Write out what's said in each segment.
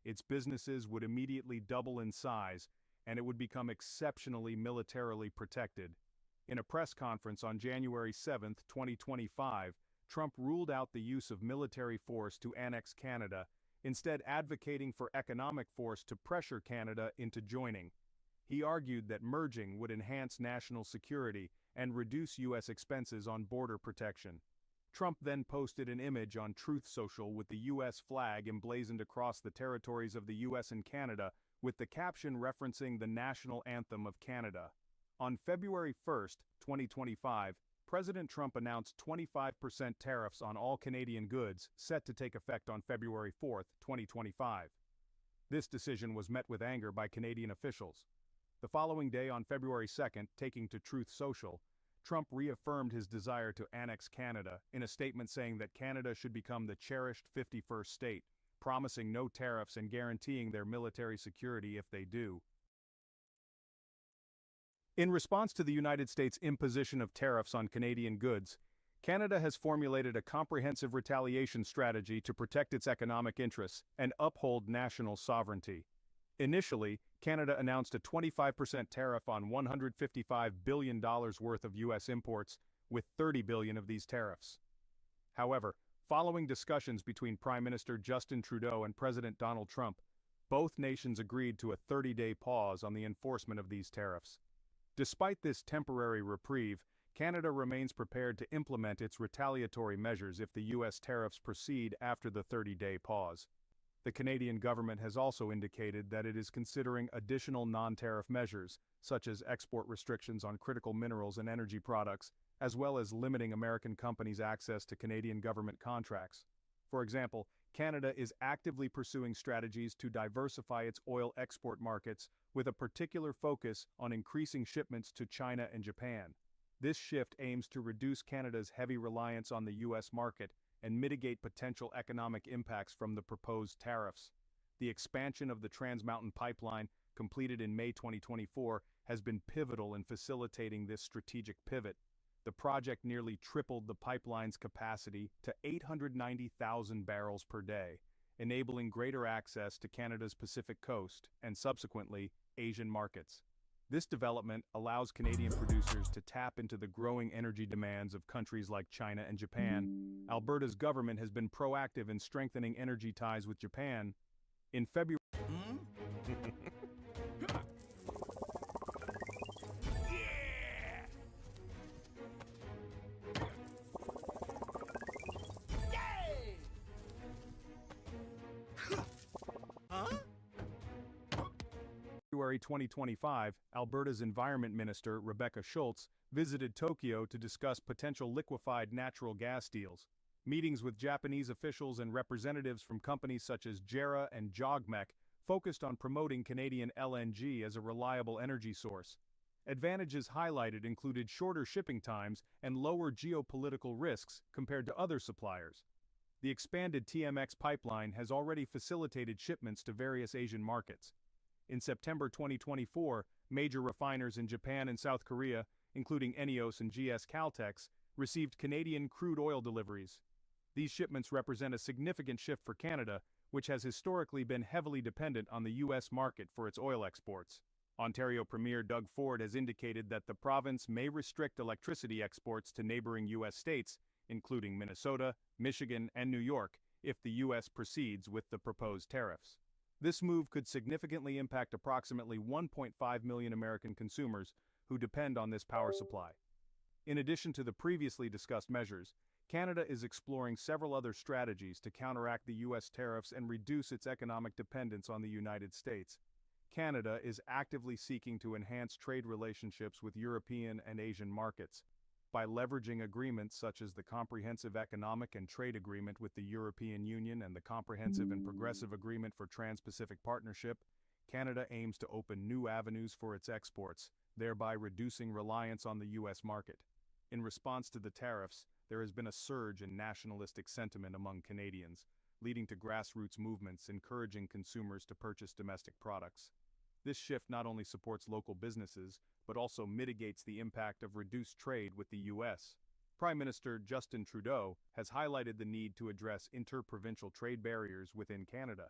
its businesses would immediately double in size, and it would become exceptionally militarily protected. In a press conference on January 7, 2025, Trump ruled out the use of military force to annex Canada, instead advocating for economic force to pressure Canada into joining. He argued that merging would enhance national security and reduce U.S. expenses on border protection. Trump then posted an image on Truth Social with the U.S. flag emblazoned across the territories of the U.S. and Canada, with the caption referencing the national anthem of Canada. On February 1, 2025, President Trump announced 25% tariffs on all Canadian goods, set to take effect on February 4, 2025. This decision was met with anger by Canadian officials. The following day, on February 2, taking to Truth Social, Trump reaffirmed his desire to annex Canada in a statement saying that Canada should become the cherished 51st state, promising no tariffs and guaranteeing their military security if they do. In response to the United States' imposition of tariffs on Canadian goods, Canada has formulated a comprehensive retaliation strategy to protect its economic interests and uphold national sovereignty. Initially, Canada announced a 25% tariff on $155 billion worth of U.S. imports, with $30 billion of these tariffs. However, following discussions between Prime Minister Justin Trudeau and President Donald Trump, both nations agreed to a 30-day pause on the enforcement of these tariffs. Despite this temporary reprieve, Canada remains prepared to implement its retaliatory measures if the U.S. tariffs proceed after the 30-day pause. The Canadian government has also indicated that it is considering additional non-tariff measures, such as export restrictions on critical minerals and energy products, as well as limiting American companies' access to Canadian government contracts. For example, Canada is actively pursuing strategies to diversify its oil export markets, with a particular focus on increasing shipments to China and Japan. This shift aims to reduce Canada's heavy reliance on the U.S. market and mitigate potential economic impacts from the proposed tariffs. The expansion of the Trans Mountain Pipeline, completed in May 2024, has been pivotal in facilitating this strategic pivot. The project nearly tripled the pipeline's capacity to 890,000 barrels per day, enabling greater access to Canada's Pacific coast and, subsequently, Asian markets. This development allows Canadian producers to tap into the growing energy demands of countries like China and Japan. Alberta's government has been proactive in strengthening energy ties with Japan. In February, February 2025, Alberta's Environment Minister, Rebecca Schultz, visited Tokyo to discuss potential liquefied natural gas deals. Meetings with Japanese officials and representatives from companies such as JERA and JOGMEC focused on promoting Canadian LNG as a reliable energy source. Advantages highlighted included shorter shipping times and lower geopolitical risks compared to other suppliers. The expanded TMX pipeline has already facilitated shipments to various Asian markets. In September 2024, major refiners in Japan and South Korea, including ENEOS and GS Caltex, received Canadian crude oil deliveries. These shipments represent a significant shift for Canada, which has historically been heavily dependent on the U.S. market for its oil exports. Ontario Premier Doug Ford has indicated that the province may restrict electricity exports to neighboring U.S. states, including Minnesota, Michigan, and New York, if the U.S. proceeds with the proposed tariffs. This move could significantly impact approximately 1.5 million American consumers who depend on this power supply. In addition to the previously discussed measures, Canada is exploring several other strategies to counteract the U.S. tariffs and reduce its economic dependence on the United States. Canada is actively seeking to enhance trade relationships with European and Asian markets. By leveraging agreements such as the Comprehensive Economic and Trade Agreement with the European Union and the Comprehensive and Progressive Agreement for Trans-Pacific Partnership, Canada aims to open new avenues for its exports, thereby reducing reliance on the U.S. market. In response to the tariffs, there has been a surge in nationalistic sentiment among Canadians, leading to grassroots movements encouraging consumers to purchase domestic products. This shift not only supports local businesses, but also mitigates the impact of reduced trade with the U.S. Prime Minister Justin Trudeau has highlighted the need to address inter-provincial trade barriers within Canada.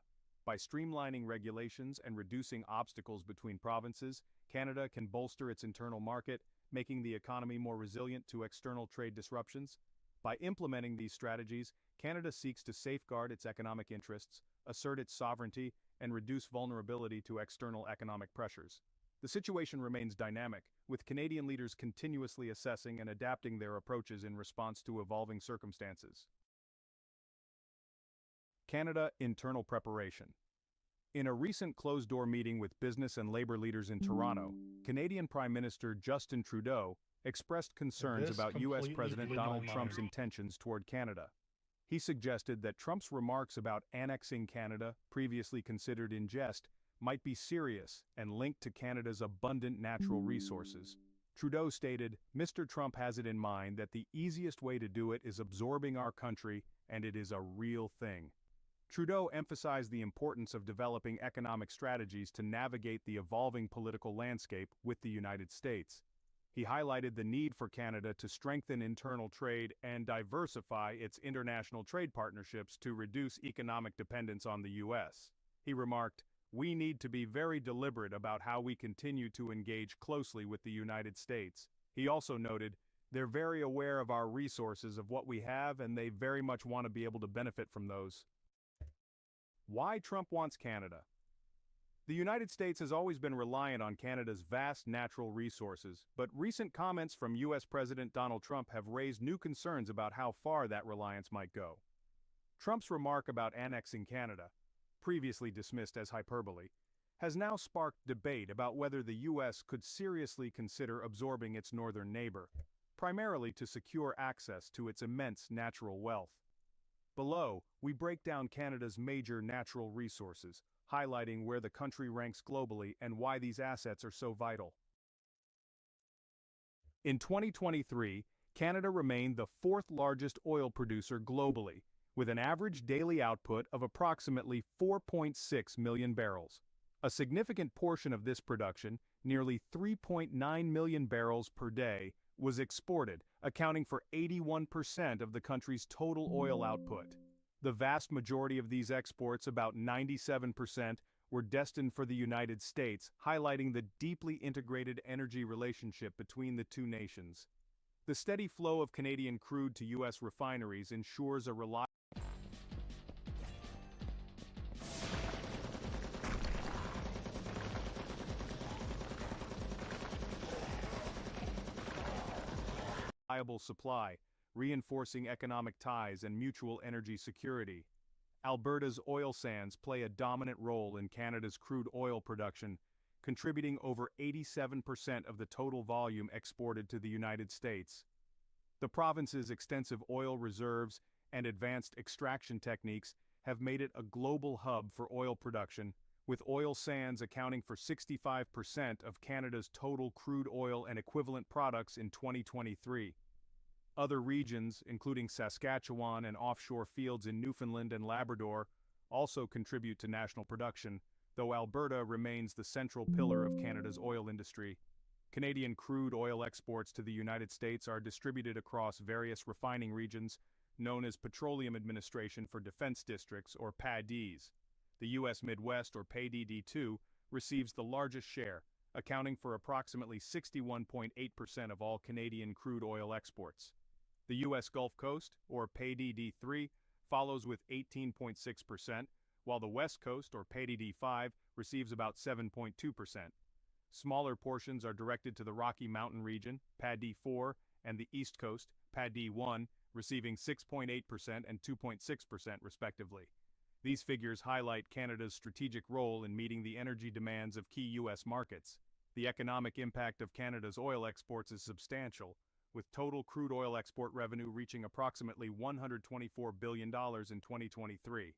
By streamlining regulations and reducing obstacles between provinces, Canada can bolster its internal market, making the economy more resilient to external trade disruptions. By implementing these strategies, Canada seeks to safeguard its economic interests, assert its sovereignty, and reduce vulnerability to external economic pressures. The situation remains dynamic, with Canadian leaders continuously assessing and adapting their approaches in response to evolving circumstances. Canada Internal Preparation. In a recent closed-door meeting with business and labor leaders in Toronto, Canadian Prime Minister Justin Trudeau expressed concerns about U.S. President Donald Trump's intentions toward Canada. He suggested that Trump's remarks about annexing Canada, previously considered in jest, might be serious and linked to Canada's abundant natural resources. Trudeau stated, "Mr. Trump has it in mind that the easiest way to do it is absorbing our country, and it is a real thing." Trudeau emphasized the importance of developing economic strategies to navigate the evolving political landscape with the United States. He highlighted the need for Canada to strengthen internal trade and diversify its international trade partnerships to reduce economic dependence on the U.S. He remarked, "We need to be very deliberate about how we continue to engage closely with the United States." He also noted, "They're very aware of our resources, of what we have, and they very much want to be able to benefit from those." Why Trump wants Canada. The United States has always been reliant on Canada's vast natural resources, but recent comments from U.S. President Donald Trump have raised new concerns about how far that reliance might go. Trump's remark about annexing Canada, previously dismissed as hyperbole, has now sparked debate about whether the U.S. could seriously consider absorbing its northern neighbor, primarily to secure access to its immense natural wealth. Below, we break down Canada's major natural resources, highlighting where the country ranks globally and why these assets are so vital. In 2023, Canada remained the fourth largest oil producer globally, with an average daily output of approximately 4.6 million barrels. A significant portion of this production, nearly 3.9 million barrels per day, was exported, accounting for 81% of the country's total oil output. The vast majority of these exports, about 97%, were destined for the United States, highlighting the deeply integrated energy relationship between the two nations. The steady flow of Canadian crude to U.S. refineries ensures a reliable supply, reinforcing economic ties and mutual energy security. Alberta's oil sands play a dominant role in Canada's crude oil production, contributing over 87% of the total volume exported to the United States. The province's extensive oil reserves and advanced extraction techniques have made it a global hub for oil production, with oil sands accounting for 65% of Canada's total crude oil and equivalent products in 2023. Other regions, including Saskatchewan and offshore fields in Newfoundland and Labrador, also contribute to national production, though Alberta remains the central pillar of Canada's oil industry. Canadian crude oil exports to the United States are distributed across various refining regions, known as Petroleum Administration for Defense Districts, or PADDs. The U.S. Midwest, or PADD2, receives the largest share, accounting for approximately 61.8% of all Canadian crude oil exports. The U.S. Gulf Coast, or PADD3, follows with 18.6%, while the West Coast, or PADD5, receives about 7.2%. Smaller portions are directed to the Rocky Mountain region, PADD4, and the East Coast, PADD1, receiving 6.8% and 2.6% respectively. These figures highlight Canada's strategic role in meeting the energy demands of key U.S. markets. The economic impact of Canada's oil exports is substantial, with total crude oil export revenue reaching approximately $124 billion in 2023.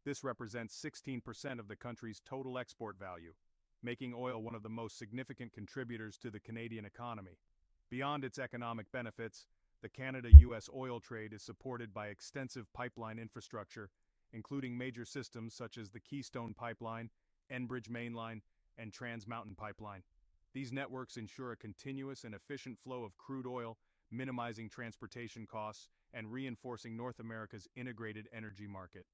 This represents 16% of the country's total export value, making oil one of the most significant contributors to the Canadian economy. Beyond its economic benefits, the Canada-U.S. oil trade is supported by extensive pipeline infrastructure, including major systems such as the Keystone Pipeline, Enbridge Mainline, and Trans Mountain Pipeline. These networks ensure a continuous and efficient flow of crude oil, minimizing transportation costs and reinforcing North America's integrated energy market.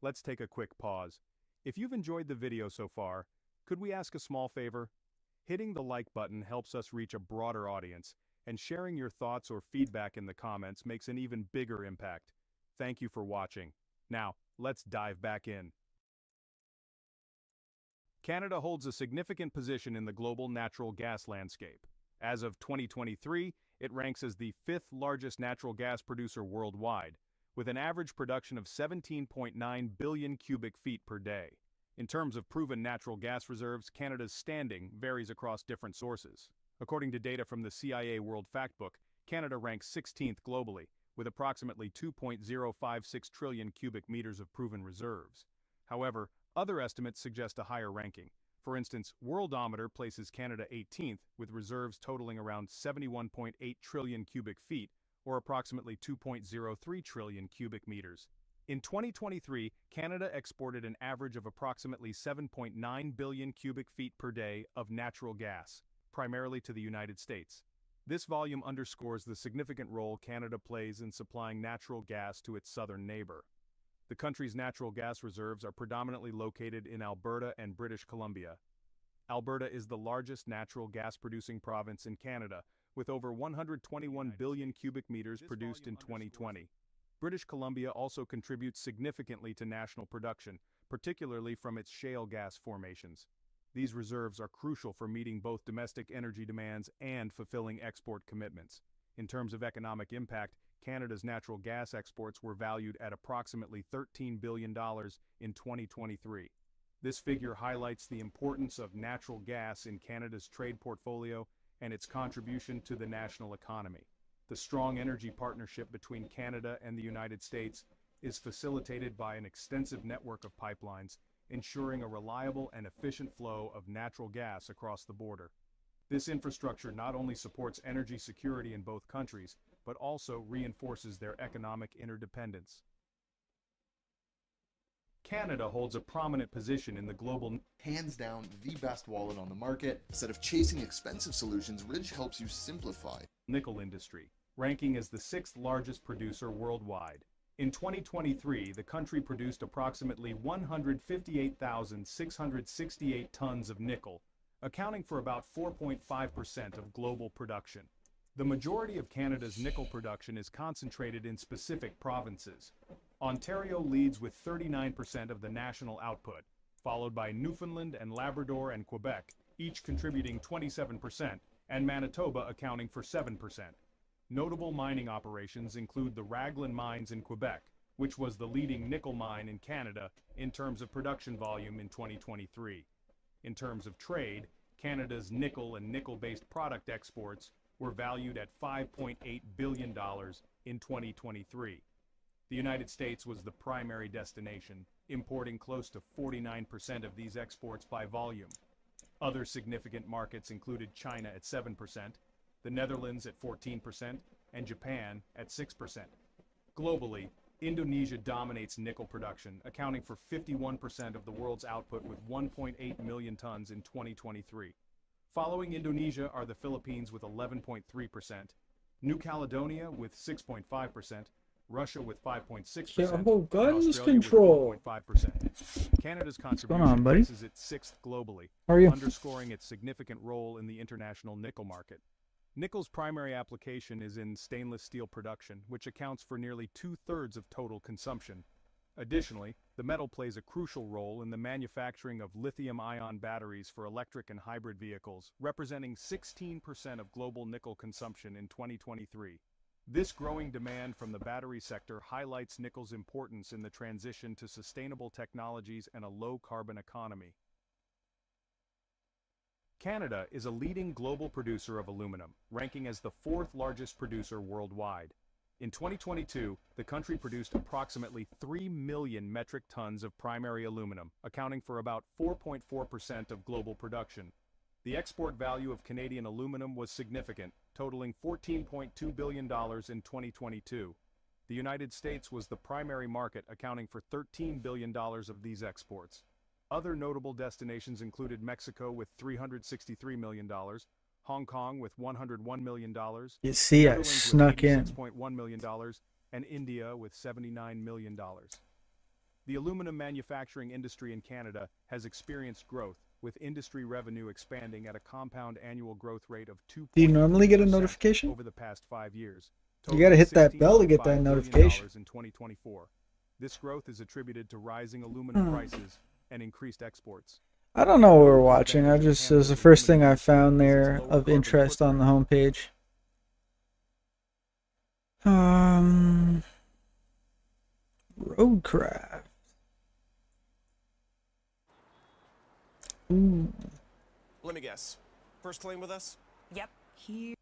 let's take a quick pause. If you've enjoyed the video so far, could we ask a small favor? Hitting the like button helps us reach a broader audience, and sharing your thoughts or feedback in the comments makes an even bigger impact. Thank you for watching. Now, let's dive back in. Canada holds a significant position in the global natural gas landscape. As of 2023, it ranks as the fifth largest natural gas producer worldwide, with an average production of 17.9 billion cubic feet per day. In terms of proven natural gas reserves, Canada's standing varies across different sources. According to data from the CIA World Factbook, Canada ranks 16th globally, with approximately 2.056 trillion cubic meters of proven reserves. However, other estimates suggest a higher ranking. For instance, Worldometer places Canada 18th, with reserves totaling around 71.8 trillion cubic feet, or approximately 2.03 trillion cubic meters. In 2023, Canada exported an average of approximately 7.9 billion cubic feet per day of natural gas, primarily to the United States. This volume underscores the significant role Canada plays in supplying natural gas to its southern neighbor. The country's natural gas reserves are predominantly located in Alberta and British Columbia. Alberta is the largest natural gas-producing province in Canada, with over 121 billion cubic meters produced in 2020. British Columbia also contributes significantly to national production, particularly from its shale gas formations. These reserves are crucial for meeting both domestic energy demands and fulfilling export commitments. In terms of economic impact, Canada's natural gas exports were valued at approximately $13 billion in 2023. This figure highlights the importance of natural gas in Canada's trade portfolio and its contribution to the national economy. The strong energy partnership between Canada and the United States is facilitated by an extensive network of pipelines, ensuring a reliable and efficient flow of natural gas across the border. This infrastructure not only supports energy security in both countries, but also reinforces their economic interdependence. Canada holds a prominent position in the global, hands down, the best wallet on the market. Instead of chasing expensive solutions, Ridge helps you simplify. Nickel industry, ranking as the sixth largest producer worldwide. In 2023, the country produced approximately 158,668 tons of nickel, accounting for about 4.5% of global production. The majority of Canada's nickel production is concentrated in specific provinces. Ontario leads with 39% of the national output, followed by Newfoundland and Labrador and Quebec, each contributing 27%, and Manitoba accounting for 7%. Notable mining operations include the Raglan mines in Quebec, which was the leading nickel mine in Canada in terms of production volume in 2023. In terms of trade, Canada's nickel and nickel-based product exports were valued at $5.8 billion in 2023. The United States was the primary destination, importing close to 49% of these exports by volume. Other significant markets included China at 7%, the Netherlands at 14%, and Japan at 6%. Globally, Indonesia dominates nickel production, accounting for 51% of the world's output with 1.8 million tons in 2023. Following Indonesia are the Philippines with 11.3%, New Caledonia with 6.5%, Russia with 5.6%, Yeah, oh, and guns Australia control. with 4.5%. Canada's contribution on, buddy? places it sixth globally, How are you? underscoring its significant role in the international nickel market. Nickel's primary application is in stainless steel production, which accounts for nearly 2/3 of total consumption. Additionally, the metal plays a crucial role in the manufacturing of lithium-ion batteries for electric and hybrid vehicles, representing 16% of global nickel consumption in 2023. This growing demand from the battery sector highlights nickel's importance in the transition to sustainable technologies and a low-carbon economy. Canada is a leading global producer of aluminum, ranking as the fourth largest producer worldwide. In 2022, the country produced approximately 3 million metric tons of primary aluminum, accounting for about 4.4% of global production. The export value of Canadian aluminum was significant, totaling $14.2 billion in 2022. The United States was the primary market, accounting for $13 billion of these exports. Other notable destinations included Mexico with $363 million, Hong Kong with $101 million, You see, I Netherlands with snuck in. $86.1 million, and India with $79 million. The aluminum manufacturing industry in Canada has experienced growth, with industry revenue expanding at a compound annual growth rate of Do you normally get a 2.3% notification? over the past 5 years, You gotta totaling hit that bell to get that $16.5 billion notification. in 2024. This growth is attributed to rising aluminum Hmm. prices and increased exports. I don't know what we're Another key watching. benefit of It was the Canada's first thing aluminum I industry found is its there low of carbon interest on the footprint. homepage. Roadcraft. Ooh. Let me guess. First claim with us? Yep. Here.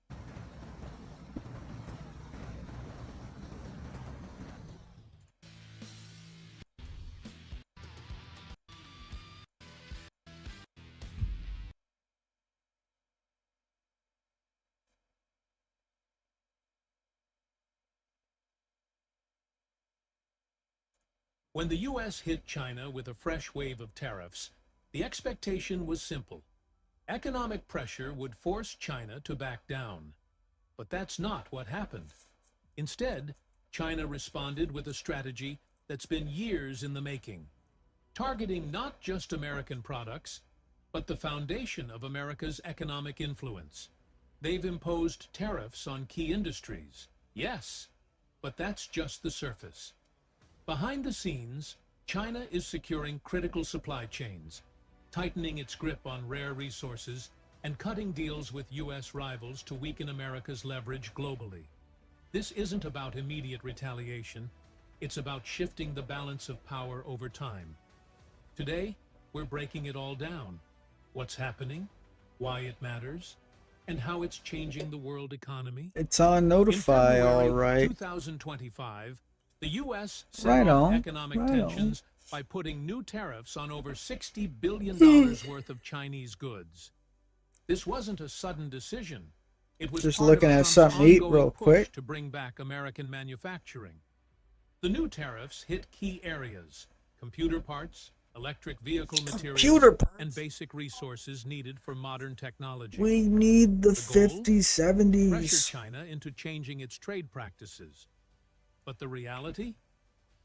When the U.S. hit China with a fresh wave of tariffs, the expectation was simple. Economic pressure would force China to back down. But that's not what happened. Instead, China responded with a strategy that's been years in the making, targeting not just American products, but the foundation of America's economic influence. They've imposed tariffs on key industries, yes, but that's just the surface. Behind the scenes, China is securing critical supply chains, tightening its grip on rare resources, and cutting deals with U.S. rivals to weaken America's leverage globally. This isn't about immediate retaliation, it's about shifting the balance of power over time. Today, we're breaking it all down. What's happening, why it matters, and how it's changing the world economy. It's on In Notify, February alright. 2025, the U.S. set Right off on, economic right on. tensions by putting new tariffs on over $60 billion worth of Chinese goods. This wasn't a sudden decision. It was Just part looking of at Trump's something to eat ongoing real push quick. to bring back American manufacturing. The new tariffs hit key areas: computer parts, electric vehicle materials, Computer parts. and basic resources needed for modern technology. We need the The goal? 50s, Pressure 70s. China into changing its trade practices. But the reality?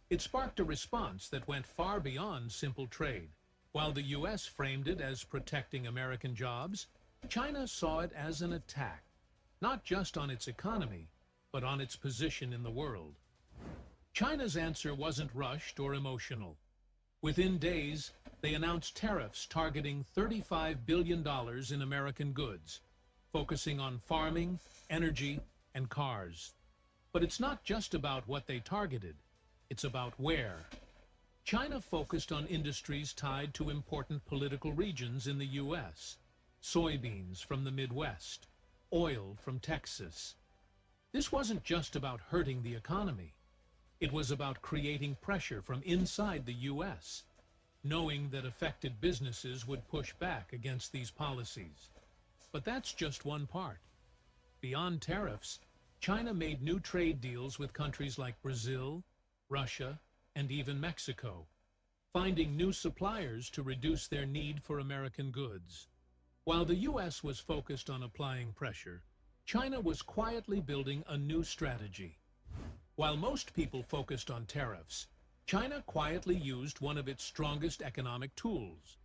It sparked a response that went far beyond simple trade. While the U.S. framed it as protecting American jobs, China saw it as an attack, not just on its economy, but on its position in the world. China's answer wasn't rushed or emotional. Within days, they announced tariffs targeting $35 billion in American goods, focusing on farming, energy, and cars. But it's not just about what they targeted, it's about where. China focused on industries tied to important political regions in the U.S. Soybeans from the Midwest, oil from Texas. This wasn't just about hurting the economy. It was about creating pressure from inside the U.S., knowing that affected businesses would push back against these policies. But that's just one part. Beyond tariffs, China made new trade deals with countries like Brazil, Russia, and even Mexico, finding new suppliers to reduce their need for American goods. While the U.S. was focused on applying pressure, China was quietly building a new strategy. While most people focused on tariffs, China quietly used one of its strongest economic tools: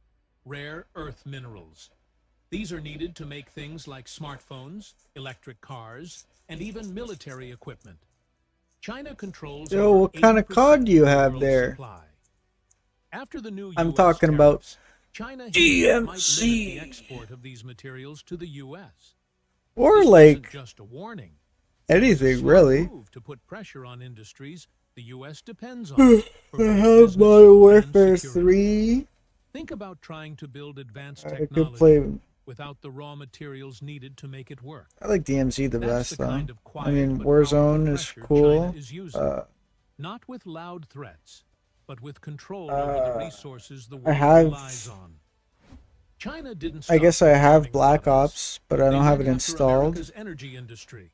rare earth minerals. These are needed to make things like smartphones, electric cars, and even military equipment. China controls Yo, over what kind of 80% cod do you of the have world's there? supply. After the new I'm US talking about tariffs, China hinted it might limit the GMC. export of these materials to the US. Or This wasn't like just a warning. It was a anything, smart really. move to put pressure on industries the U.S. depends on I for both have business Modern and Warfare security. 3. Think about trying to build advanced I could technology play. without the raw materials needed to make it work. I like DMZ the That's best the though. kind of I quiet mean, but powerful Warzone is pressure China cool. is using, not with loud threats, but with control over the resources the I world have. relies on. China didn't I stop guess I with have farming Black products. Ops, but I They don't have went it after installed. America's energy industry,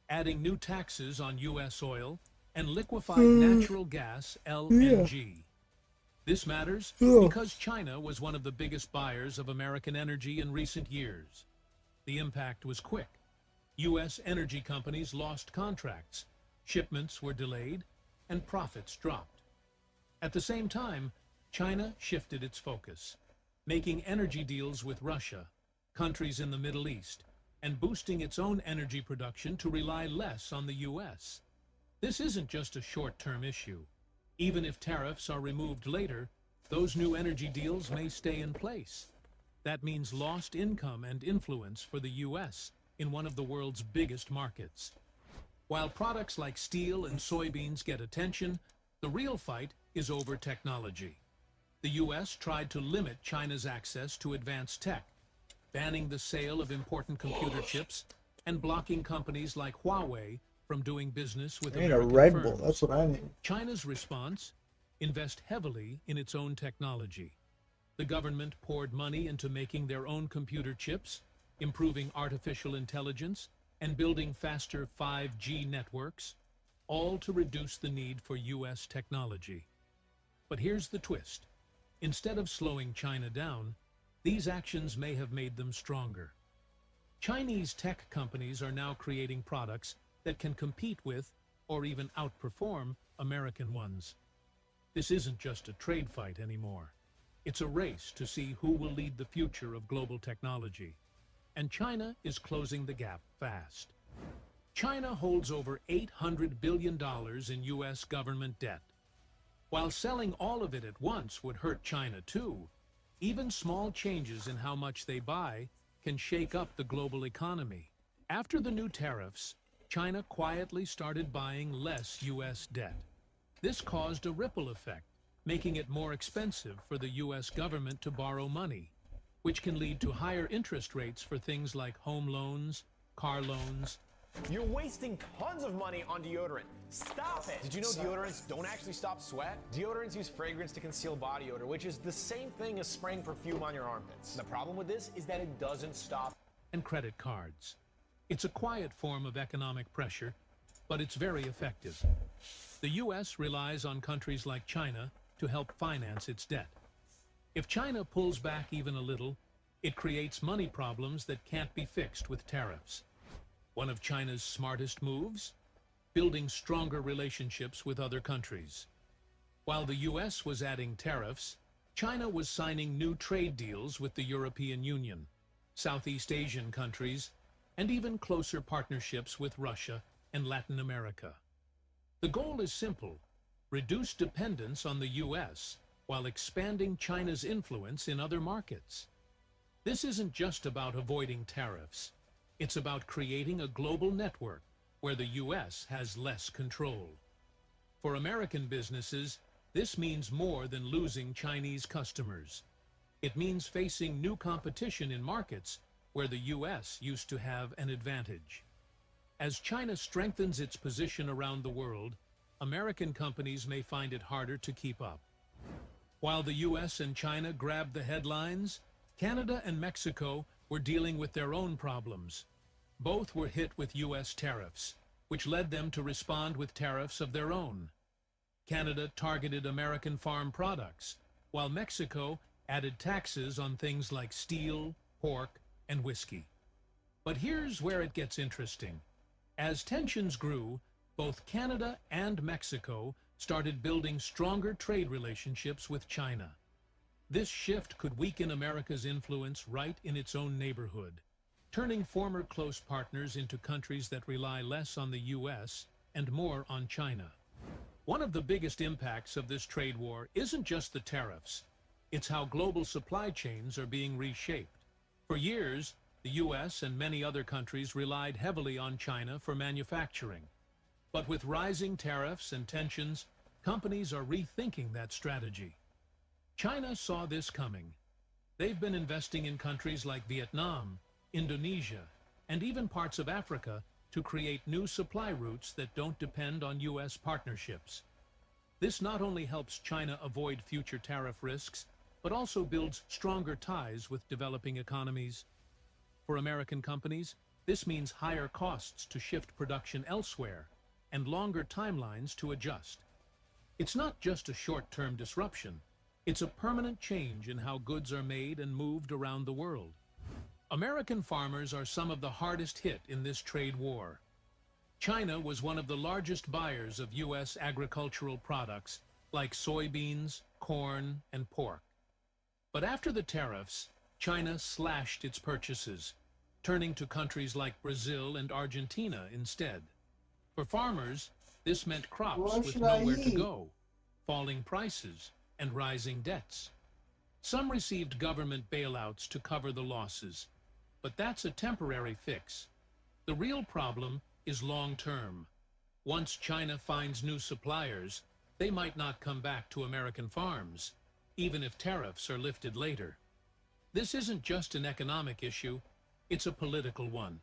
adding new taxes on U.S. oil and liquefied natural gas Yeah. (LNG). This matters Yeah. because China was one of the biggest buyers of American energy in recent years. The impact was quick. U.S. energy companies lost contracts, shipments were delayed, and profits dropped. At the same time, China shifted its focus, making energy deals with Russia, countries in the Middle East, and boosting its own energy production to rely less on the U.S. This isn't just a short-term issue. Even if tariffs are removed later, those new energy deals may stay in place. That means lost income and influence for the U.S. in one of the world's biggest markets. While products like steel and soybeans get attention, the real fight is over technology. The U.S. tried to limit China's access to advanced tech, banning the sale of important computer chips and blocking companies like Huawei from doing business with I need a American Red firms. Bull. That's what I need. China's response? Invest heavily in its own technology. The government poured money into making their own computer chips, improving artificial intelligence, and building faster 5G networks, all to reduce the need for U.S. technology. But here's the twist. Instead of slowing China down, these actions may have made them stronger. Chinese tech companies are now creating products that can compete with, or even outperform, American ones. This isn't just a trade fight anymore. It's a race to see who will lead the future of global technology. And China is closing the gap fast. China holds over $800 billion in U.S. government debt. While selling all of it at once would hurt China too, even small changes in how much they buy can shake up the global economy. After the new tariffs, China quietly started buying less U.S. debt. This caused a ripple effect, making it more expensive for the U.S. government to borrow money, which can lead to higher interest rates for things like home loans, car loans. You're wasting tons of money on deodorant. Stop it! Did you know deodorants don't actually stop sweat? Deodorants use fragrance to conceal body odor, which is the same thing as spraying perfume on your armpits. The problem with this is that it doesn't stop. And credit cards. It's a quiet form of economic pressure, but it's very effective. The U.S. relies on countries like China to help finance its debt. If China pulls back even a little, it creates money problems that can't be fixed with tariffs. One of China's smartest moves? Building stronger relationships with other countries. While the U.S. was adding tariffs, China was signing new trade deals with the European Union, Southeast Asian countries, and even closer partnerships with Russia and Latin America. The goal is simple: reduce dependence on the U.S. while expanding China's influence in other markets. This isn't just about avoiding tariffs. It's about creating a global network where the U.S. has less control. For American businesses, this means more than losing Chinese customers. It means facing new competition in markets where the U.S. used to have an advantage. As China strengthens its position around the world, American companies may find it harder to keep up. While the U.S. and China grabbed the headlines, Canada and Mexico were dealing with their own problems. Both were hit with U.S. tariffs, which led them to respond with tariffs of their own. Canada targeted American farm products, while Mexico added taxes on things like steel, pork, and whiskey. But here's where it gets interesting. As tensions grew, both Canada and Mexico started building stronger trade relationships with China. This shift could weaken America's influence right in its own neighborhood, turning former close partners into countries that rely less on the U.S. and more on China. One of the biggest impacts of this trade war isn't just the tariffs. It's how global supply chains are being reshaped. For years, the U.S. and many other countries relied heavily on China for manufacturing. But with rising tariffs and tensions, companies are rethinking that strategy. China saw this coming. They've been investing in countries like Vietnam, Indonesia, and even parts of Africa to create new supply routes that don't depend on U.S. partnerships. This not only helps China avoid future tariff risks, but also builds stronger ties with developing economies. For American companies, this means higher costs to shift production elsewhere and longer timelines to adjust. It's not just a short-term disruption. It's a permanent change in how goods are made and moved around the world. American farmers are some of the hardest hit in this trade war. China was one of the largest buyers of U.S. agricultural products like soybeans, corn, and pork. But after the tariffs, China slashed its purchases, turning to countries like Brazil and Argentina instead. For farmers, this meant crops with nowhere to go, falling prices, and rising debts. Some received government bailouts to cover the losses, but that's a temporary fix. The real problem is long-term. Once China finds new suppliers, they might not come back to American farms, even if tariffs are lifted later. This isn't just an economic issue, it's a political one.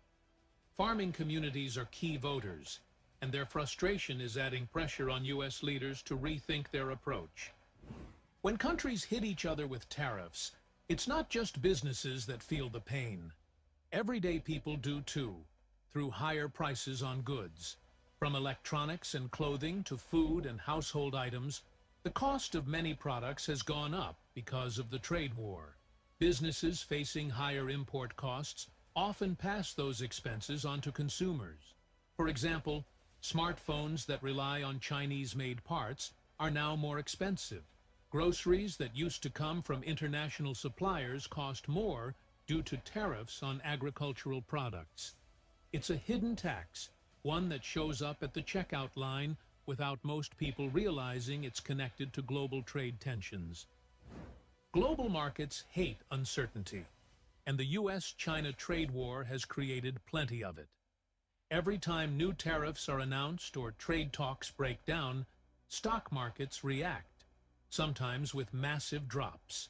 Farming communities are key voters, and their frustration is adding pressure on U.S. leaders to rethink their approach. When countries hit each other with tariffs, it's not just businesses that feel the pain. Everyday people do too, through higher prices on goods. From electronics and clothing to food and household items, the cost of many products has gone up because of the trade war. Businesses facing higher import costs often pass those expenses on to consumers. For example, smartphones that rely on Chinese-made parts are now more expensive. Groceries that used to come from international suppliers cost more due to tariffs on agricultural products. It's a hidden tax, one that shows up at the checkout line without most people realizing it's connected to global trade tensions. Global markets hate uncertainty, and the U.S.-China trade war has created plenty of it. Every time new tariffs are announced or trade talks break down, stock markets react, sometimes with massive drops.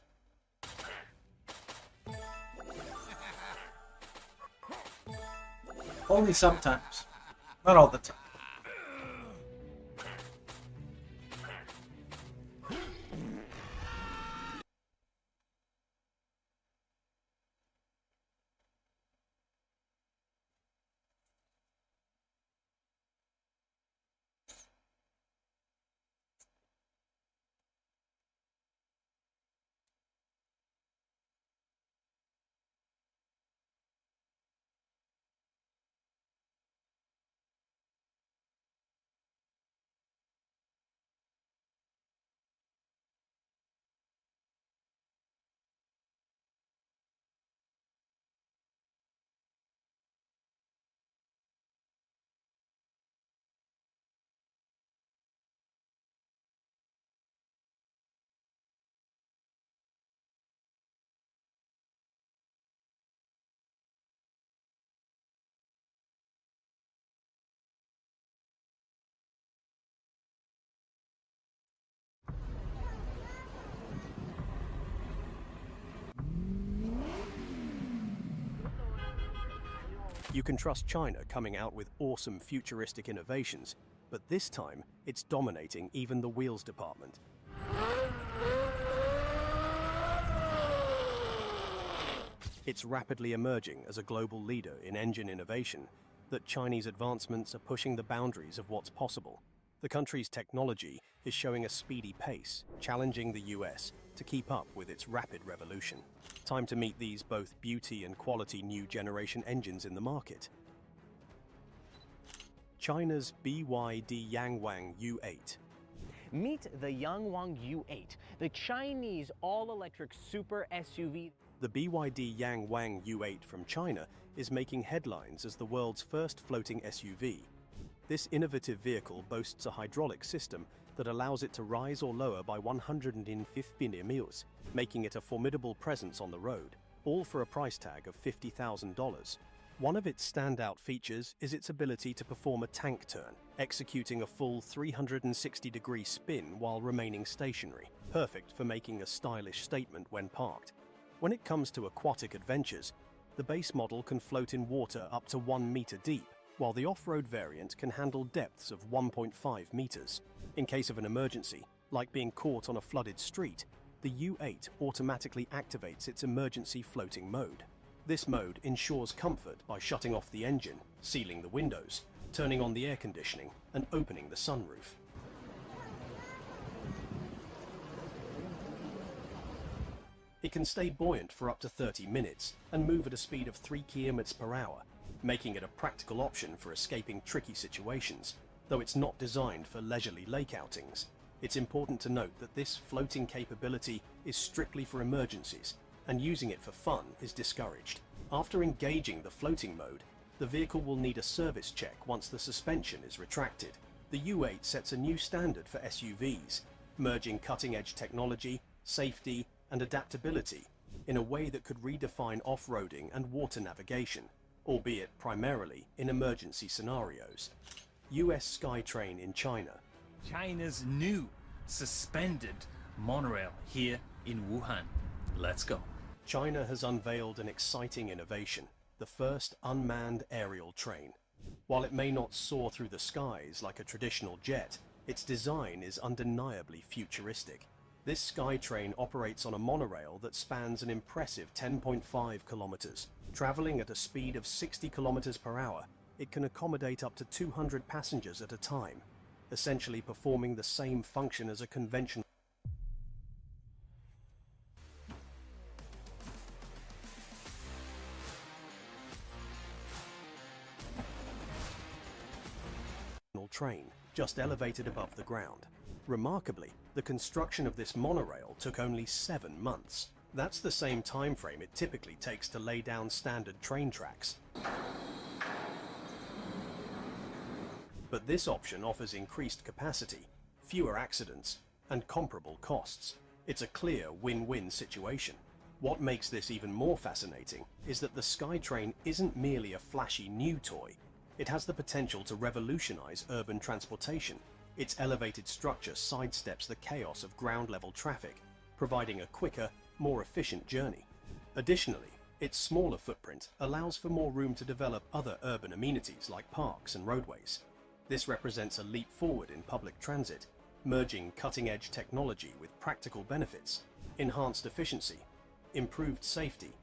Only sometimes. Not all the time. You can trust China coming out with awesome futuristic innovations, but this time it's dominating even the wheels department. It's rapidly emerging as a global leader in engine innovation, that Chinese advancements are pushing the boundaries of what's possible. The country's technology is showing a speedy pace, challenging the US to keep up with its rapid revolution. Time to meet these both beauty and quality new generation engines in the market. China's BYD Yangwang U8. Meet the Yangwang U8, the Chinese all-electric super SUV. The BYD Yangwang U8 from China is making headlines as the world's first floating SUV. This innovative vehicle boasts a hydraulic system that allows it to rise or lower by 150 mm, making it a formidable presence on the road, all for a price tag of $50,000. One of its standout features is its ability to perform a tank turn, executing a full 360-degree spin while remaining stationary, perfect for making a stylish statement when parked. When it comes to aquatic adventures, the base model can float in water up to 1 meter deep, while the off-road variant can handle depths of 1.5 meters. In case of an emergency, like being caught on a flooded street, the U8 automatically activates its emergency floating mode. This mode ensures comfort by shutting off the engine, sealing the windows, turning on the air conditioning, and opening the sunroof. It can stay buoyant for up to 30 minutes and move at a speed of 3 km/h, making it a practical option for escaping tricky situations, though it's not designed for leisurely lake outings. It's important to note that this floating capability is strictly for emergencies, and using it for fun is discouraged. After engaging the floating mode, the vehicle will need a service check once the suspension is retracted. The U8 sets a new standard for SUVs, merging cutting-edge technology, safety, and adaptability in a way that could redefine off-roading and water navigation, albeit primarily in emergency scenarios. US SkyTrain in China. China's new suspended monorail here in Wuhan. Let's go. China has unveiled an exciting innovation, the first unmanned aerial train. While it may not soar through the skies like a traditional jet, its design is undeniably futuristic. This SkyTrain operates on a monorail that spans an impressive 10.5 kilometers. Traveling at a speed of 60 kilometers per hour, it can accommodate up to 200 passengers at a time, essentially performing the same function as a conventional train, just elevated above the ground. Remarkably, the construction of this monorail took only 7 months. That's the same time frame it typically takes to lay down standard train tracks. But this option offers increased capacity, fewer accidents, and comparable costs. It's a clear win-win situation. What makes this even more fascinating is that the SkyTrain isn't merely a flashy new toy. It has the potential to revolutionize urban transportation. Its elevated structure sidesteps the chaos of ground-level traffic, providing a quicker, more efficient journey. Additionally, its smaller footprint allows for more room to develop other urban amenities like parks and roadways. This represents a leap forward in public transit, merging cutting-edge technology with practical benefits, enhanced efficiency, improved safety,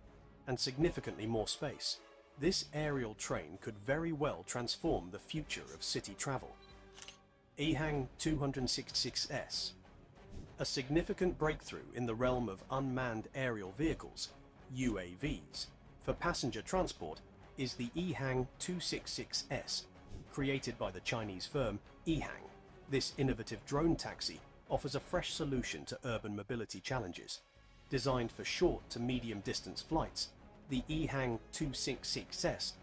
and significantly more space. This aerial train could very well transform the future of city travel. EHang 266S. A significant breakthrough in the realm of unmanned aerial vehicles, UAVs, for passenger transport is the EHang 266S, created by the Chinese firm EHang. This innovative drone taxi offers a fresh solution to urban mobility challenges. Designed for short to medium distance flights, the EHang 266S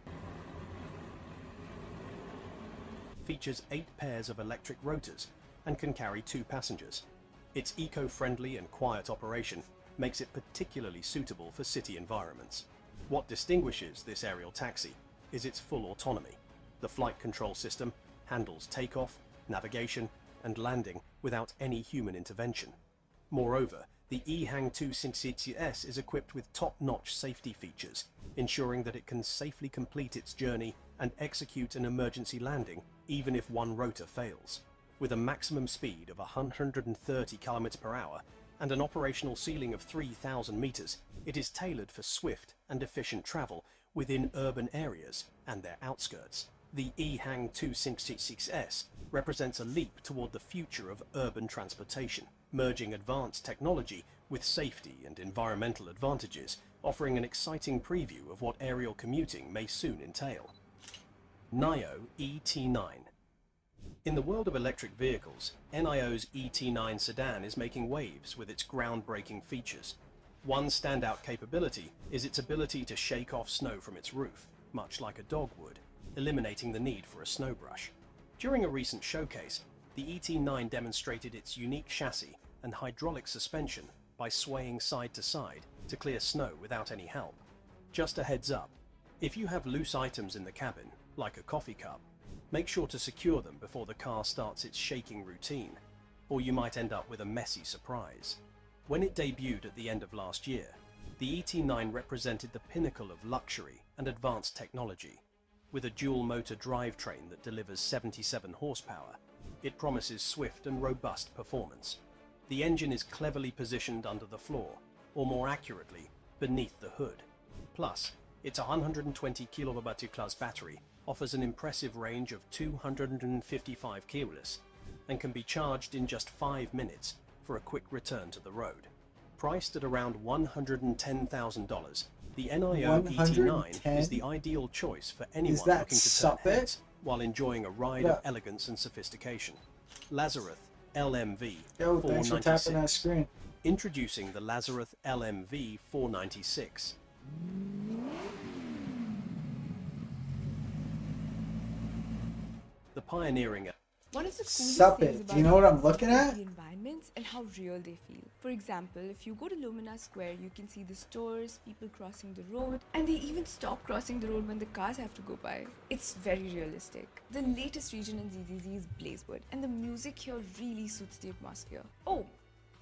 features 8 pairs of electric rotors and can carry 2 passengers. Its eco-friendly and quiet operation makes it particularly suitable for city environments. What distinguishes this aerial taxi is its full autonomy. The flight control system handles takeoff, navigation, and landing without any human intervention. Moreover, the EHang 266S is equipped with top-notch safety features, ensuring that it can safely complete its journey and execute an emergency landing even if one rotor fails. With a maximum speed of 130 km per hour and an operational ceiling of 3,000 meters, it is tailored for swift and efficient travel within urban areas and their outskirts. The EHang 266S represents a leap toward the future of urban transportation, merging advanced technology with safety and environmental advantages, offering an exciting preview of what aerial commuting may soon entail. NIO ET9. In the world of electric vehicles, NIO's ET9 sedan is making waves with its groundbreaking features. One standout capability is its ability to shake off snow from its roof, much like a dog would, eliminating the need for a snow brush. During a recent showcase, the ET9 demonstrated its unique chassis and hydraulic suspension by swaying side to side to clear snow without any help. Just a heads up, if you have loose items in the cabin, like a coffee cup, make sure to secure them before the car starts its shaking routine, or you might end up with a messy surprise. When it debuted at the end of last year, the ET9 represented the pinnacle of luxury and advanced technology. With a dual-motor drivetrain that delivers 77 horsepower, it promises swift and robust performance. The engine is cleverly positioned under the floor, or more accurately, beneath the hood. Plus, its 120 kWh-class battery offers an impressive range of 255 kilometers and can be charged in just 5 minutes for a quick return to the road. Priced at around $110,000, the NIO ET9 is the ideal choice for anyone looking to turn heads while enjoying a ride of elegance and sophistication. Lazarus LMV Yo, thanks for tapping that 496. screen. Introducing the Lazarus LMV 496. The pioneering. One of the coolest Sup things it. about Do you know what I'm these looking is at? the environments and how real they feel. For example, if you go to Lumina Square, you can see the stores, people crossing the road, and they even stop crossing the road when the cars have to go by. It's very realistic. The latest region in ZZZ is Blazewood, and the music here really suits the atmosphere. Oh,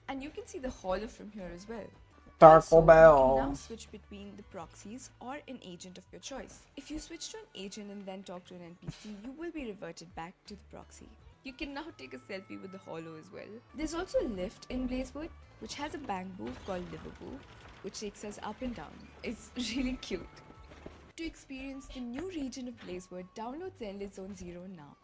and you can see the Holler from here as well. Taco Also, you can Bell. now switch between the proxies or an agent of your choice. If you switch to an agent and then talk to an NPC, you will be reverted back to the proxy. You can now take a selfie with the Hollow as well. There's also a lift in Blazewood, which has a bang booth called Liverpool, which takes us up and down. It's really cute. To experience the new region of Blazewood, download Zenlit Zone Zero now.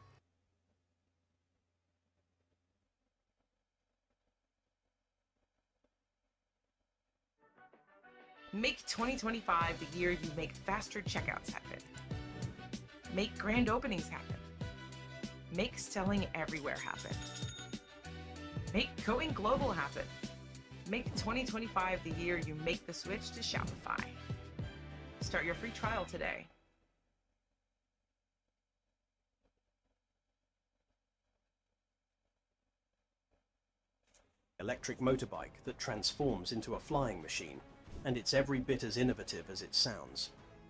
Make 2025 the year you make faster checkouts happen. Make grand openings happen. Make selling everywhere happen. Make going global happen. Make 2025 the year you make the switch to Shopify. Start your free trial today. Electric motorbike that transforms into a flying machine, and it's every bit as innovative as it sounds.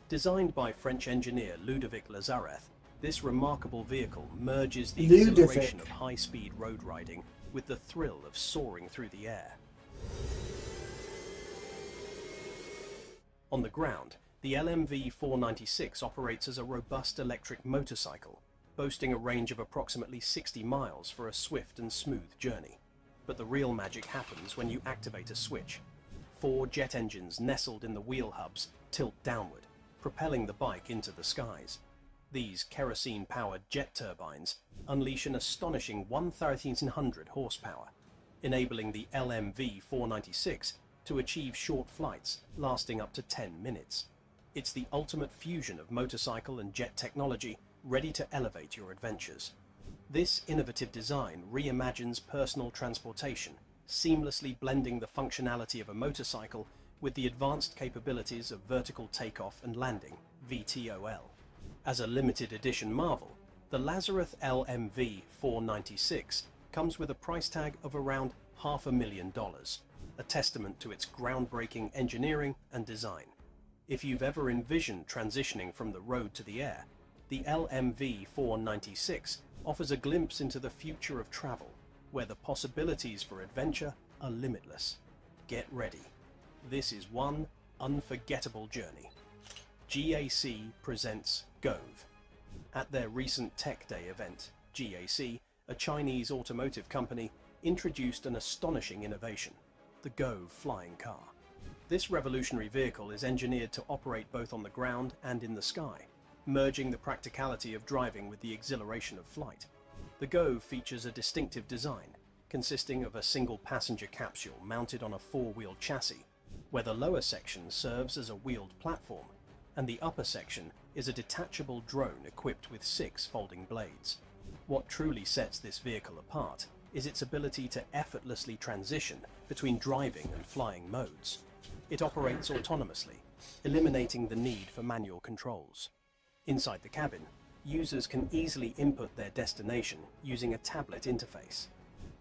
Designed by French engineer Ludovic Lazareth, this remarkable vehicle merges the exhilaration of high-speed road riding with the thrill of soaring through the air. On the ground, the LMV 496 operates as a robust electric motorcycle, boasting a range of approximately 60 miles for a swift and smooth journey. But the real magic happens when you activate a switch. 4 jet engines nestled in the wheel hubs tilt downward, propelling the bike into the skies. These kerosene-powered jet turbines unleash an astonishing 1,300 horsepower, enabling the LMV 496 to achieve short flights lasting up to 10 minutes. It's the ultimate fusion of motorcycle and jet technology, ready to elevate your adventures. This innovative design reimagines personal transportation, seamlessly blending the functionality of a motorcycle with the advanced capabilities of vertical takeoff and landing, VTOL. As a limited edition marvel, the Lazarus LMV 496 comes with a price tag of around $500,000, a testament to its groundbreaking engineering and design. If you've ever envisioned transitioning from the road to the air, the LMV 496 offers a glimpse into the future of travel, where the possibilities for adventure are limitless. Get ready. This is one unforgettable journey. GAC presents Gove. At their recent Tech Day event, GAC, a Chinese automotive company, introduced an astonishing innovation, the Gove flying car. This revolutionary vehicle is engineered to operate both on the ground and in the sky, merging the practicality of driving with the exhilaration of flight. The Gove features a distinctive design, consisting of a single passenger capsule mounted on a 4-wheeled chassis, where the lower section serves as a wheeled platform, and the upper section is a detachable drone equipped with 6 folding blades. What truly sets this vehicle apart is its ability to effortlessly transition between driving and flying modes. It operates autonomously, eliminating the need for manual controls. Inside the cabin, users can easily input their destination using a tablet interface.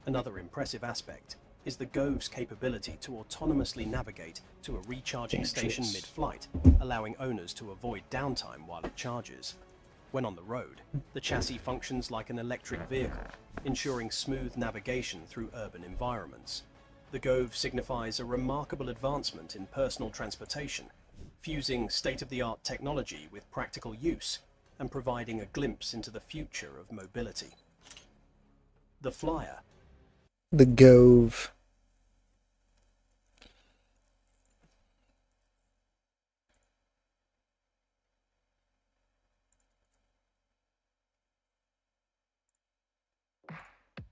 Another impressive aspect is the Gove's capability to autonomously navigate to a recharging station mid-flight, allowing owners to avoid downtime while it charges. When on the road, the chassis functions like an electric vehicle, ensuring smooth navigation through urban environments. The Gove signifies a remarkable advancement in personal transportation, fusing state-of-the-art technology with practical use and providing a glimpse into the future of mobility. The Flyer. The Gove.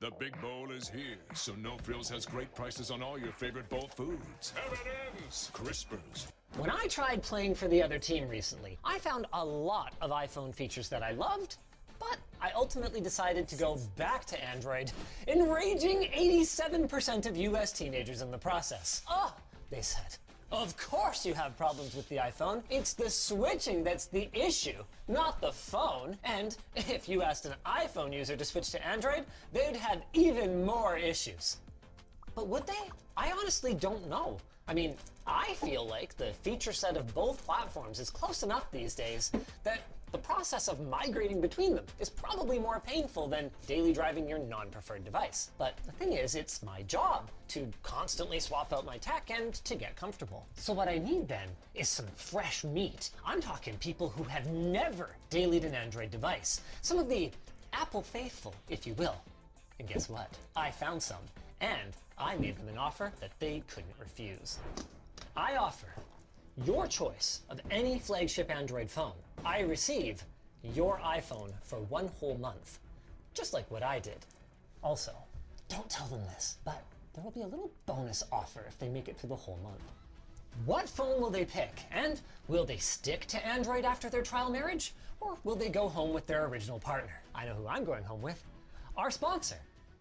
The big bowl is here, so No Frills has great prices on all your favorite bowl foods. M&M's, Crispers. When I tried playing for the other team recently, I found a lot of iPhone features that I loved, But I ultimately decided to go back to Android, enraging 87% of US teenagers in the process. Oh, they said, of course you have problems with the iPhone. It's the switching that's the issue, not the phone. And if you asked an iPhone user to switch to Android, they'd have even more issues. But would they? I honestly don't know. I mean, I feel like the feature set of both platforms is close enough these days that the process of migrating between them is probably more painful than daily driving your non-preferred device. But the thing is, it's my job to constantly swap out my tech and to get comfortable. So what I need then is some fresh meat. I'm talking people who have never dailied an Android device. Some of the Apple faithful, if you will. And guess what? I found some. And I made them an offer that they couldn't refuse. I offer your choice of any flagship Android phone. I receive your iPhone for 1 whole month, just like what I did. Also, don't tell them this, but there will be a little bonus offer if they make it through the whole month. What phone will they pick? And will they stick to Android after their trial marriage? Or will they go home with their original partner? I know who I'm going home with. Our sponsor.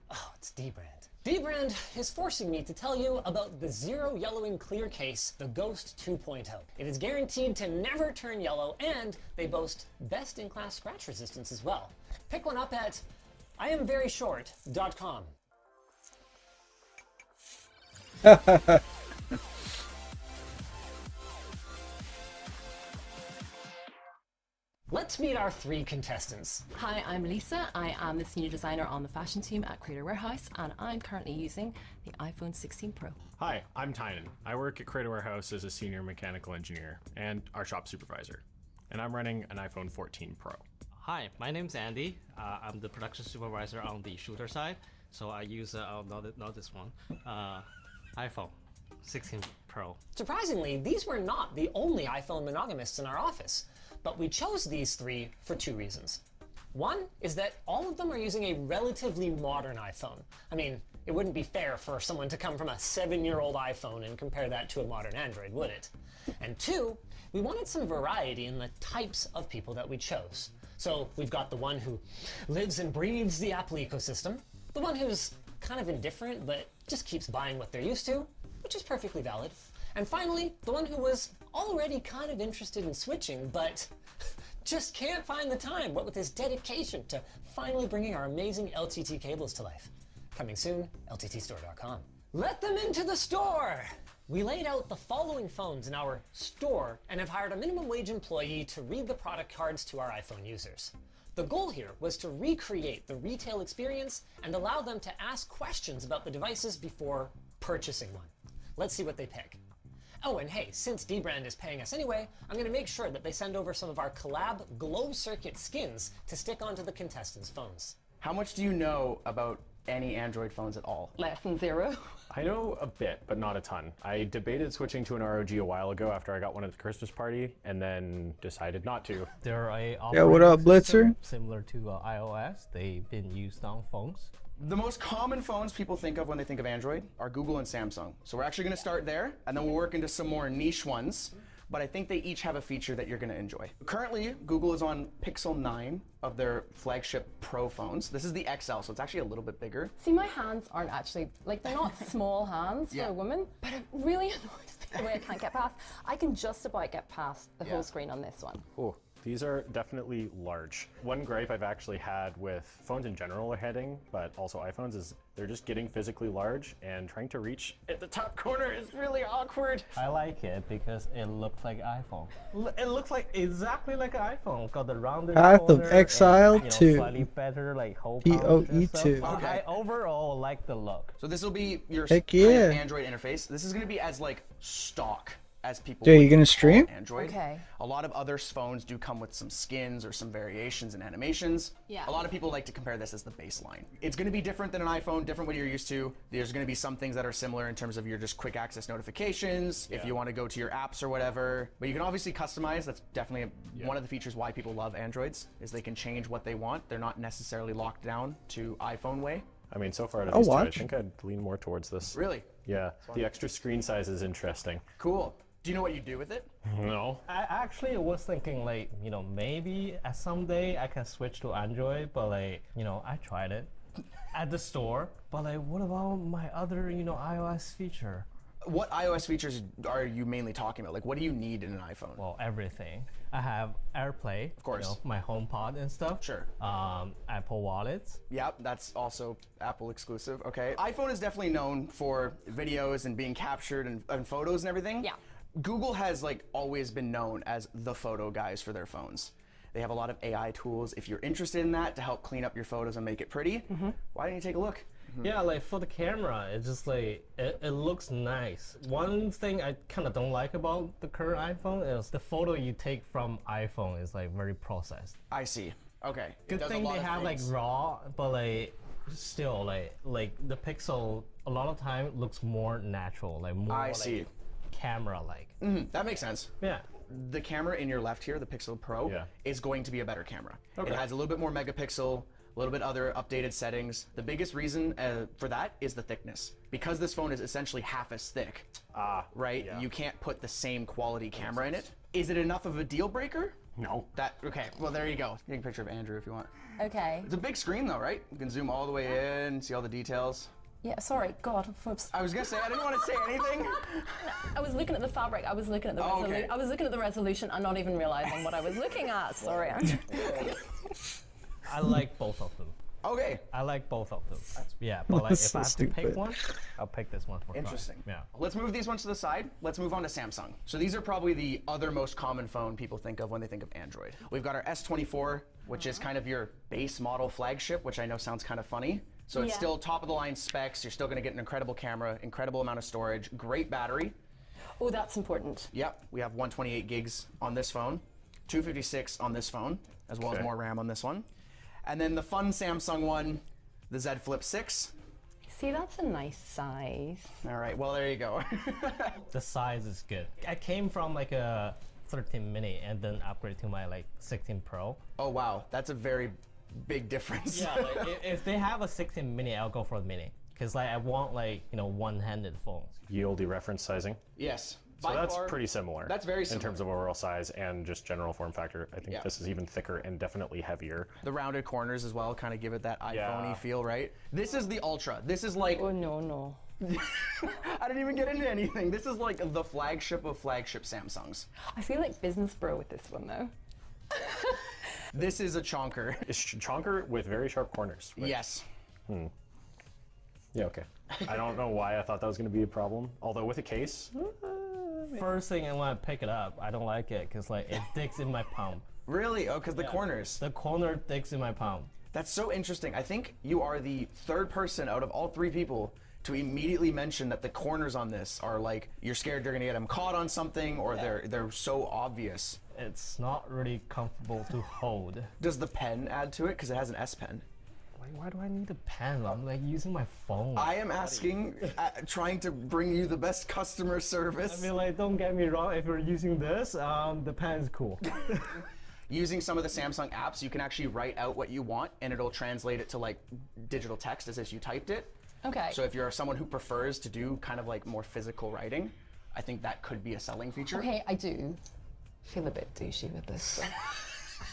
Oh, it's Dbrand. Dbrand is forcing me to tell you about the zero yellowing clear case, the Ghost 2.0. It is guaranteed to never turn yellow, and they boast best-in-class scratch resistance as well. Pick one up at IamVeryShort.com. Let's meet our 3 contestants. Hi, I'm Lisa. I am the senior designer on the fashion team at Creator Warehouse, and I'm currently using the iPhone 16 Pro. Hi, I'm Tynan. I work at Creator Warehouse as a senior mechanical engineer and our shop supervisor. And I'm running an iPhone 14 Pro. Hi, my name's Andy. I'm the production supervisor on the shooter side. So I use, not this one, iPhone 16 Pro. Surprisingly, these were not the only iPhone monogamists in our office. But we chose these 3 for 2 reasons. One is that all of them are using a relatively modern iPhone. I mean, it wouldn't be fair for someone to come from a 7-year-old iPhone and compare that to a modern Android, would it? And 2, we wanted some variety in the types of people that we chose. So we've got the one who lives and breathes the Apple ecosystem, the one who's kind of indifferent but just keeps buying what they're used to, which is perfectly valid. And finally, the one who was already kind of interested in switching, but just can't find the time, what with his dedication to finally bringing our amazing LTT cables to life. Coming soon, lttstore.com. Let them into the store! We laid out the following phones in our store and have hired a minimum wage employee to read the product cards to our iPhone users. The goal here was to recreate the retail experience and allow them to ask questions about the devices before purchasing one. Let's see what they pick. Oh, and hey, since Dbrand is paying us anyway, I'm going to make sure that they send over some of our collab glow circuit skins to stick onto the contestants' phones. How much do you know about any Android phones at all? Less than 0. I know a bit, but not a ton. I debated switching to an ROG a while ago after I got one at the Christmas party, and then decided not to. They're a Yeah, what up, Blitzer? Similar to iOS. They've been used on phones. The most common phones people think of when they think of Android are Google and Samsung. So we're actually going to start there, and then we'll work into some more niche ones. But I think they each have a feature that you're going to enjoy. Currently, Google is on Pixel 9 of their flagship Pro phones. This is the XL, so it's actually a little bit bigger. See, my hands aren't actually, like, they're not small hands for a woman, but it really annoys me the way I can't get past. I can just about get past the whole screen on this one. Oh, these are definitely large. One gripe I've actually had with phones in general are heading, but also iPhones, is they're just getting physically large, and trying to reach at the top corner is really awkward. I like it because it looks like iPhone. It looks like exactly like an iPhone. Got the rounded Path corner of Exile and, 2. Slightly better, like whole PoE2. I overall like the look. So this will be your Heck kind of yeah. Android interface. This is going to be as like stock as people. Dude, you would gonna call stream? Android. Okay. A lot of other phones do come with some skins or some variations and animations. Yeah. A lot of people like to compare this as the baseline. It's going to be different than an iPhone, different what you're used to. There's going to be some things that are similar in terms of your just quick access notifications, if you want to go to your apps or whatever. But you can obviously customize. That's definitely one of the features why people love Androids, is they can change what they want. They're not necessarily locked down to iPhone way. I mean, so far out of I'll these two, I watch. think I'd lean more towards this. Really? Yeah, the extra screen size is interesting. Cool. Do you know what you do with it? No. I actually was thinking like, you know, maybe at someday I can switch to Android, but like, you know, I tried it at the store, but like, what about my other, you know, iOS feature? What iOS features are you mainly talking about? Like, what do you need in an iPhone? Well, everything. I have AirPlay, of course, you know, my HomePod and stuff. Sure. Apple Wallets. Yep, that's also Apple exclusive. Okay. iPhone is definitely known for videos and being captured and photos and everything. Yeah. Google has like always been known as the photo guys for their phones. They have a lot of AI tools. If you're interested in that to help clean up your photos and make it pretty, why don't you take a look? Yeah, like for the camera, it's just like, it looks nice. One thing I kind of don't like about the current iPhone is the photo you take from iPhone is like very processed. I see. Okay. Good thing they have like raw, but like still like the Pixel a lot of time looks more natural, like more like camera like. That makes sense. Yeah. The camera in your left here, the Pixel Pro, is going to be a better camera. Okay. It has a little bit more megapixel, a little bit other updated settings. The biggest reason for that is the thickness. Because this phone is essentially half as thick, right? Yeah. You can't put the same quality camera in it. Is it enough of a deal breaker? No. Okay, well there you go. Take a picture of Andrew if you want. Okay. It's a big screen though, right? You can zoom all the way in, see all the details. Yeah, sorry, God, whoops. I was gonna say, I didn't want to say anything. I was looking at the fabric, I was looking at the resolution. I was looking at the resolution and not even realizing what I was looking at. Sorry, Andrew. I like both of them. Okay. I like both of them. Yeah, but like if I have to pick one, I'll pick this one for try. Interesting. Yeah. Let's move these ones to the side. Let's move on to Samsung. So these are probably the other most common phone people think of when they think of Android. We've got our S24, which is kind of your base model flagship, which I know sounds kind of funny. So it's still top of the line specs. You're still going to get an incredible camera, incredible amount of storage, great battery. Oh, that's important. Yep, we have 128 gigs on this phone, 256 on this phone, as well as more RAM on this one. And then the fun Samsung one, the Z Flip 6. See, that's a nice size. All right, well, there you go. The size is good. I came from like a 13 mini and then upgrade to my like 16 Pro. Oh, wow, that's a very big difference. Yeah, like if they have a 16 mini, I'll go for the mini. Because like I want like, you know, one-handed phones. Yieldy reference sizing. Yes. So that's pretty similar. That's very similar. In terms of overall size and just general form factor. I think this is even thicker and definitely heavier. The rounded corners as well kind of give it that iPhone-y feel, right? This is the Ultra. This is like... Oh, no. I didn't even get into anything. This is like the flagship of flagship Samsungs. I feel like business bro with this one, though. This is a chonker. It's chonker with very sharp corners. Right? Yes. Yeah, okay. I don't know why I thought that was going to be a problem. Although with a case... First thing I want to pick it up, I don't like it because like it digs in my palm. Really? Oh, because the corners. The corner digs in my palm. That's so interesting. I think you are the third person out of all three people to immediately mention that the corners on this are like, you're scared you're going to get them caught on something or they're so obvious. It's not really comfortable to hold. Does the pen add to it? Because it has an S Pen. Why do I need a pen? I'm like using my phone. I am asking, trying to bring you the best customer service. I mean, like, don't get me wrong, if you're using this, the pen is cool. Using some of the Samsung apps, you can actually write out what you want and it'll translate it to like digital text as if you typed it. Okay. So if you're someone who prefers to do kind of like more physical writing, I think that could be a selling feature. Okay, I do feel a bit douchey with this.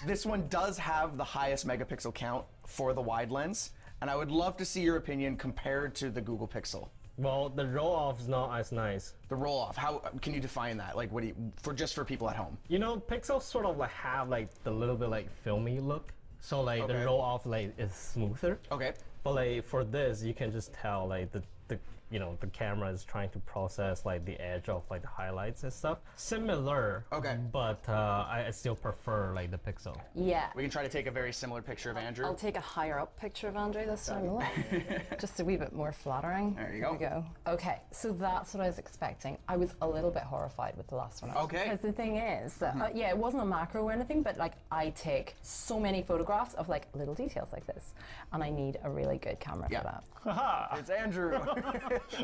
This one does have the highest megapixel count for the wide lens, and I would love to see your opinion compared to the Google Pixel. Well, the roll-off is not as nice. The roll-off, how can you define that? Like, what do you, just for people at home? You know, Pixels sort of like have like the little bit like filmy look, so like the roll-off like is smoother. Okay. But like for this, you can just tell like the you know, the camera is trying to process like the edge of like the highlights and stuff. Similar. Okay. But I still prefer like the Pixel. Yeah. We can try to take a very similar picture of Andrew. I'll take a higher up picture of Andrew this time. Just a wee bit more flattering. There you go. Here we go. Okay, so that's what I was expecting. I was a little bit horrified with the last one. Okay. Because the thing is that, yeah, it wasn't a macro or anything, but like I take so many photographs of like little details like this, and I need a really good camera for that. Haha! It's Andrew.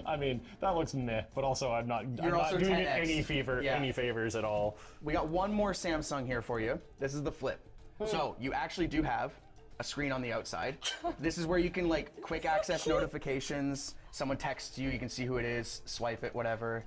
I mean, that looks meh, but also I'm not doing it any favors at all. We got one more Samsung here for you. This is the Flip. So you actually do have a screen on the outside. This is where you can like quick access notifications. Someone texts you, you can see who it is, swipe it, whatever.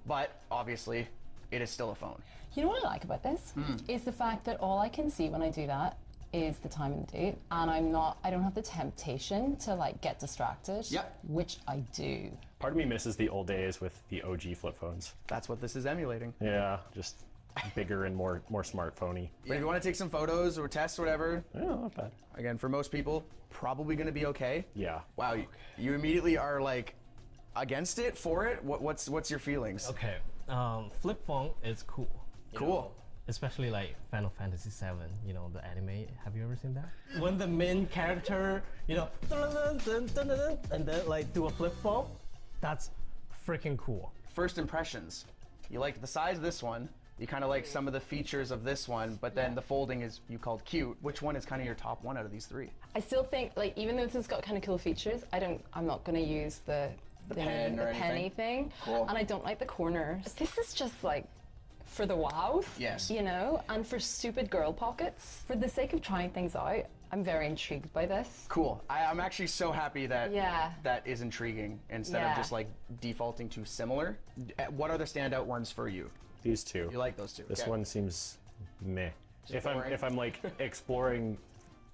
But obviously, it is still a phone. You know what I like about this? Is the fact that all I can see when I do that is the time and the date, and I don't have the temptation to like get distracted. Yep. Which I do. Part of me misses the old days with the OG flip phones. That's what this is emulating. Yeah, just bigger and more smartphony. But if you want to take some photos or tests or whatever, yeah, not bad. Again, for most people, probably going to be okay. Yeah. Wow, you immediately are like against it, for it. What's your feelings? Okay, flip phone is cool. Cool. Especially like Final Fantasy VII, you know, the anime. Have you ever seen that? When the main character, you know, and then like do a flip phone, that's freaking cool. First impressions. You liked the size of this one. You kind of like some of the features of this one, but then the folding is you called cute. Which one is kind of your top one out of these three? I still think, like, even though this has got kind of cool features, I'm not going to use the pen or penny anything? thing. Cool. And I don't like the corners. This is just like for the wows, Yes. you know, and for stupid girl pockets. For the sake of trying things out, I'm very intrigued by this. Cool. I'm actually so happy that Yeah. that is intriguing instead of Yeah. just like defaulting to similar. What are the standout ones for you? These two. You like those two? This Okay. one seems meh. Just If I'm like exploring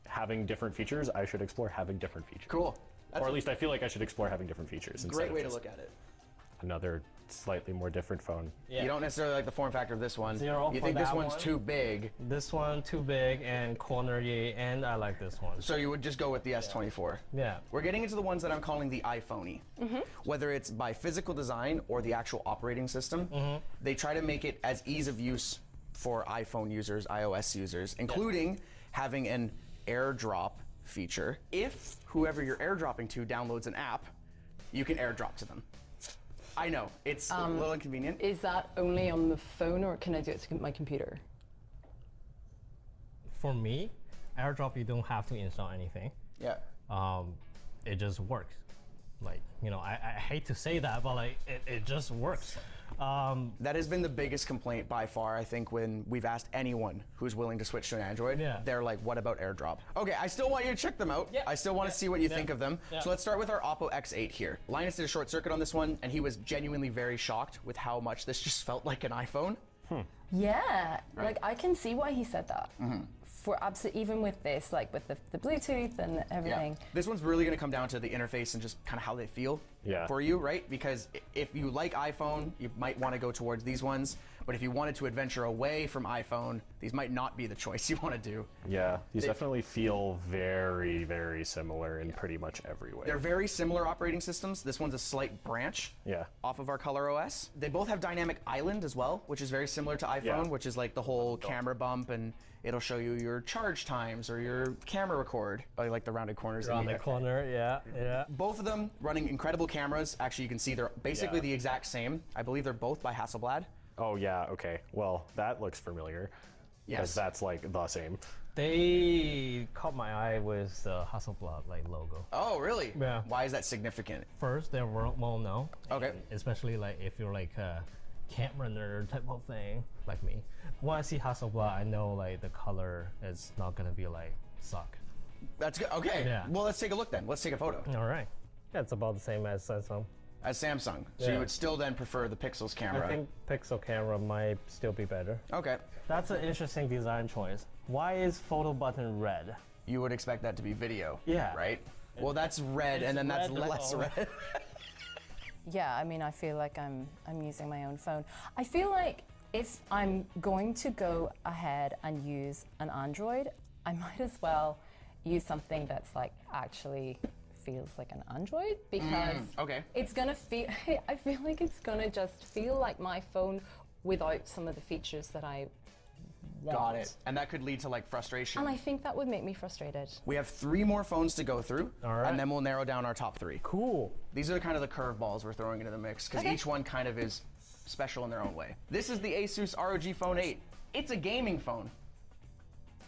having different features, I should explore having different features. Cool. Or at least I feel like I should explore having different features. instead Great of way to just look at it. Another slightly more different phone. Yeah. You don't necessarily like the form factor of this one. 0 You for think this that one's one. too big, This one too big and cornery, and I like this one. so you would just go with the S24. Yeah. We're getting into the ones that I'm calling the iPhone-y. Whether it's by physical design or the actual operating system, they try to make it as ease of use for iPhone users, iOS users, including having an AirDrop feature. If whoever you're AirDropping to downloads an app, you can AirDrop to them. I know, it's a little inconvenient. Is that only on the phone, or can I do it to my computer? For me, AirDrop, you don't have to install anything. Yeah. It just works. Like, you know, I hate to say that, but like, it just works. That has been the biggest complaint by far, I think, when we've asked anyone who's willing to switch to an Android. Yeah. They're like, what about AirDrop? Okay, I still want you to check them out. Yeah. I still want to see what you Yeah. think of them. Yeah. So let's start with our Oppo X8 here. Linus did a short circuit on this one, and he was genuinely very shocked with how much this just felt like an iPhone. Yeah, like I can see why he said that. For even with this, like with the Bluetooth and everything. This one's really going to come down to the interface and just kind of how they feel for you, right? Because if you like iPhone, you might want to go towards these ones. But if you wanted to adventure away from iPhone, these might not be the choice you want to do. Yeah, these definitely feel very, very similar in pretty much every way. They're very similar operating systems. This one's a slight branch off of our Color OS. They both have Dynamic Island as well, which is very similar to iPhone, which is like the whole camera bump, and it'll show you your charge times or your camera record. I like the rounded corners. Around the corner, yeah. Both of them running incredible cameras. Actually, you can see they're basically the exact same. I believe they're both by Hasselblad. Oh yeah, okay. Well, that looks familiar. Yes. Because that's like the same. They caught my eye with the Hasselblad like logo. Oh, really? Yeah. Why is that significant? First, they're well known. Okay. Especially like if you're like a camera nerd type of thing, like me. When I see Hasselblad, I know like the color is not gonna be like suck. That's good. Okay. Yeah. Well, let's take a look then. Let's take a photo. All right. Yeah, it's about the same as Samsung. As Samsung. So Yeah. you would still then prefer the Pixels camera. I think Pixel camera might still be better. Okay. That's an interesting design choice. Why is photo button red? You would expect that to be video. Yeah. Right? Well, that's red, and then that's red. less Oh. red. Yeah, I mean, I feel like I'm using my own phone. I feel like if I'm going to go ahead and use an Android, I might as well use something that's like actually feels like an Android, because okay. it's gonna feel, I feel like it's gonna just feel like my phone without some of the features that I want. Got it. And that could lead to like frustration. And I think that would make me frustrated. We have 3 more phones to go through, and then we'll narrow down our top 3. Cool. These are kind of the curveballs we're throwing into the mix, because each one kind of is special in their own way. This is the Asus ROG Phone 8. It's a gaming phone.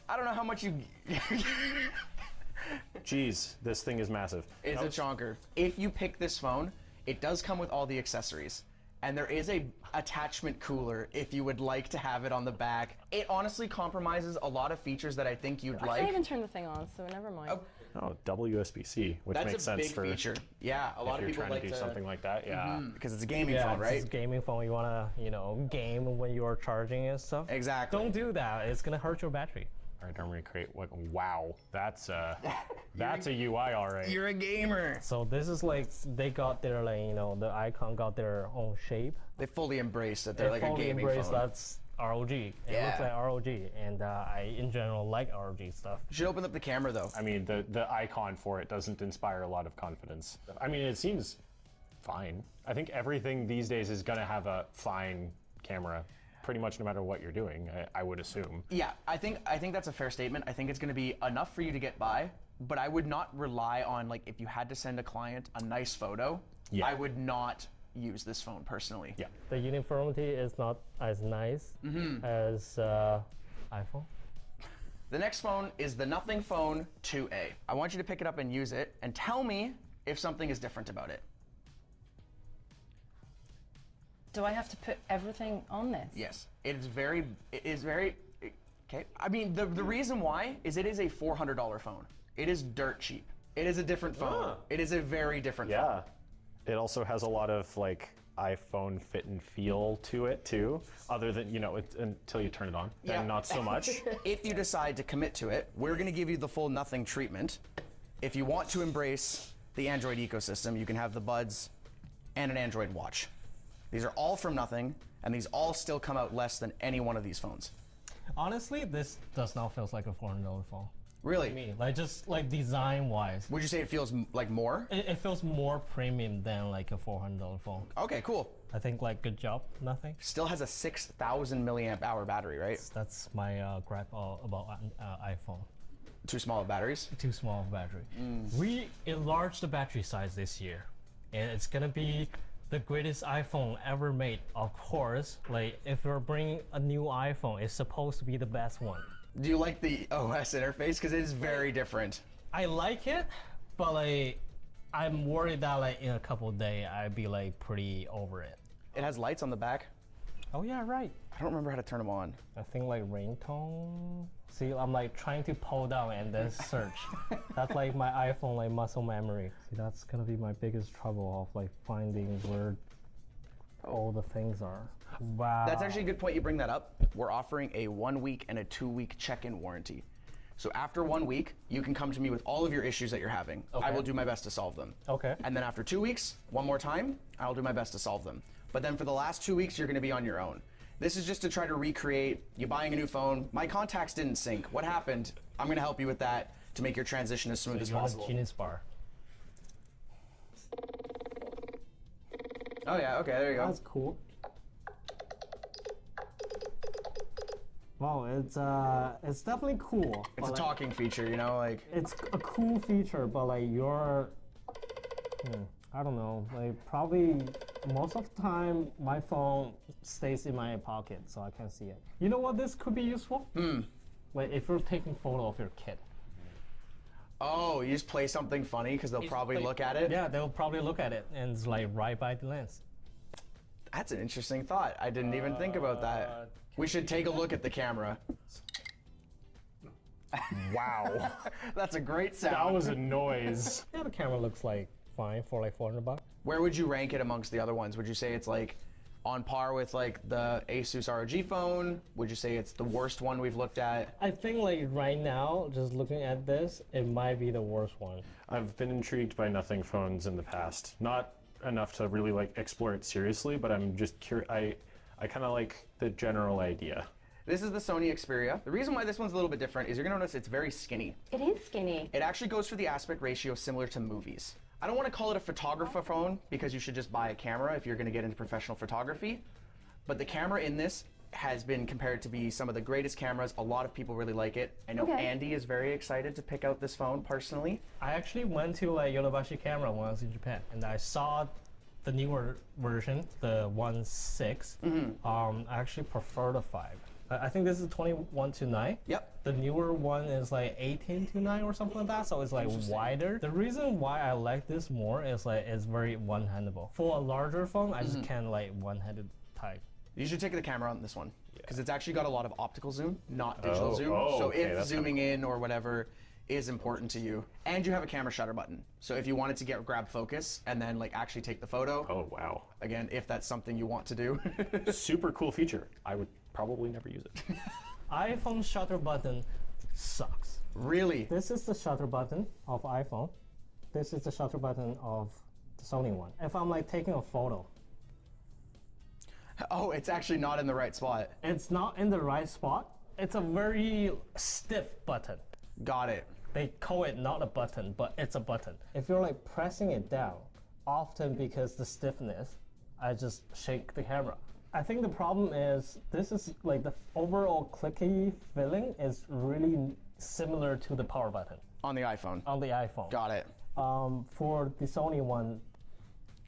I don't know how much you... Jeez, this thing is massive. It's a chonker. If you pick this phone, it does come with all the accessories. And there is a attachment cooler if you would like to have it on the back. It honestly compromises a lot of features that I think you'd I like. can't even turn the thing on, so never mind. Oh, double USB-C, which That's makes a sense big for feature. Yeah, a lot of if people you're trying like to do something like that. Yeah, because it's a gaming yeah, phone, right? It's a gaming phone. You wanna, game when you're charging and stuff. Exactly. Don't do that. It's gonna hurt your battery. All right, I'm gonna create. Wow, that's a UI, all right. You're a gamer. So this is like they got their the icon got their own shape. They fully embraced that they're like a fully gaming embraced phone. That's ROG. It looks like ROG, and I in general like ROG stuff. You should open up the camera though. I mean, the icon for it doesn't inspire a lot of confidence. I mean, it seems fine. I think everything these days is gonna have a fine camera, pretty much no matter what you're doing, I would assume. Yeah, I think that's a fair statement. I think it's going to be enough for you to get by, but I would not rely on, like, if you had to send a client a nice photo, I would not use this phone personally. Yeah. The uniformity is not as nice as iPhone. The next phone is the Nothing Phone 2A. I want you to pick it up and use it and tell me if something is different about it. Do I have to put everything on this? Yes, it is very, okay. I mean, the reason why is it is a $400 phone. It is dirt cheap. It is a different phone. It is a very different phone. Yeah. It also has a lot of like iPhone fit and feel to it too, other than, until you turn it on, then not so much. If you decide to commit to it, we're gonna give you the full nothing treatment. If you want to embrace the Android ecosystem, you can have the Buds and an Android watch. These are all from nothing, and these all still come out less than any one of these phones. Honestly, this does not feel like a $400 phone. Really? To me, like just like design-wise. Would you say it feels like more? It feels more premium than like a $400 phone. Okay, cool. I think like good job, nothing. Still has a 6,000 milliamp hour battery, right? That's my gripe about iPhone. Too small of batteries? Too small of battery. We enlarged the battery size this year, and it's gonna be the greatest iPhone ever made. Of course, like if you're bringing a new iPhone, it's supposed to be the best one. Do you like the OS interface? Because it is very different. I like it, but like I'm worried that like in a couple of days I'd be like pretty over it. It has lights on the back. Oh yeah, right. I don't remember how to turn them on. I think like ringtone. See, I'm like trying to pull down and then search. That's like my iPhone like muscle memory. See, that's gonna be my biggest trouble of like finding where all the things are. Wow. That's actually a good point you bring that up. We're offering a 1 week and a 2 week check-in warranty. So after 1 week, you can come to me with all of your issues that you're having. Okay. I will do my best to solve them. Okay. And then after 2 weeks, one more time, I'll do my best to solve them. But then for the last 2 weeks, you're gonna be on your own. This is just to try to recreate you buying a new phone. My contacts didn't sync. What happened? I'm gonna help you with that to make your transition as smooth as possible. Genius bar. Oh yeah, okay, there you go. That's cool. Wow, it's definitely cool. It's a like, talking feature, you know, like. It's a cool feature, but like I don't know, like probably most of the time my phone stays in my pocket, so I can't see it. You know what this could be useful? Like if you're taking photo of your kid. Oh, you just play something funny because they'll probably look at it? Yeah, they'll probably look at it and it's like right by the lens. That's an interesting thought. I didn't even think about that. We should take a look at the camera. Wow. That's a great sound. That was a noise. Yeah, the camera looks like fine for like $400. Where would you rank it amongst the other ones? Would you say it's like on par with like the Asus ROG phone? Would you say it's the worst one we've looked at? I think like right now, just looking at this, it might be the worst one. I've been intrigued by nothing phones in the past. Not enough to really like explore it seriously, but I'm just curious. I kind of like the general idea. This is the Sony Xperia. The reason why this one's a little bit different is you're gonna notice it's very skinny. It is skinny. It actually goes for the aspect ratio similar to movies. I don't want to call it a photographer phone because you should just buy a camera if you're going to get into professional photography. But the camera in this has been compared to be some of the greatest cameras. A lot of people really like it. I know Andy is very excited to pick out this phone personally. I actually went to like Yodobashi Camera when I was in Japan, and I saw the newer version, the 1.6. I actually prefer the 5. I think this is 21:9. Yep. The newer one is like 18:9 or something like that, so it's like wider. The reason why I like this more is like it's very one-handable. For a larger phone, I just can't like one-handed type. You should take the camera on this one because it's actually got a lot of optical zoom, not digital zoom. okay, So if that's zooming in or whatever is important to you, and you have a camera shutter button. So if you wanted to grab focus and then like actually take the photo. Oh, wow. Again, if that's something you want to do. Super cool feature. I would probably never use it. iPhone shutter button sucks. Really? This is the shutter button of iPhone. This is the shutter button of the Sony one. If I'm like taking a photo. Oh, it's actually not in the right spot. It's not in the right spot. It's a very stiff button. Got it. They call it not a button, but it's a button. If you're like pressing it down, often because the stiffness, I just shake the camera. I think the problem is this is like the overall clicky feeling is really similar to the power button. On the iPhone. On the iPhone. Got it. For the Sony one,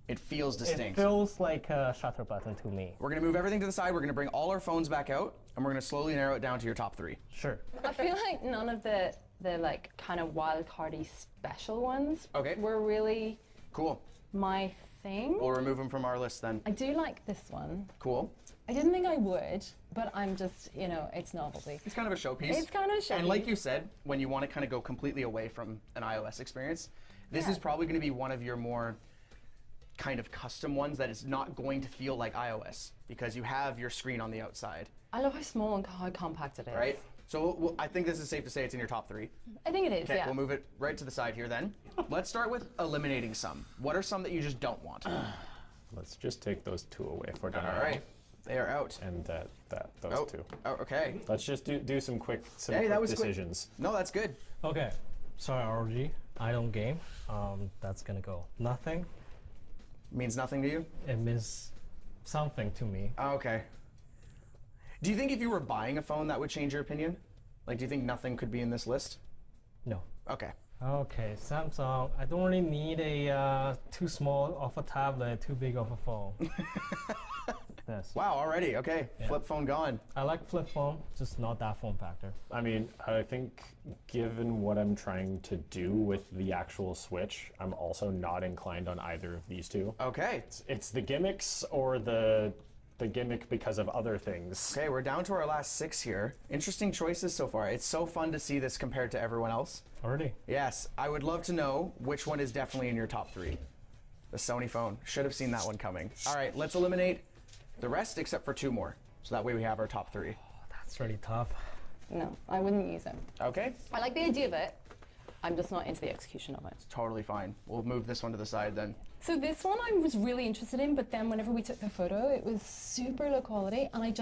it feels distinct. It feels like a shutter button to me. We're gonna move everything to the side. We're gonna bring all our phones back out, and we're gonna slowly narrow it down to your top 3. Sure. I feel like none of the like kind of wild cardy special ones were really cool. My thing. We'll remove them from our list then. I do like this one. Cool. I didn't think I would, but I'm just, you know, it's novelty. It's kind of a showpiece. It's kind of a showpiece. And like you said, when you want to kind of go completely away from an iOS experience, this is probably going to be one of your more kind of custom ones that is not going to feel like iOS because you have your screen on the outside. I love how small and how compact it is. Right? So I think this is safe to say it's in your top 3. I think it is, Okay, yeah. we'll move it right to the side here then. Let's start with eliminating some. What are some that you just don't want? Let's just take those 2 away for now. All right. They are out. And those 2. Oh, okay. Let's just do some quick decisions. Quick. No, that's good. Okay. Sorry, RG. I don't game. That's gonna go. Nothing. Means nothing to you? It means something to me. Okay. Do you think if you were buying a phone that would change your opinion? Like, do you think nothing could be in this list? No. Okay. Okay, Samsung. I don't really need a too small of a tablet, too big of a phone. This. Wow, already. Okay. Yeah. Flip phone gone. I like flip phone, just not that form factor. I mean, I think given what I'm trying to do with the actual Switch, I'm also not inclined on either of these 2. Okay. It's the gimmicks or the gimmick because of other things. Okay, we're down to our last 6 here. Interesting choices so far. It's so fun to see this compared to everyone else. Already? Yes. I would love to know which one is definitely in your top 3. The Sony phone. Should have seen that one coming. All right, let's eliminate the rest except for 2 more. So that way we have our top 3. Oh, that's really tough. No, I wouldn't use it. Okay. I like the idea of it. I'm just not into the execution of it. It's totally fine. We'll move this one to the side then. So this one I was really interested in, but then whenever we took the photo, it was super low quality, and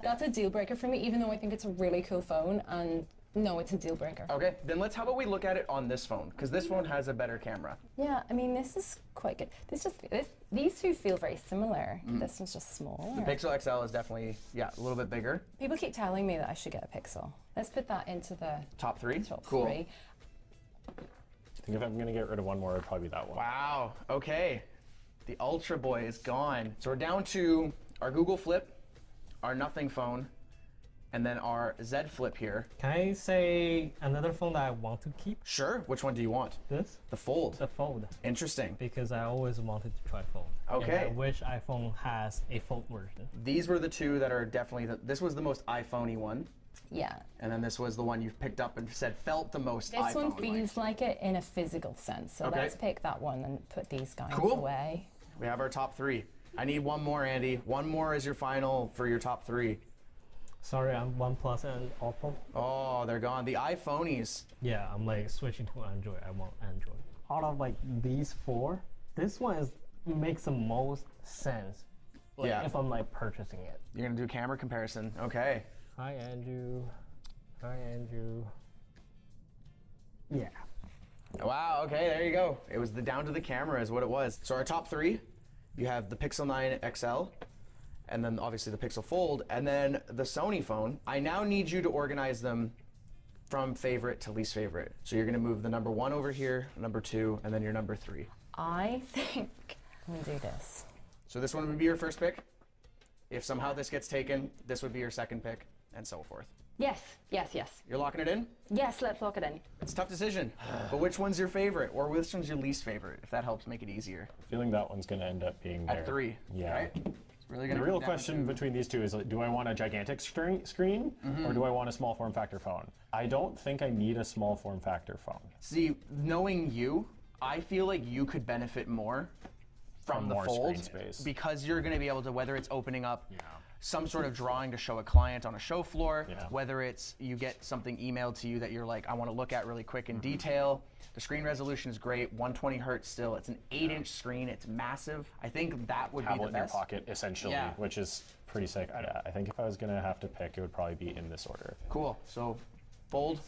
that's a deal breaker for me, even though I think it's a really cool phone, and no, it's a deal breaker. Okay, then how about we look at it on this phone, because this phone has a better camera. Yeah, I mean, this is quite good. These 2 feel very similar. This one's just smaller. The Pixel XL is definitely, a little bit bigger. People keep telling me that I should get a Pixel. Let's put that into the top 3. Cool. 3. I think if I'm going to get rid of one more, it'd probably be that one. Wow, okay. The Ultra Boy is gone. So we're down to our Google Flip, our Nothing phone, and then our Z Flip here. Can I say another phone that I want to keep? Sure. Which one do you want? This? The Fold. The Fold. Interesting. Because I always wanted to try Fold. Okay. And I wish iPhone has a Fold version. These were the 2 that are definitely, this was the most iPhone-y one. Yeah. And then this was the one you picked up and said felt the most iPhone-like. This one feels like it in a physical sense. So let's pick that one and put these guys away. We have our top 3. I need one more, Andy. One more is your final for your top 3. Sorry, I'm OnePlus and Oppo. Oh, they're gone. The iPhonies. Yeah, I'm like switching to Android. I want Android. Out of like these 4, this one makes the most sense. Like, if I'm like purchasing it. You're gonna do camera comparison. Okay. Hi, Andrew. Hi, Andrew. Yeah. Wow, okay, there you go. It was down to the camera is what it was. So our top 3, you have the Pixel 9 XL, and then obviously the Pixel Fold, and then the Sony phone. I now need you to organize them from favorite to least favorite. So you're gonna move the number 1 over here, number 2, and then your number 3. I think I'm gonna do this. So this one would be your first pick. If somehow this gets taken, this would be your second pick, and so forth. Yes, yes, yes. You're locking it in? Yes, let's lock it in. It's a tough decision, but which one's your favorite, or which one's your least favorite, if that helps make it easier? I feel like that one's going to end up being there. At 3, yeah. right? really The gonna real come down question to- between these two is, like, do I want a gigantic screen or do I want a small form factor phone? I don't think I need a small form factor phone. See, knowing you, I feel like you could benefit more from the more fold screen space. because you're going to be able to, whether it's opening up some sort of drawing to show a client on a show floor, whether it's you get something emailed to you that you're like, I want to look at really quick in detail. The screen resolution is great, 120 hertz still. It's an 8-inch screen. It's massive. I think that would be Tablet the in your best. pocket, essentially, which is pretty sick. I think if I was going to have to pick, it would probably be in this order. Cool. So, fold,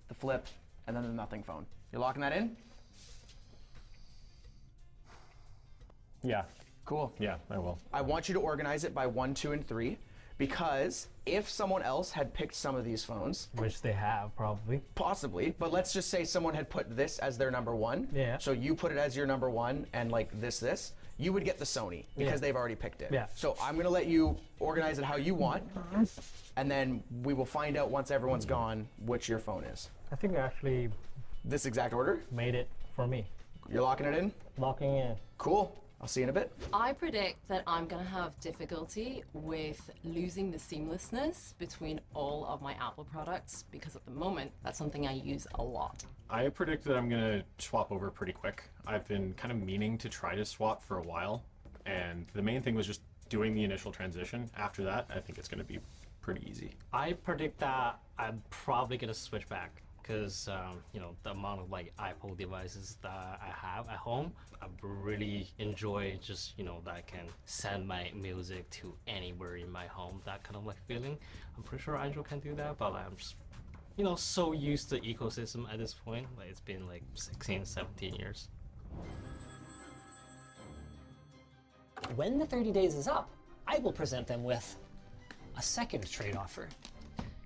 the flip, and then the nothing phone. You're locking that in? Yeah. Cool. Yeah, I will. I want you to organize it by 1, 2, and 3, because if someone else had picked some of these phones, which they have probably, possibly, but let's just say someone had put this as their number 1. Yeah. So you put it as your number 1, and like this, you would get the Sony because they've already picked it. Yeah. So I'm gonna let you organize it how you want, and then we will find out once everyone's gone which your phone is. I think I actually this exact order made it for me. You're locking it in? Locking in. Cool. I'll see you in a bit. I predict that I'm going to have difficulty with losing the seamlessness between all of my Apple products because at the moment, that's something I use a lot. I predict that I'm going to swap over pretty quick. I've been kind of meaning to try to swap for a while, and the main thing was just doing the initial transition. After that, I think it's going to be pretty easy. I predict that I'm probably going to switch back because, you know, the amount of like Apple devices that I have at home, I really enjoy just, you know, that I can send my music to anywhere in my home, that kind of like feeling. I'm pretty sure Android can do that, but I'm just, you know, so used to the ecosystem at this point. Like it's been like 16, 17 years. When the 30 days is up, I will present them with a second trade offer.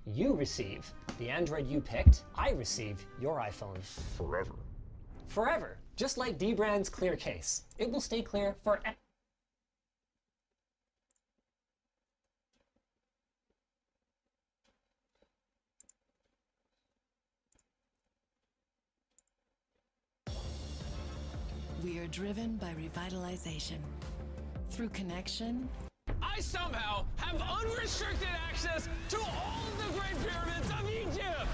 You receive the Android you picked, I receive your iPhone. Forever. Forever. Just like D-Brand's clear case. It will stay clear forever. We are driven by revitalization. Through connection, I somehow have unrestricted access to all of the Great Pyramids of Egypt!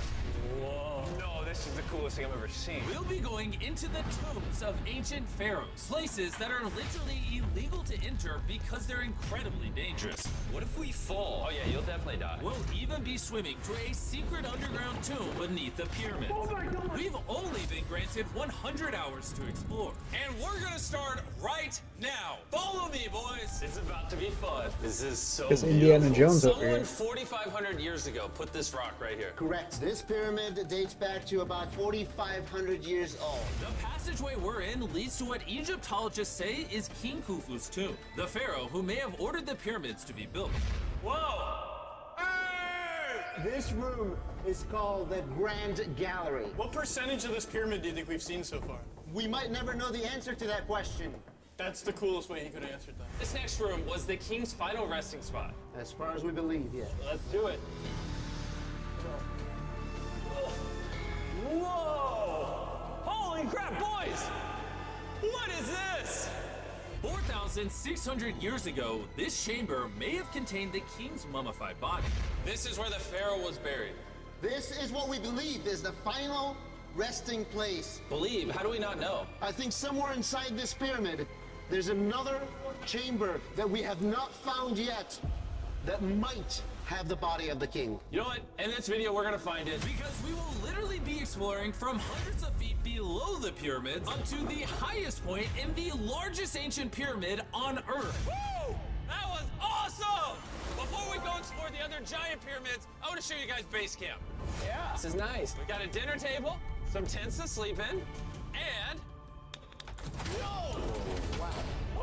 Whoa. No, this is the coolest thing I've ever seen. We'll be going into the tombs of ancient pharaohs, places that are literally illegal to enter because they're incredibly dangerous. What if we fall? Oh yeah, you'll definitely die. We'll even be swimming to a secret underground tomb beneath the pyramids. Oh my God. We've only been granted 100 hours to explore. And we're gonna start right now. Follow me, boys. It's about to be fun. This is so It's Indiana Jones over Someone here. 4,500 years ago put this rock right here. Correct. This pyramid dates back to about 4,500 years old. The passageway we're in leads to what Egyptologists say is King Khufu's tomb, the pharaoh who may have ordered the pyramids to be built. Whoa! This room is called the Grand Gallery. What percentage of this pyramid do you think we've seen so far? We might never know the answer to that question. That's the coolest way he could have answered that. This next room was the king's final resting spot. As far as we believe, yes. Let's do it. Whoa! Holy crap, boys! What is this? 4,600 years ago, this chamber may have contained the king's mummified body. This is where the pharaoh was buried. This is what we believe is the final resting place. Believe? How do we not know? I think somewhere inside this pyramid, there's another chamber that we have not found yet that might have the body of the king. You know what? In this video, we're gonna find it. Because we will literally be exploring from hundreds of feet below the pyramids up to the highest point in the largest ancient pyramid on Earth. Woo! That was awesome! Before we go explore the other giant pyramids, I want to show you guys base camp. Yeah. This is nice. We got a dinner table, some tents to sleep in, and... Whoa! Wow.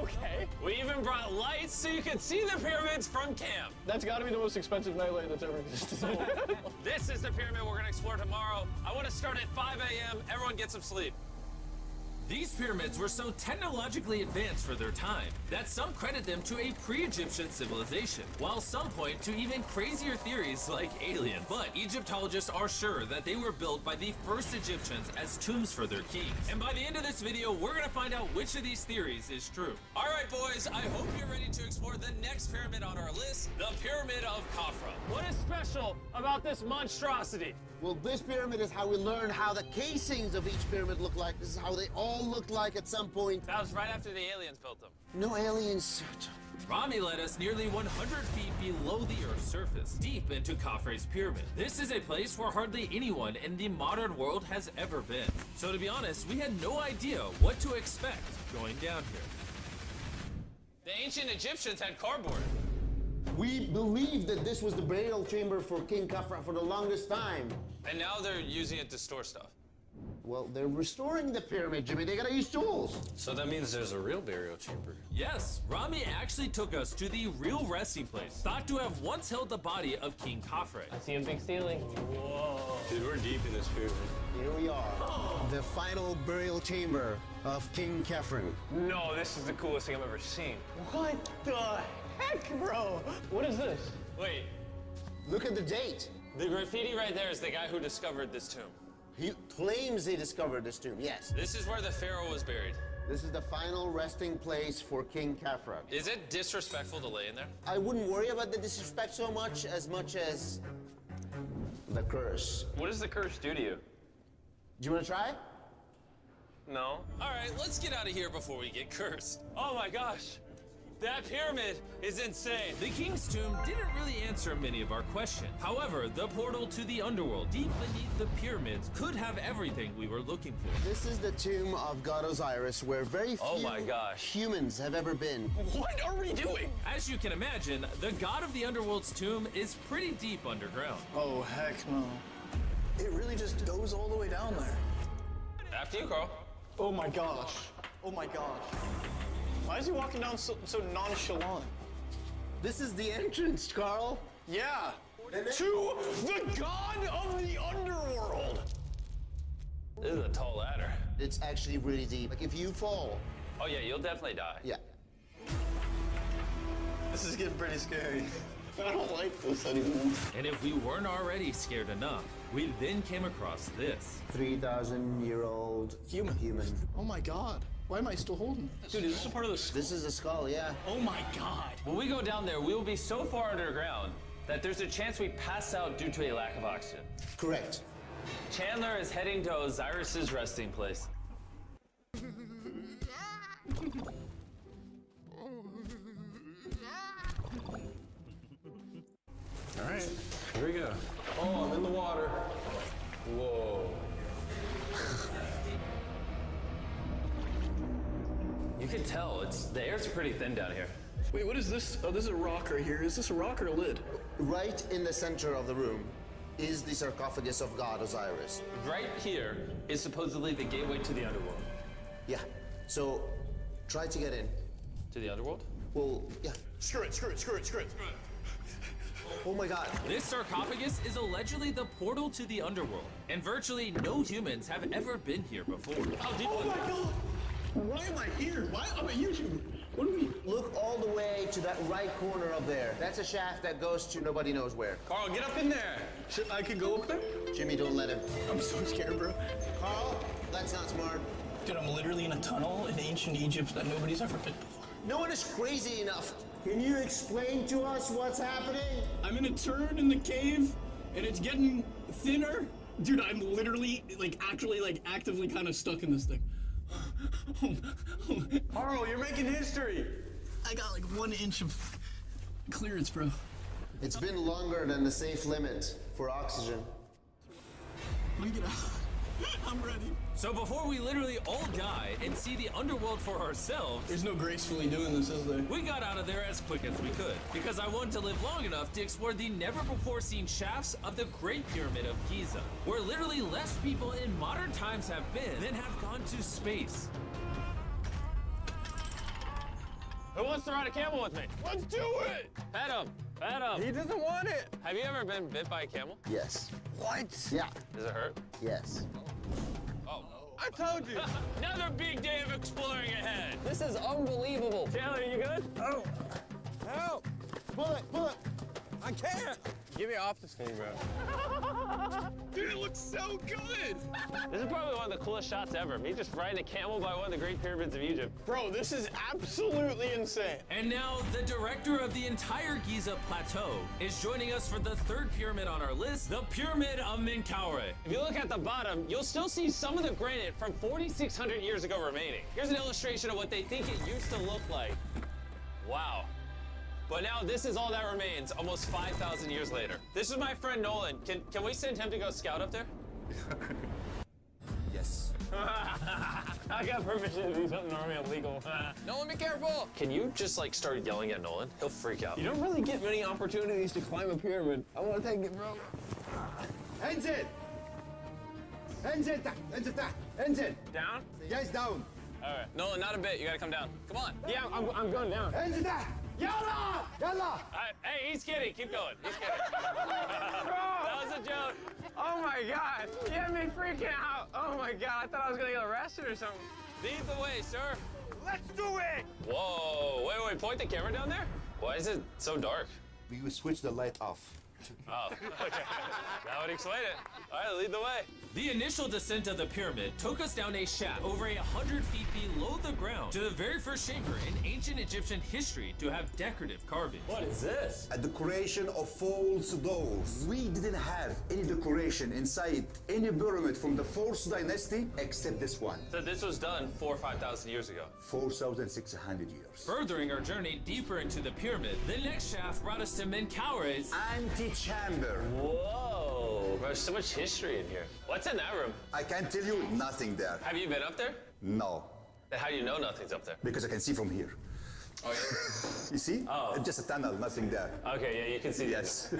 Okay. We even brought lights so you could see the pyramids from camp. That's got to be the most expensive nightlight that's ever existed. This is the pyramid we're going to explore tomorrow. I want to start at 5 a.m. Everyone get some sleep. These pyramids were so technologically advanced for their time that some credit them to a pre-Egyptian civilization, while some point to even crazier theories like aliens. But Egyptologists are sure that they were built by the first Egyptians as tombs for their kings. And by the end of this video, we're gonna find out which of these theories is true. All right, boys, I hope you're ready to explore the next pyramid on our list, the Pyramid of Khafra. What is special about this monstrosity? Well, this pyramid is how we learn how the casings of each pyramid look like. This is how they all looked like at some point. That was right after the aliens built them. No aliens. Rami led us nearly 100 feet below the Earth's surface, deep into Khafre's pyramid. This is a place where hardly anyone in the modern world has ever been. So to be honest, we had no idea what to expect going down here. The ancient Egyptians had cardboard. We believed that this was the burial chamber for King Khafra for the longest time. And now they're using it to store stuff. Well, they're restoring the pyramid, Jimmy. They gotta use tools. So that means there's a real burial chamber. Yes, Rami actually took us to the real resting place, thought to have once held the body of King Khafre. I see a big ceiling. Whoa. Dude, we're deep in this pyramid. Here we are. The final burial chamber of King Khafre. No, this is the coolest thing I've ever seen. What the heck, bro? What is this? Wait, Look at the date. the graffiti right there is the guy who discovered this tomb. He claims he discovered this tomb, yes. This is where the pharaoh was buried. This is the final resting place for King Khafre. Is it disrespectful to lay in there? I wouldn't worry about the disrespect so much as the curse. What does the curse do to you? Do you want to try? No. All right, let's get out of here before we get cursed. Oh my gosh, that pyramid is insane. The king's tomb didn't really answer many of our questions. However, the portal to the underworld deep beneath the pyramids could have everything we were looking for. This is the tomb of God Osiris, where very Oh few my gosh. humans have ever been. What are we doing? As you can imagine, the god of the underworld's tomb is pretty deep underground. Oh, heck no. It really just goes all the way down there. After you, Carl. Oh my gosh. Oh my gosh. Why is he walking down so nonchalant? This is the entrance, Carl. Yeah. To the god of the underworld. This is a tall ladder. It's actually really deep. Like, if you fall. Oh yeah, you'll definitely die. Yeah. This is getting pretty scary. I don't like this anymore. And if we weren't already scared enough, we then came across this. 3,000-year-old human. Oh my god. Why am I still holding this? Dude, is this a part of the skull? This is a skull, yeah. Oh my god. When we go down there, we will be so far underground that there's a chance we pass out due to a lack of oxygen. Correct. Chandler is heading to Osiris's resting place. All right, here we go. Oh, I'm in the water. Whoa. You can tell, the air's pretty thin down here. Wait, what is this? Oh, this is a rock right here. Is this a rock or a lid? Right in the center of the room is the sarcophagus of God Osiris. Right here is supposedly the gateway to the underworld. Yeah. So, try to get in. To the underworld? Well, yeah. Screw it. Oh my god. This sarcophagus is allegedly the portal to the underworld, and virtually no humans have ever been here before. How deep Oh my god! Why am I here? Why am I YouTuber? What do we... Look all the way to that right corner up there. That's a shaft that goes to nobody knows where. Carl, get up in there. I could go up there? Jimmy, don't let him. I'm so scared, bro. Carl, that's not smart. Dude, I'm literally in a tunnel in ancient Egypt that nobody's ever been before. No one is crazy enough. Can you explain to us what's happening? I'm in a turn in the cave, and it's getting thinner. Dude, I'm literally, actively kind of stuck in this thing. Carl, you're making history. I got 1 inch of clearance, bro. It's been longer than the safe limit for oxygen. Let me get out. I'm ready. So before we literally all die and see the underworld for ourselves, There's no gracefully doing this, is there? we got out of there as quick as we could, because I wanted to live long enough to explore the never-before-seen shafts of the Great Pyramid of Giza, where literally less people in modern times have been than have gone to space. Who wants to ride a camel with me? Let's do it! Pet him! Pet him! He doesn't want it. Have you ever been bit by a camel? Yes. What? Yeah. Does it hurt? Yes. Oh. I told you. Another big day of exploring ahead. This is unbelievable. Taylor, you good? Oh, help! Pull it! I can't. Get me off this thing, bro. Dude, it looks so good. This is probably one of the coolest shots ever. Me just riding a camel by one of the Great Pyramids of Egypt. Bro, this is absolutely insane. And now the director of the entire Giza Plateau is joining us for the third pyramid on our list, the Pyramid of Menkaure. If you look at the bottom, you'll still see some of the granite from 4,600 years ago remaining. Here's an illustration of what they think it used to look like. Wow. But now this is all that remains almost 5,000 years later. This is my friend Nolan. Can we send him to go scout up there? Yes. I got permission to do something normally illegal. Nolan, be careful. Can you just like start yelling at Nolan? He'll freak out. You don't really get many opportunities to climb a pyramid. I want to take it, bro. انزل انزل تحت انزل تحت انزل Down? Guys down. All right. Nolan, not a bit. You gotta come down. Come on. Yeah, I'm going down. انزل تحت يلا يلا. Hey, he's kidding. Keep going. He's kidding. That was a joke. Oh my God. You had me freaking out. Oh my God. I thought I was going to get arrested or something. Lead the way, sir. Let's do it. Whoa. Wait. Point the camera down there. Why is it so dark? We will switch the light off. Oh, okay. That would explain it. All right, lead the way. The initial descent of the pyramid took us down a shaft over 100 feet below the ground to the very first chamber in ancient Egyptian history to have decorative carving. What is this? A decoration of false doors. We didn't have any decoration inside any pyramid from the 4th dynasty except this one. So this was done 4,000 or 5,000 years ago. 4,600 years. Furthering our journey deeper into the pyramid, the next shaft brought us to Menkaure's Antechamber. Whoa, there's so much history in here. What's in that room? I can't tell you nothing there. Have you been up there? No. Then how do you know nothing's up there? Because I can see from here. Oh, yeah. You see? Oh. It's just a tunnel, nothing there. Okay, yeah, you can see. Yes.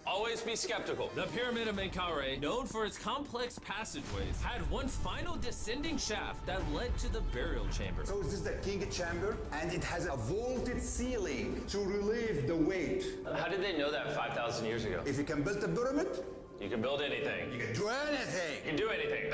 Always be skeptical. The Pyramid of Menkaure, known for its complex passageways, had one final descending shaft that led to the burial chamber. So this is the king chamber, and it has a vaulted ceiling to relieve the weight. How did they know that 5,000 years ago? If you can build a pyramid, You can build anything. you can do anything. You can do anything.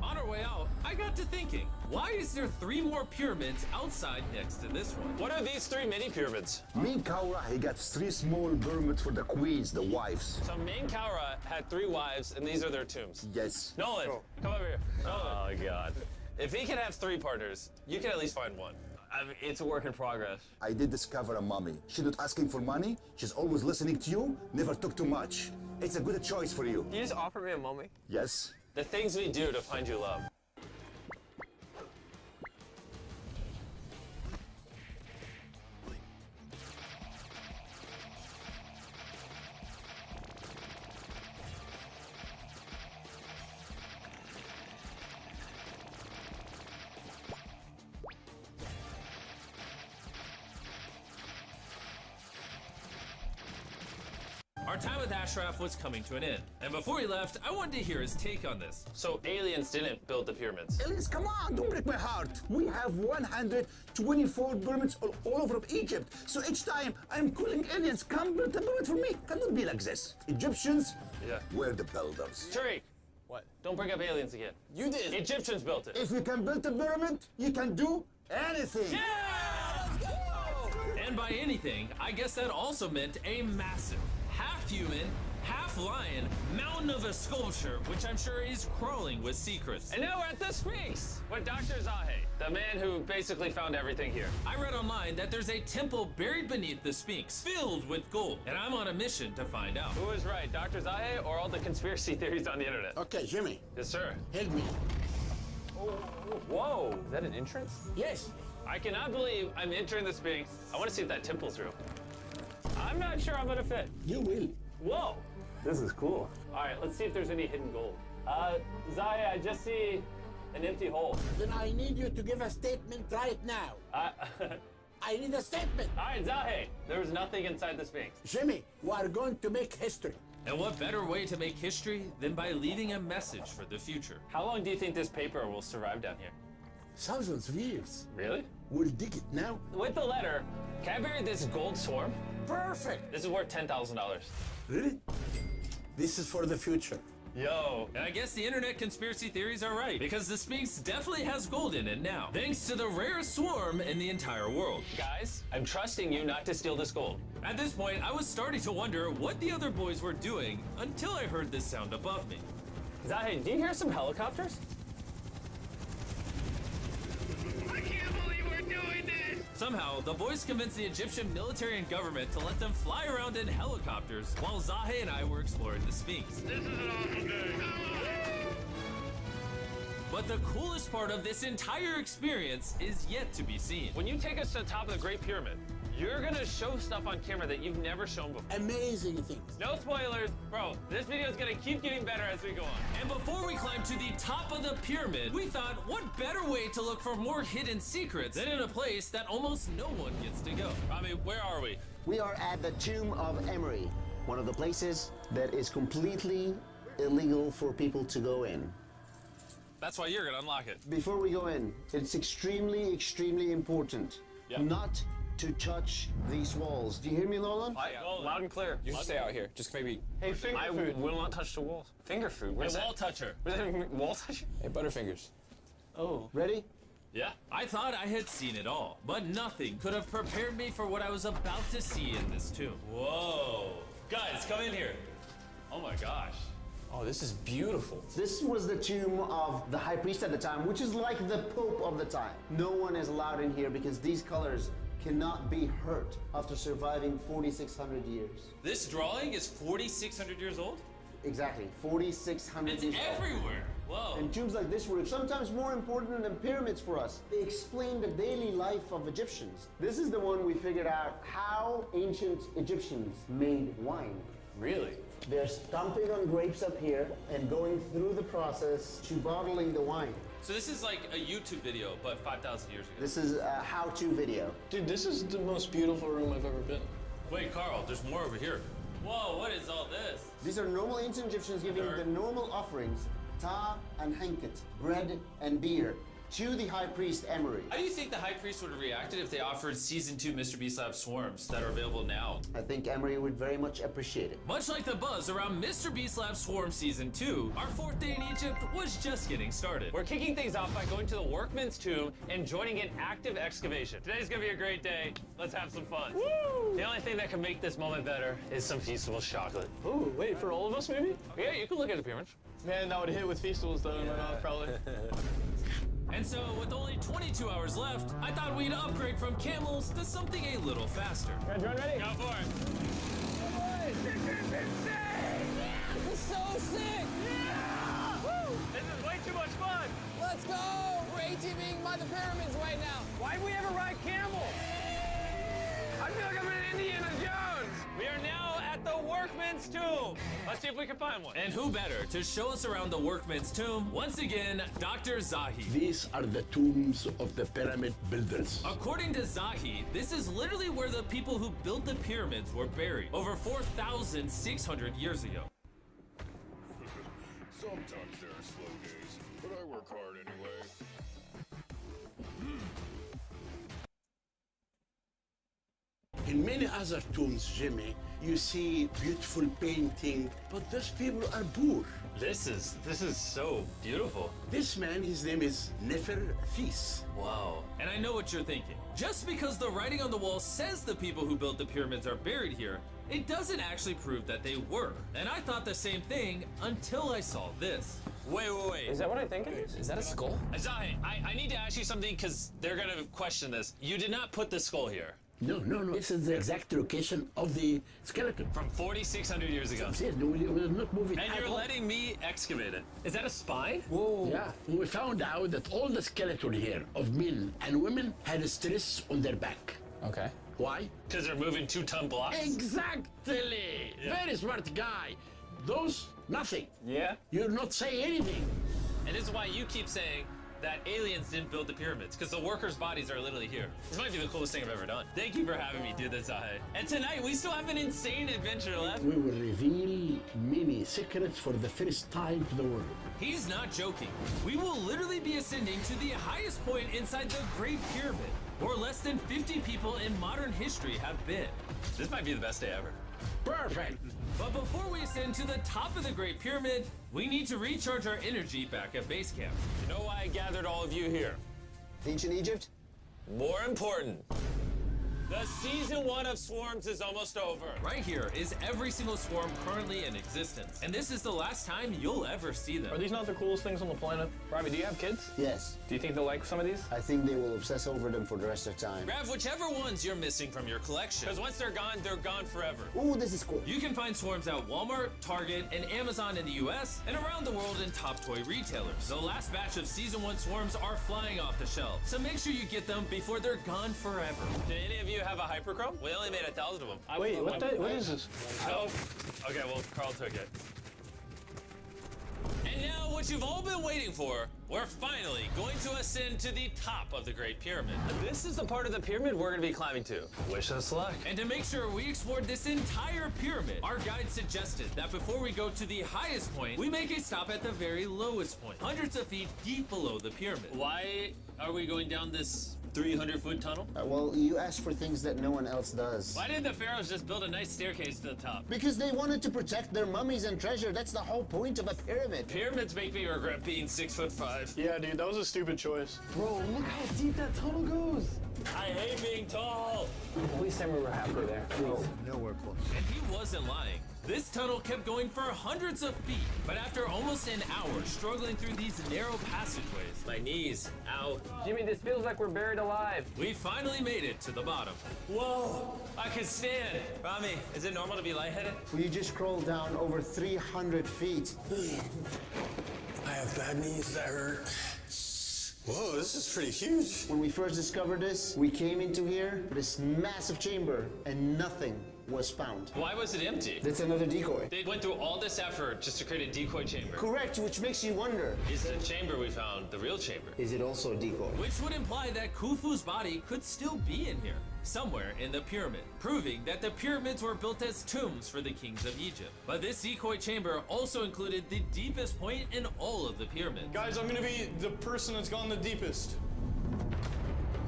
On our way out, I got to thinking, why is there 3 more pyramids outside next to this one? What are these 3 mini pyramids? Menkaure, he got 3 small pyramids for the queens, the wives. So Menkaure had 3 wives, and these are their tombs. Yes. Nolan, come over here. Nolan. Oh, God. If he can have 3 partners, you can at least find one. I mean, it's a work in progress. I did discover a mummy. She's not asking for money. She's always listening to you, never took too much. It's a good choice for you. You just offer me a mummy? Yes. The things we do to find you love. Our time with Ashraf was coming to an end, and before he left, I wanted to hear his take on this. So aliens didn't build the pyramids? Aliens, come on, don't break my heart. We have 124 pyramids all over Egypt. So each time I'm calling aliens, come build a pyramid for me. Cannot be like this. Egyptians were the builders. Tariq! What? Don't bring up aliens again. You did! Egyptians built it. If you can build a pyramid, you can do anything. Yeah! Let's go! And by anything, I guess that also meant a massive, half-human, half-lion mountain of a sculpture, which I'm sure is crawling with secrets. And now we're at the Sphinx with Dr. Zahe, the man who basically found everything here. I read online that there's a temple buried beneath the Sphinx, filled with gold, and I'm on a mission to find out. Who is right, Dr. Zahe or all the conspiracy theories on the internet? Okay, Jimmy. Yes, sir. Help me. Whoa, is that an entrance? Yes. I cannot believe I'm entering the Sphinx. I want to see if that temple's real. I'm not sure I'm gonna fit. You will. Whoa, this is cool. All right, let's see if there's any hidden gold. Zaya, I just see an empty hole. Then I need you to give a statement right now. I need a statement. All right, Zahe, there was nothing inside the Sphinx. Jimmy, we are going to make history. And what better way to make history than by leaving a message for the future? How long do you think this paper will survive down here? Thousands of years. Really? We'll dig it now. With the letter, can I bury this gold swarm? Perfect. This is worth $10,000. Really? This is for the future. Yo. And I guess the internet conspiracy theories are right, because the Sphinx definitely has gold in it now, thanks to the rarest swarm in the entire world. Guys, I'm trusting you not to steal this gold. At this point, I was starting to wonder what the other boys were doing until I heard this sound above me. Zahe, do you hear some helicopters? I can't believe we're doing this! Somehow, the boys convinced the Egyptian military and government to let them fly around in helicopters while Zahe and I were exploring the Sphinx. This is an awesome day. But the coolest part of this entire experience is yet to be seen. When you take us to the top of the Great Pyramid, you're gonna show stuff on camera that you've never shown before. Amazing things. No spoilers. Bro, this video is gonna keep getting better as we go on. And before we climb to the top of the pyramid, we thought, what better way to look for more hidden secrets than in a place that almost no one gets to go? Rami, where are we? We are at the tomb of Emery, one of the places that is completely illegal for people to go in. That's why you're gonna unlock it. Before we go in, it's extremely, extremely important not to touch these walls. Do you hear me, Nolan? Loud and clear. You should stay out here. Just maybe. Hey, finger food. I will not touch the walls. Finger food? What is that? Wall toucher. What does that mean? Wall toucher? Hey, Butterfingers. Oh. Ready? Yeah. I thought I had seen it all, but nothing could have prepared me for what I was about to see in this tomb. Whoa. Guys, come in here. Oh my gosh. Oh, this is beautiful. This was the tomb of the high priest at the time, which is like the pope of the time. No one is allowed in here because these colors cannot be hurt after surviving 4,600 years. This drawing is 4,600 years old? Exactly, 4,600 years It's old. everywhere. Whoa. And tombs like this were sometimes more important than pyramids for us. They explain the daily life of Egyptians. This is the one we figured out how ancient Egyptians made wine. Really? They're stomping on grapes up here and going through the process to bottling the wine. So this is like a YouTube video, but 5,000 years ago. This is a how-to video. Dude, this is the most beautiful room I've ever been. Wait, Carl, there's more over here. Whoa, what is all this? These are normal ancient Egyptians giving the normal offerings, ta and hanket, bread and beer, to the high priest Emery. How do you think the high priest would have reacted if they offered Season 2 Mr. Beast Lab swarms that are available now? I think Emery would very much appreciate it. Much like the buzz around Mr. Beast Lab Swarm Season 2, our fourth day in Egypt was just getting started. We're kicking things off by going to the workman's tomb and joining an active excavation. Today's gonna be a great day. Let's have some fun. Woo! The only thing that can make this moment better is some Feastables chocolate. Ooh, wait, for all of us maybe? Yeah, you can look at the pyramids. Man, that would hit with Feastables though in my mouth probably. And so, with only 22 hours left, I thought we'd upgrade from camels to something a little faster. Guys, run ready? Go for it. This is insane! This is so sick! Yeah! Woo! This is way too much fun! Let's go! We're ATVing by the pyramids right now. Why did we ever ride camel? I feel like I'm in Indiana Jones! We are now at the workman's tomb. Let's see if we can find one. And who better to show us around the workman's tomb? Once again, Dr. Zahi. These are the tombs of the pyramid builders. According to Zahi, this is literally where the people who built the pyramids were buried over 4,600 years ago. Sometimes there are slow days, but I work hard anyway. In many other tombs, Jimmy, you see beautiful painting, but those people are poor. This is so beautiful. This man, his name is Neferfis. Wow. And I know what you're thinking. Just because the writing on the wall says the people who built the pyramids are buried here, it doesn't actually prove that they were. And I thought the same thing until I saw this. Wait. Is that what I think it is? Is that a skull? Zahi, I need to ask you something because they're gonna question this. You did not put the skull here. No. This is the exact location of the skeleton. From 4,600 years ago. Yes, no, we will not move it And at you're all. letting me excavate it. Is that a spine? Whoa. Yeah, we found out that all the skeleton here of men and women had a stress on their back. Okay. Why? Because they're moving 2-ton blocks? Exactly! Yeah. Very smart guy. Those, nothing. Yeah? You'll not say anything. And this is why you keep saying that aliens didn't build the pyramids, because the workers' bodies are literally here. This might be the coolest thing I've ever done. Thank you for having me do this, Zahi. And tonight, we still have an insane adventure left. We will reveal many secrets for the first time to the world. He's not joking. We will literally be ascending to the highest point inside the Great Pyramid, where less than 50 people in modern history have been. This might be the best day ever. Perfect. But before we ascend ascend to the top of the Great Pyramid, we need to recharge our energy back at base camp. You know why I gathered all of you here? Ancient Egypt? More important, the season 1 of Swarms is almost over. Right here is every single swarm currently in existence, and this is the last time you'll ever see them. Are these not the coolest things on the planet? Robbie, do you have kids? Yes. Do you think they'll like some of these? I think they will obsess over them for the rest of time. Grab whichever ones you're missing from your collection, because once they're gone forever. Ooh, this is cool. You can find swarms at Walmart, Target, and Amazon in the US, and around the world in top toy retailers. The last batch of Season 1 swarms are flying off the shelf, so make sure you get them before they're gone forever. Do any of you have a hyperchrome? We only made 1,000 of them. Wait, what is this? No. Okay, well, Carl took it. And now, what you've all been waiting for, we're finally going to ascend to the top of the Great Pyramid. This is the part of the pyramid we're going to be climbing to. Wish us luck. And to make sure we explored this entire pyramid, our guide suggested that before we go to the highest point, we make a stop at the very lowest point, hundreds of feet deep below the pyramid. Why are we going down this 300-foot tunnel? Well, you asked for things that no one else does. Why didn't the pharaohs just build a nice staircase to the top? Because they wanted to protect their mummies and treasure. That's the whole point of a pyramid. Pyramids make me regret being 6'5". Yeah, dude, that was a stupid choice. Bro, look how deep that tunnel goes. I hate being tall. Please tell me we're halfway there. No, nowhere close. And he wasn't lying. This tunnel kept going for hundreds of feet, but after almost an hour struggling through these narrow passageways, My knees, ow. Jimmy, this feels like we're buried alive. we finally made it to the bottom. Whoa, I can stand. Rami, is it normal to be lightheaded? You just crawled down over 300 feet. I have bad knees that hurt. Whoa, this is pretty huge. When we first discovered this, we came into here, this massive chamber, and nothing was found. Why was it empty? That's another decoy. They went through all this effort just to create a decoy chamber. Correct, which makes you wonder. Is the chamber we found the real chamber? Is it also a decoy? Which would imply that Khufu's body could still be in here, somewhere in the pyramid, proving that the pyramids were built as tombs for the kings of Egypt. But this decoy chamber also included the deepest point in all of the pyramids. Guys, I'm gonna be the person that's gone the deepest.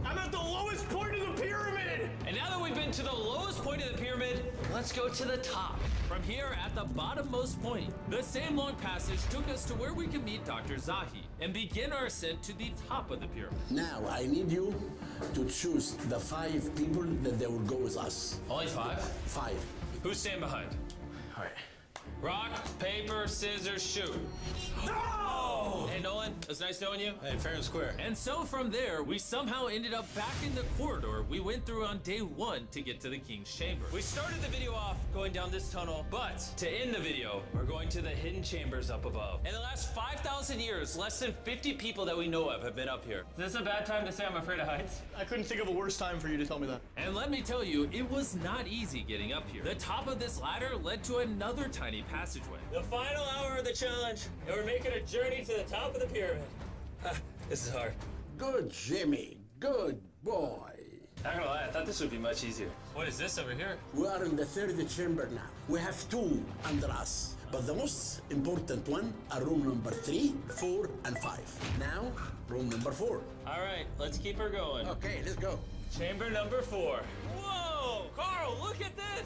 I'm at the lowest point of the pyramid! And now that we've been to the lowest point of the pyramid, let's go to the top. From here at the bottommost point, the same long passage took us to where we could meet Dr. Zahi and begin our ascent to the top of the pyramid. Now, I need you to choose the 5 people that they will go with us. Only 5? 5. Who's staying behind? All right. Rock, paper, scissors, shoot. No! Hey, Nolan, it was nice knowing you. Hey, fair and square. And so from there, we somehow ended up back in the corridor we went through on day 1 to get to the king's chamber. We started the video off going down this tunnel, but to end the video, we're going to the hidden chambers up above. In the last 5,000 years, less than 50 people that we know of have been up here. Is this a bad time to say I'm afraid of heights? I couldn't think of a worse time for you to tell me that. And let me tell you, it was not easy getting up here. The top of this ladder led to another tiny passageway. The final hour of the challenge, and we're making a journey to the top of the pyramid. This is hard. Good, Jimmy. Good boy. Not gonna lie, I thought this would be much easier. What is this over here? We are in the 3rd chamber now. We have 2 under us. But the most important one are room number 3, 4, and 5. Now, room number 4. All right, let's keep her going. Okay, let's go. Chamber number 4. Whoa! Carl, look at this!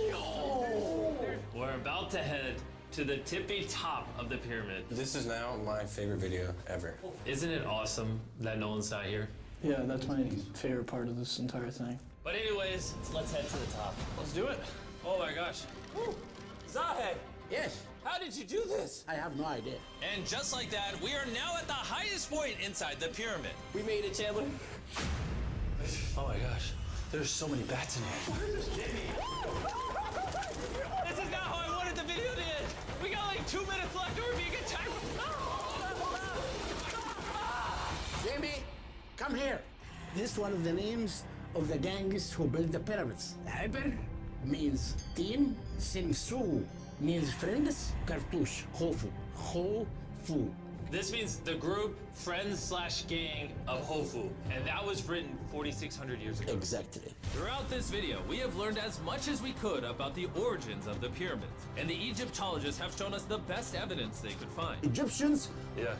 Yo! We're about to head to the tippy top of the pyramid. This is now my favorite video ever. Isn't it awesome that Nolan's not here? Yeah, that's my favorite part of this entire thing. But anyways, let's head to the top. Let's do it. Oh my gosh. Woo. Zahe, Yes, how did you do this? I have no idea. And just like that, we are now at the highest point inside the pyramid. We made it, Chandler. Oh my gosh. There's so many bats in here. This is not how I wanted the video to end. We got like 2 minutes left or we're being attacked. Jimmy, come here. This is one of the names of the gangs who built the pyramids. Hyper means team, Singsu means friends, Cartouche, Hofu. Hofu. This means the group, friends/gang of Hofu. And that was written 4,600 years ago. Exactly. Throughout this video, we have learned as much as we could about the origins of the pyramids, and the Egyptologists have shown us the best evidence they could find. Egyptians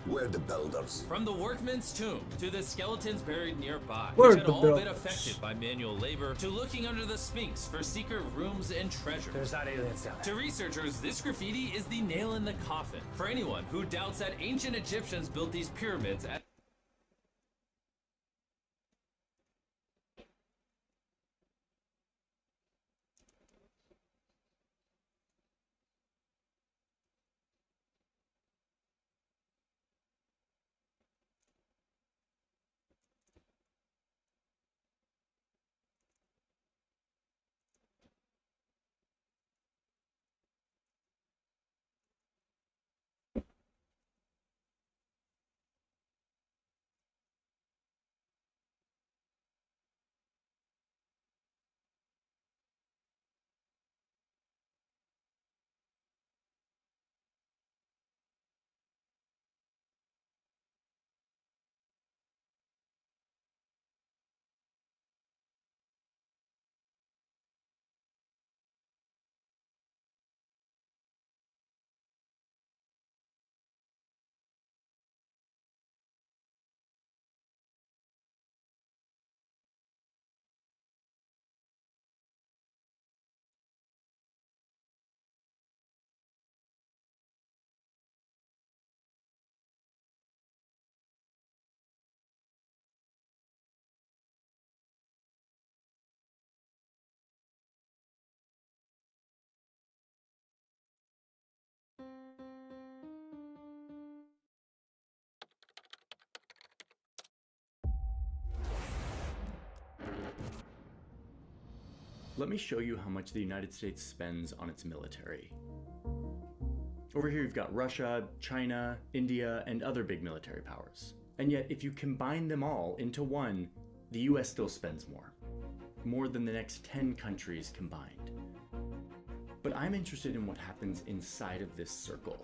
were the builders. From the workman's tomb to the skeletons buried nearby, Were which had the all been builders. affected by manual labor, to looking under the Sphinx for secret rooms and treasures. There's not aliens down there. To researchers, this graffiti is the nail in the coffin for anyone who doubts that ancient Egyptians built these pyramids at Let me show you how much the United States spends on its military. Over here you've got Russia, China, India, and other big military powers. And yet, if you combine them all into one, the US still spends more than the next 10 countries combined. But I'm interested in what happens inside of this circle.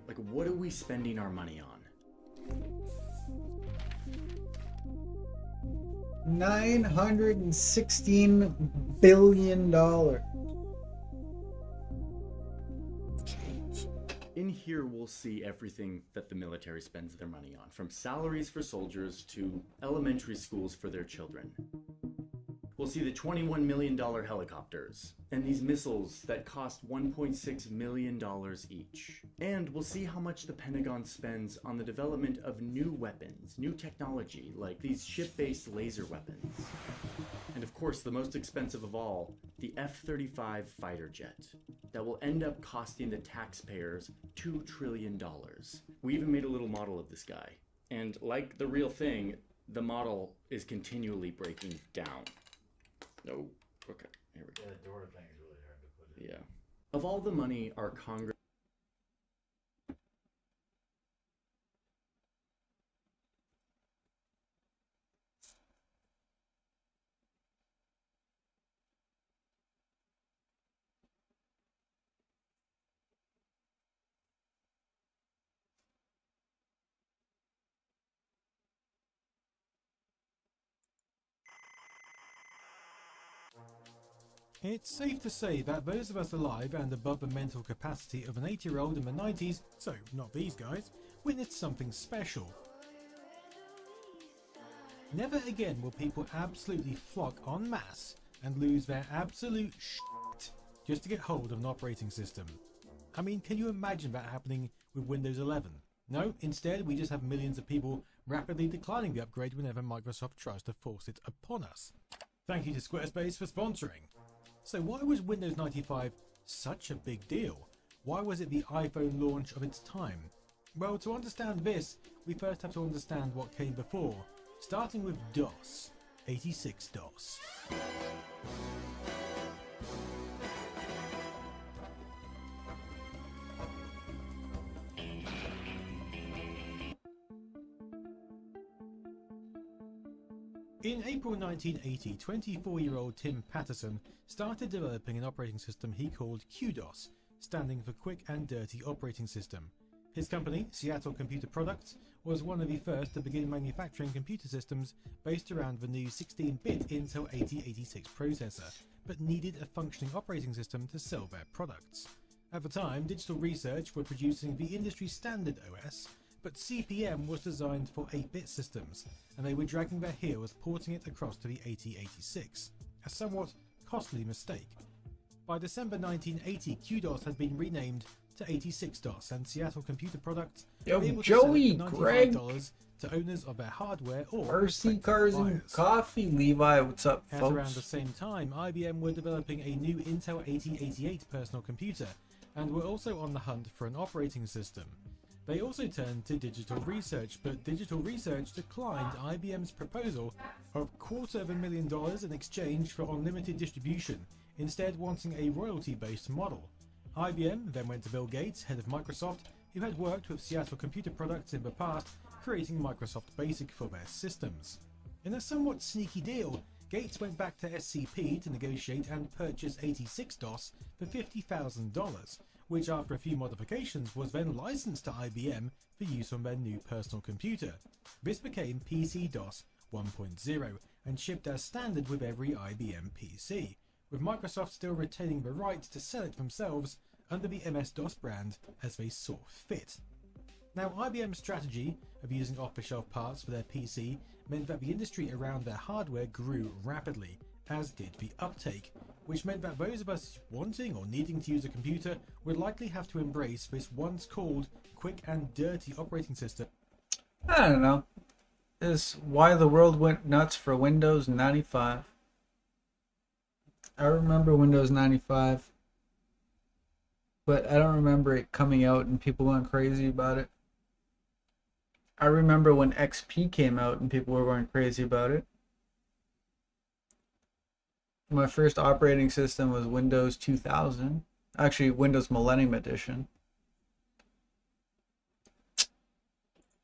Like, what are we spending our money on? $916 billion. In here, we'll see everything that the military spends their money on, from salaries for soldiers to elementary schools for their children. We'll see the $21 million helicopters, and these missiles that cost $1.6 million each. And we'll see how much the Pentagon spends on the development of new weapons, new technology, like these ship-based laser weapons. And of course, the most expensive of all, the F-35 fighter jet, that will end up costing the taxpayers $2 trillion. We even made a little model of this guy. And like the real thing, the model is continually breaking down. No. Okay, here we go. Yeah, the door thing is really hard to put in. Yeah. Of all the money our Congress... It's safe to say that those of us alive and above the mental capacity of an 8-year-old in the 90s, so not these guys, witnessed something special. Never again will people absolutely flock en masse and lose their absolute shit just to get hold of an operating system. I mean, can you imagine that happening with Windows 11? No, instead we just have millions of people rapidly declining the upgrade whenever Microsoft tries to force it upon us. Thank you to Squarespace for sponsoring. So why was Windows 95 such a big deal? Why was it the iPhone launch of its time? Well, to understand this, we first have to understand what came before, starting with DOS, 86 DOS. In April 1980, 24-year-old Tim Patterson started developing an operating system he called QDOS, standing for Quick and Dirty Operating System. His company, Seattle Computer Products, was one of the first to begin manufacturing computer systems based around the new 16-bit Intel 8086 processor, but needed a functioning operating system to sell their products. At the time, Digital Research were producing the industry standard OS, but CPM was designed for 8-bit systems, and they were dragging their heels porting it across to the 8086, a somewhat costly mistake. By December 1980, QDOS had been renamed to 86DOS, and Seattle Computer Products were able to sell it for $95 to owners of their hardware or RC Cars and Coffee. Levi, what's up, At folks? around the same time, IBM were developing a new Intel 8088 personal computer, and were also on the hunt for an operating system. They also turned to Digital Research, but Digital Research declined IBM's proposal of $250,000 in exchange for unlimited distribution, instead wanting a royalty-based model. IBM then went to Bill Gates, head of Microsoft, who had worked with Seattle Computer Products in the past, creating Microsoft Basic for their systems. In a somewhat sneaky deal, Gates went back to SCP to negotiate and purchase 86DOS for $50,000, which after a few modifications was then licensed to IBM for use on their new personal computer. This became PC-DOS 1.0 and shipped as standard with every IBM PC, with Microsoft still retaining the right to sell it themselves under the MS-DOS brand as they saw fit. Now, IBM's strategy of using off-the-shelf parts for their PC meant that the industry around their hardware grew rapidly, as did the uptake, which meant that those of us wanting or needing to use a computer would likely have to embrace this once called quick and dirty operating system. I don't know. This is why the world went nuts for Windows 95. I remember Windows 95, but I don't remember it coming out and people went crazy about it. I remember when XP came out and people were going crazy about it. My first operating system was Windows 2000. Actually, Windows Millennium Edition.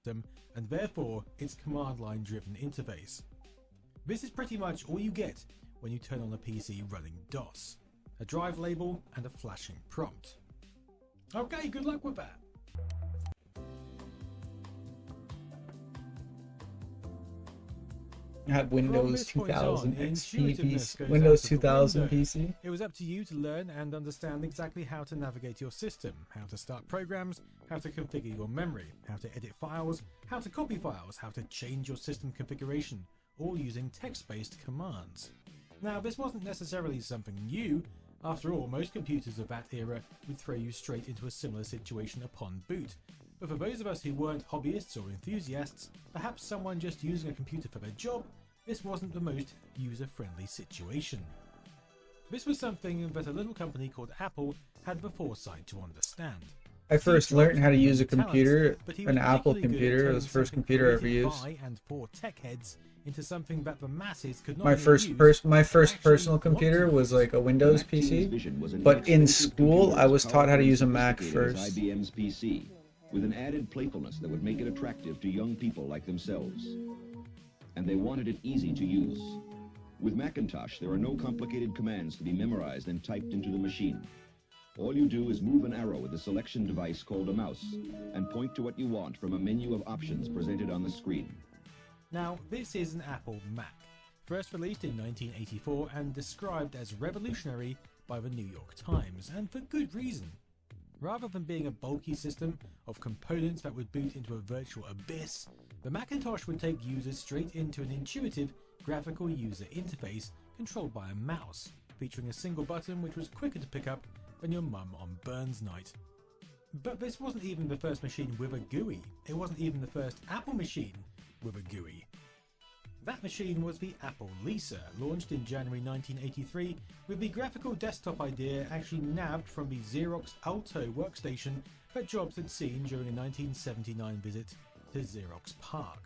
And therefore its command line driven interface. This is pretty much all you get when you turn on a PC running DOS. A drive label and a flashing prompt. Okay, good luck with that. I had Windows From this point 2000 on, XP intuitiveness goes Windows out of the 2000 window. PC. It was up to you to learn and understand exactly how to navigate your system, how to start programs, how to configure your memory, how to edit files, how to copy files, how to change your system configuration, all using text-based commands. Now, this wasn't necessarily something new. After all, most computers of that era would throw you straight into a similar situation upon boot. But for those of us who weren't hobbyists or enthusiasts, perhaps someone just using a computer for their job, this wasn't the most user-friendly situation. This was something that a little company called Apple had the foresight to understand. I first learned how to use a computer, But he was an Apple particularly good at computer. It turning was the first something computer I ever created used. by and for tech heads into something that the masses could not My only first use, my first personal computer was like a Windows PC, but in school I was taught how to use a Mac first. IBM's PC, with an added playfulness that would make it attractive to young people like themselves. And they wanted it easy to use. With Macintosh, there are no complicated commands to be memorized and typed into the machine. All you do is move an arrow with a selection device called a mouse and point to what you want from a menu of options presented on the screen. Now, this is an Apple Mac, first released in 1984 and described as revolutionary by the New York Times, and for good reason. Rather than being a bulky system of components that would boot into a virtual abyss, the Macintosh would take users straight into an intuitive graphical user interface controlled by a mouse, featuring a single button which was quicker to pick up than your mum on Burns night. But this wasn't even the first machine with a GUI. It wasn't even the first Apple machine with a GUI. That machine was the Apple Lisa, launched in January 1983, with the graphical desktop idea actually nabbed from the Xerox Alto workstation that Jobs had seen during a 1979 visit to Xerox PARC.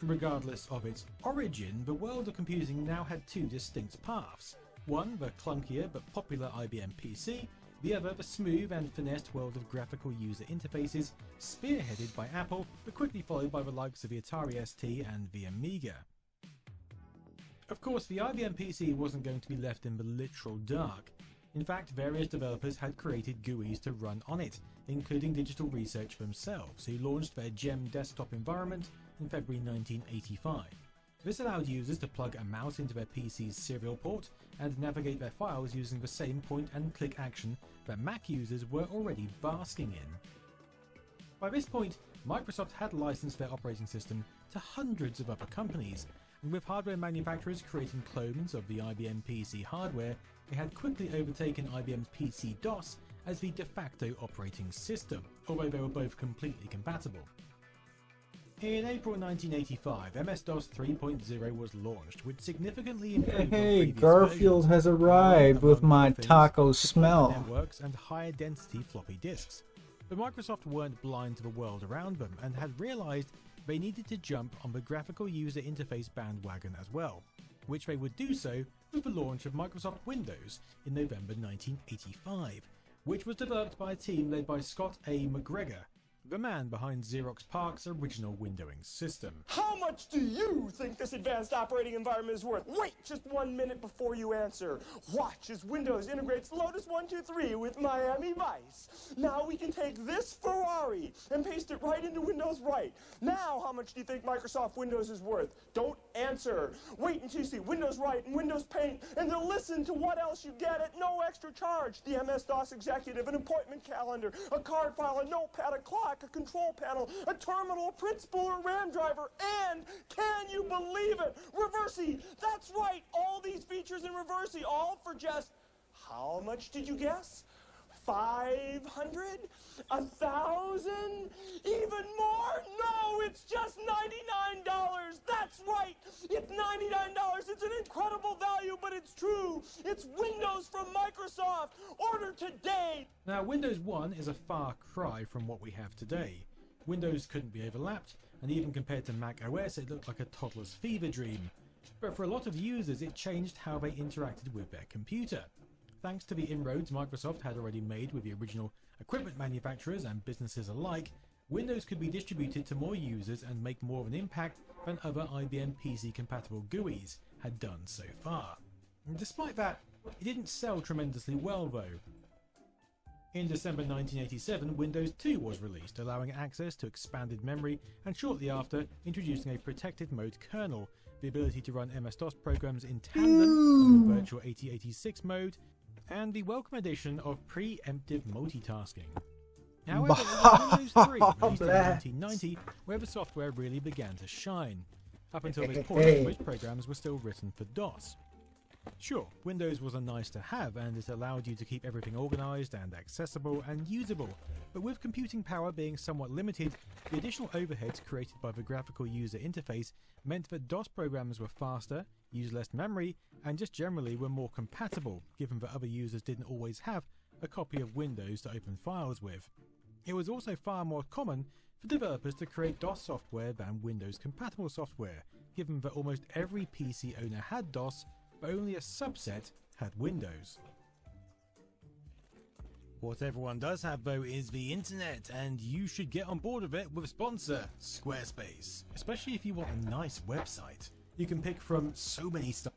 Regardless of its origin, the world of computing now had two distinct paths. One, the clunkier but popular IBM PC, the other, the smooth and finessed world of graphical user interfaces, spearheaded by Apple, but quickly followed by the likes of the Atari ST and the Amiga. Of course, the IBM PC wasn't going to be left in the literal dark. In fact, various developers had created GUIs to run on it, including Digital Research themselves, who launched their GEM desktop environment in February 1985. This allowed users to plug a mouse into their PC's serial port and navigate their files using the same point-and-click action that Mac users were already basking in. By this point, Microsoft had licensed their operating system to hundreds of other companies, and with hardware manufacturers creating clones of the IBM PC hardware, they had quickly overtaken IBM's PC-DOS as the de facto operating system, although they were both completely compatible. In April 1985, MS-DOS 3.0 was launched, which significantly improved on Hey, previous Garfield versions, has arrived with among my other things, taco supported smell. networks and higher density floppy disks. But Microsoft weren't blind to the world around them and had realized they needed to jump on the graphical user interface bandwagon as well, which they would do so with the launch of Microsoft Windows in November 1985, which was developed by a team led by Scott A. McGregor, the man behind Xerox PARC's original windowing system. How much do you think this advanced operating environment is worth? Wait just 1 minute before you answer. Watch as Windows integrates Lotus 123 with Miami Vice. Now we can take this Ferrari and paste it right into Windows Right. Now how much do you think Microsoft Windows is worth? Don't answer. Wait until you see Windows Right and Windows Paint, and then listen to what else you get at no extra charge. The MS-DOS executive, an appointment calendar, a card file, a notepad, a clock, a control panel, a terminal, a print spool, a RAM driver, and, can you believe it, Reversey! That's right, all these features in Reversey, all for just, how much did you guess? 500? 1,000? Even more? No, it's just $99! That's right! It's $99! It's an incredible value, but it's true! It's Windows from Microsoft! Order today! Now, Windows 1 is a far cry from what we have today. Windows couldn't be overlapped, and even compared to Mac OS, it looked like a toddler's fever dream. But for a lot of users, it changed how they interacted with their computer. Thanks to the inroads Microsoft had already made with the original equipment manufacturers and businesses alike, Windows could be distributed to more users and make more of an impact than other IBM PC-compatible GUIs had done so far. And despite that, it didn't sell tremendously well though. In December 1987, Windows 2 was released, allowing access to expanded memory and shortly after introducing a protected mode kernel, the ability to run MS-DOS programs in tandem under virtual 8086 mode, and the welcome addition of preemptive multitasking. However, it was Windows 3, released in 1990, where the software really began to shine. Up until this point, most programs were still written for DOS. Sure, Windows was a nice to have and it allowed you to keep everything organized and accessible and usable, but with computing power being somewhat limited, the additional overheads created by the graphical user interface meant that DOS programs were faster, used less memory, and just generally were more compatible, given that other users didn't always have a copy of Windows to open files with. It was also far more common for developers to create DOS software than Windows compatible software, given that almost every PC owner had DOS, but only a subset had Windows. What everyone does have though is the internet, and you should get on board with it with a sponsor, Squarespace. Especially if you want a nice website. You can pick from so many stuff.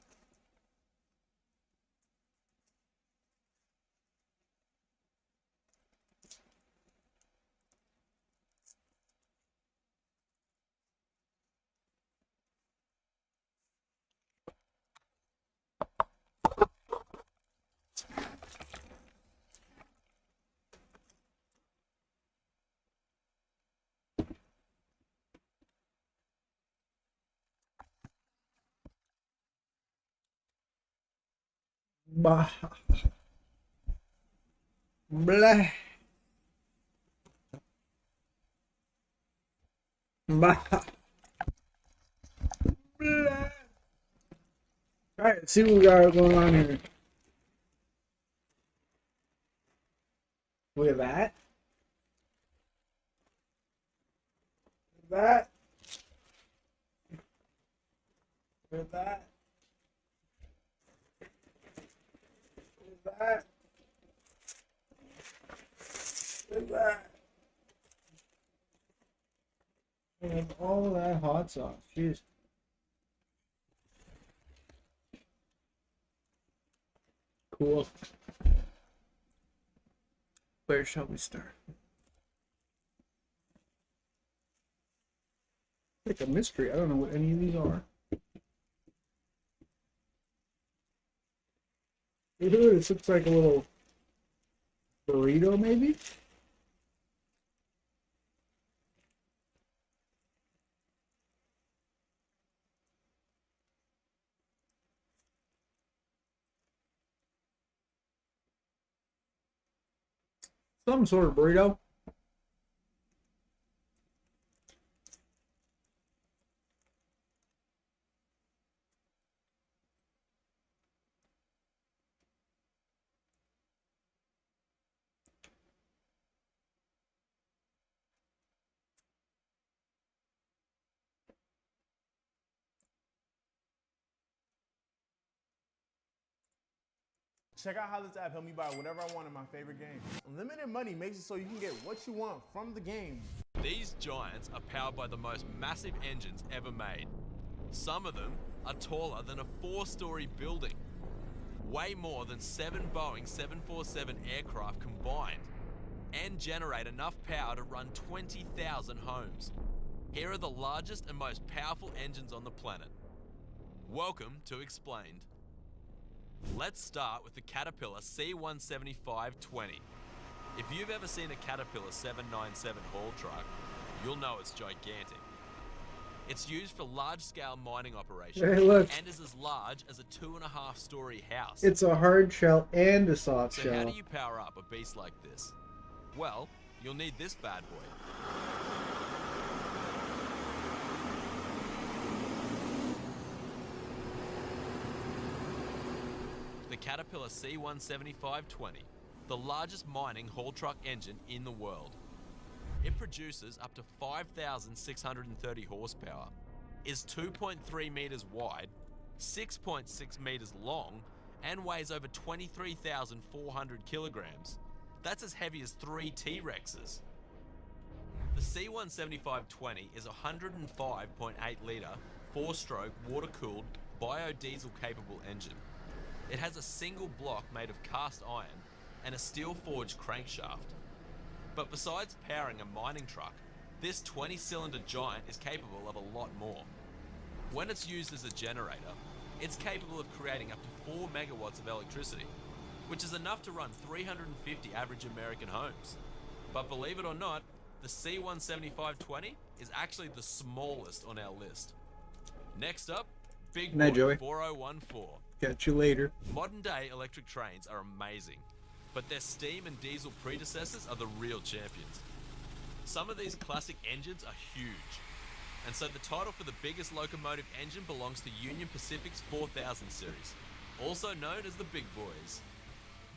Bah. Blah. Bah. Blah. Alright, let's see what we got going on here. Look at that. Look at that. Look at that. Look at that. Look at that. And all that hot sauce. Jeez. Cool. Where shall we start? Like a mystery. I don't know what any of these are. Ooh, this looks like a little burrito, maybe? Some sort of burrito. Check out how this app helped me buy whatever I want in my favorite game. Unlimited money makes it so you can get what you want from the game. These giants are powered by the most massive engines ever made. Some of them are taller than a 4-story building. Way more than 7 Boeing 747 aircraft combined. And generate enough power to run 20,000 homes. Here are the largest and most powerful engines on the planet. Welcome to Explained. Let's start with the Caterpillar C175-20. If you've ever seen a Caterpillar 797 haul truck, you'll know it's gigantic. It's used for large-scale mining operations Hey, look. and is as large as a 2.5-story house. It's a hard shell and a soft So shell. how do you power up a beast like this? Well, you'll need this bad boy. The Caterpillar C175-20, the largest mining haul truck engine in the world. It produces up to 5,630 horsepower, is 2.3 meters wide, 6.6 meters long, and weighs over 23,400 kilograms. That's as heavy as 3 T-Rexes. The C175-20 is a 105.8 litre, 4-stroke, water-cooled, biodiesel-capable engine. It has a single block made of cast iron and a steel-forged crankshaft. But besides powering a mining truck, this 20-cylinder giant is capable of a lot more. When it's used as a generator, it's capable of creating up to 4 megawatts of electricity, which is enough to run 350 average American homes. But believe it or not, the C175-20 is actually the smallest on our list. Next up, Big Night, Boy Joey. 4014. Catch you later. Modern day electric trains are amazing, but their steam and diesel predecessors are the real champions. Some of these classic engines are huge, and so the title for the biggest locomotive engine belongs to Union Pacific's 4000 series, also known as the Big Boys.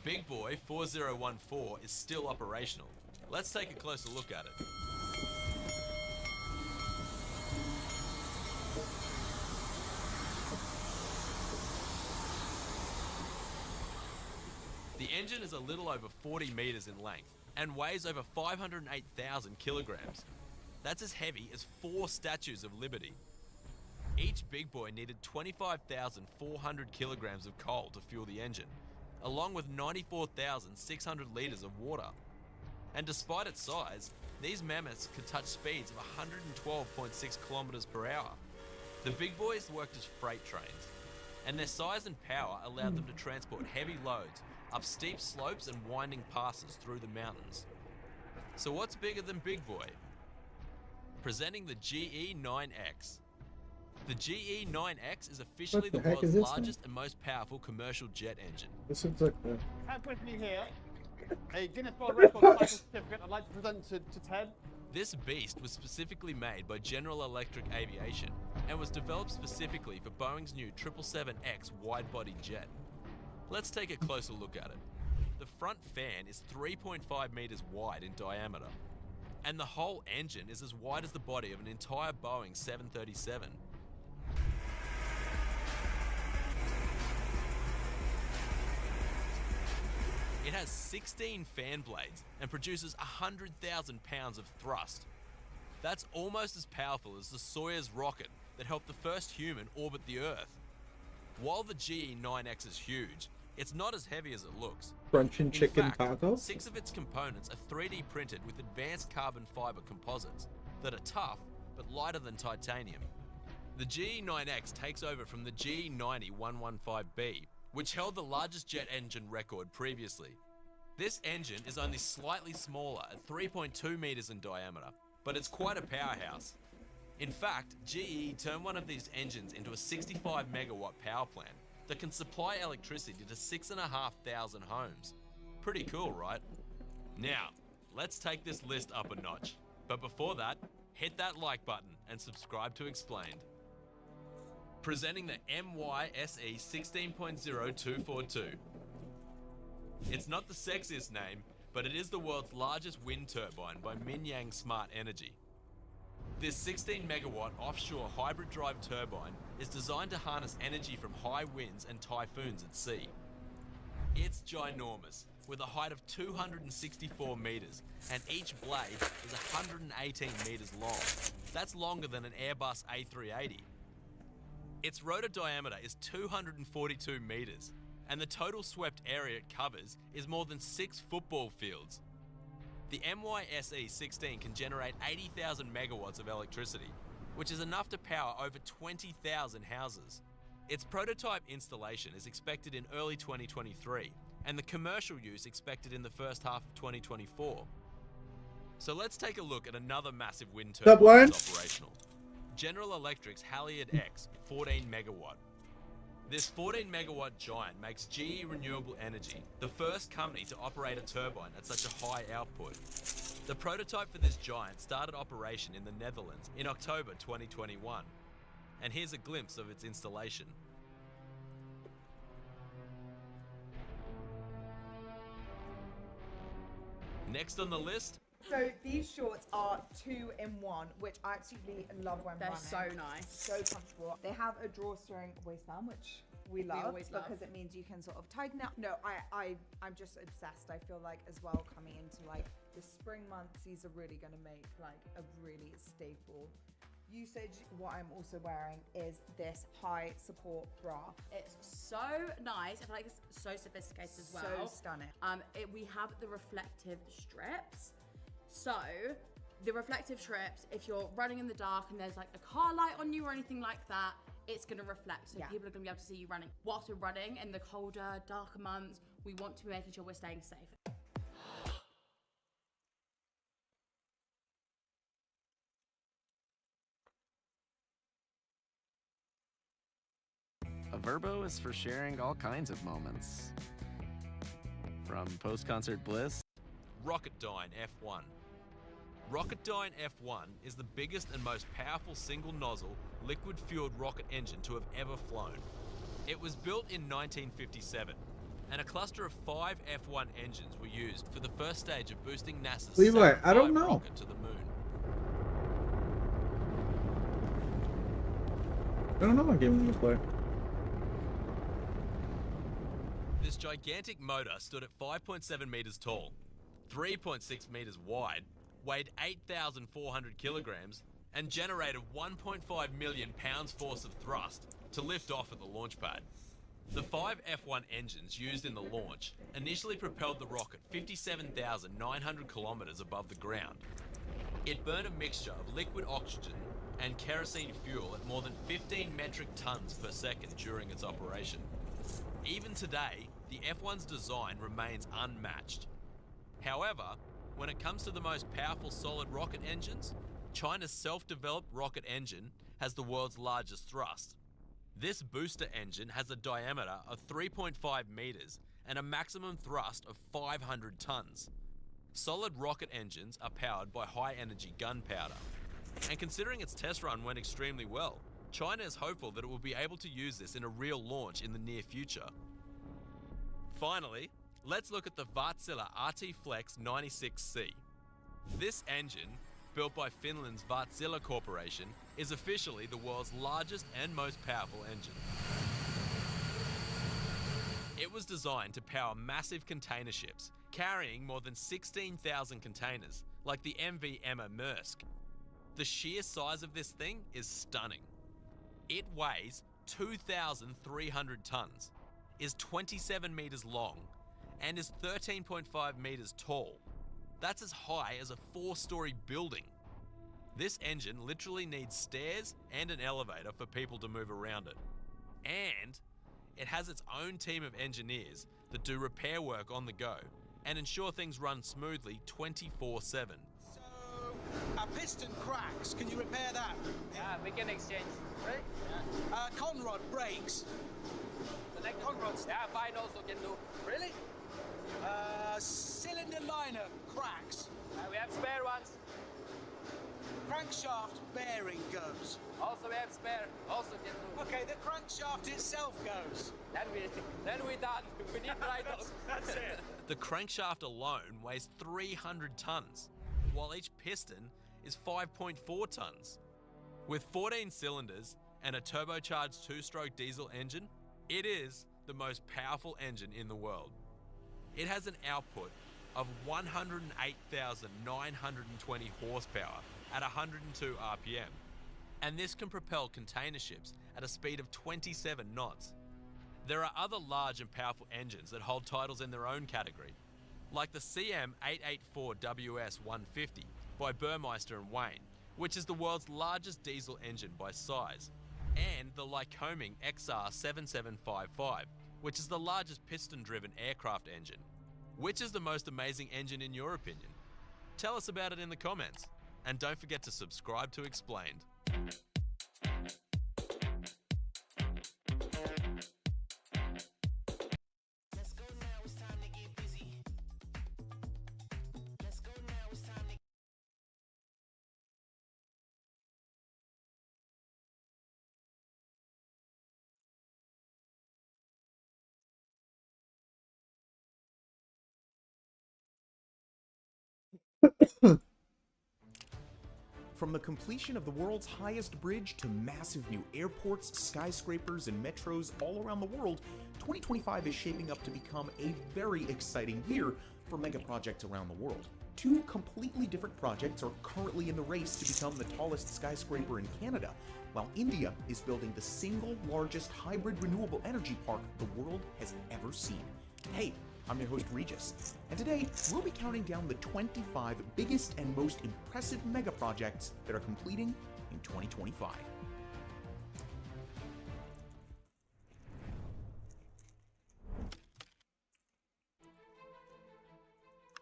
Big Boy 4014 is still operational. Let's take a closer look at it. The engine is a little over 40 meters in length and weighs over 508,000 kilograms. That's as heavy as 4 Statues of Liberty. Each Big Boy needed 25,400 kilograms of coal to fuel the engine, along with 94,600 liters of water. And despite its size, these mammoths could touch speeds of 112.6 kilometers per hour. The Big Boys worked as freight trains, and their size and power allowed them to transport heavy loads up steep slopes and winding passes through the mountains. So what's bigger than Big Boy? Presenting the GE9X. The GE9X is officially the What the heck world's is this largest and most powerful commercial jet engine. This looks like the... Have with me here a Guinness World Records cycle certificate I'd like to present to Ted. This beast was specifically made by General Electric Aviation and was developed specifically for Boeing's new 777X wide-body jet. Let's take a closer look at it. The front fan is 3.5 meters wide in diameter, and the whole engine is as wide as the body of an entire Boeing 737. It has 16 fan blades and produces 100,000 pounds of thrust. That's almost as powerful as the Soyuz rocket that helped the first human orbit the Earth. While the GE9X is huge, It's not as heavy as it looks. Crunching chicken In fact, taco? 6 of its components are 3D printed with advanced carbon fiber composites that are tough but lighter than titanium. The GE9X takes over from the GE90-115B, which held the largest jet engine record previously. This engine is only slightly smaller at 3.2 meters in diameter, but it's quite a powerhouse. In fact, GE turned one of these engines into a 65 megawatt power plant that can supply electricity to 6,500 homes. Pretty cool, right? Now, let's take this list up a notch. But before that, hit that like button and subscribe to Explained. Presenting the MYSE 16.0242. It's not the sexiest name, but it is the world's largest wind turbine by Minyang Smart Energy. This 16 megawatt offshore hybrid drive turbine is designed to harness energy from high winds and typhoons at sea. It's ginormous, with a height of 264 meters, and each blade is 118 meters long. That's longer than an Airbus A380. Its rotor diameter is 242 meters, and the total swept area it covers is more than 6 football fields. The MYSE 16 can generate 80,000 megawatts of electricity, which is enough to power over 20,000 houses. Its prototype installation is expected in early 2023, and the commercial use expected in the first half of 2024. So let's take a look at another massive wind turbine that's operational. General Electric's Halliard X, 14 megawatt. This 14 megawatt giant makes GE Renewable Energy the first company to operate a turbine at such a high output. The prototype for this giant started operation in the Netherlands in October 2021. And here's a glimpse of its installation. Next on the list, So these shorts are 2-in-1, which I absolutely love when They're running. so nice. So comfortable. They have a drawstring waistband, which we love always love. because it means you can sort of tighten it. No, I'm just obsessed. I feel like as well coming into like the spring months, these are really going to make like a really staple usage. What I'm also wearing is this high support bra. It's so nice. I feel like it's so sophisticated as well. So stunning. We have the reflective strips. So the reflective strips, if you're running in the dark and there's like a car light on you or anything like that, it's going to reflect. So people are going to be able to see you running. Whilst we're running in the colder, darker months, we want to be making sure we're staying safe. A Verbo is for sharing all kinds of moments. From post-concert bliss. Rocketdyne F1. Rocketdyne F1 is the biggest and most powerful single-nozzle, liquid-fueled rocket engine to have ever flown. It was built in 1957, and a cluster of 5 F1 engines were used for the first stage of boosting NASA's Levi, Saturn I don't V know. rocket to the moon. I don't know what game I'm gonna play. This gigantic motor stood at 5.7 meters tall, 3.6 meters wide, weighed 8,400 kilograms, and generated 1.5 million pounds force of thrust to lift off at the launch pad. The 5 F1 engines used in the launch initially propelled the rocket 57,900 kilometers above the ground. It burned a mixture of liquid oxygen and kerosene fuel at more than 15 metric tons per second during its operation. Even today, the F1's design remains unmatched. However, when it comes to the most powerful solid rocket engines, China's self-developed rocket engine has the world's largest thrust. This booster engine has a diameter of 3.5 meters and a maximum thrust of 500 tons. Solid rocket engines are powered by high-energy gunpowder. And considering its test run went extremely well, China is hopeful that it will be able to use this in a real launch in the near future. Finally, let's look at the Wärtsilä RT Flex 96C. This engine, built by Finland's Wärtsilä Corporation, is officially the world's largest and most powerful engine. It was designed to power massive container ships, carrying more than 16,000 containers, like the MV Emma Maersk. The sheer size of this thing is stunning. It weighs 2,300 tons. is 27 meters long and is 13.5 meters tall. That's as high as a 4-story building. This engine literally needs stairs and an elevator for people to move around it. And it has its own team of engineers that do repair work on the go and ensure things run smoothly 24/7. So, a piston cracks. Can you repair that? Yeah, we can exchange. Right? Yeah. Conrod breaks. The next conrods. Yeah, mine also can do. Really? Cylinder liner cracks. We have spare ones. Crankshaft bearing goes. Also we have spare. Also can do. Okay, the crankshaft itself goes. Then we done. We need riders. That's it. The crankshaft alone weighs 300 tons, while each piston is 5.4 tons. With 14 cylinders and a turbocharged 2-stroke diesel engine, it is the most powerful engine in the world. It has an output of 108,920 horsepower at 102 RPM, and this can propel container ships at a speed of 27 knots. There are other large and powerful engines that hold titles in their own category, like the CM884WS150 by Burmeister & Wain, which is the world's largest diesel engine by size, and the Lycoming XR7755, which is the largest piston-driven aircraft engine. Which is the most amazing engine in your opinion? Tell us about it in the comments, and don't forget to subscribe to Explained. From the completion of the world's highest bridge to massive new airports, skyscrapers, and metros all around the world, 2025 is shaping up to become a very exciting year for mega projects around the world. Two completely different projects are currently in the race to become the tallest skyscraper in Canada, while India is building the single largest hybrid renewable energy park the world has ever seen. Hey, I'm your host Regis, and today we'll be counting down the 25 biggest and most impressive mega projects that are completing in 2025.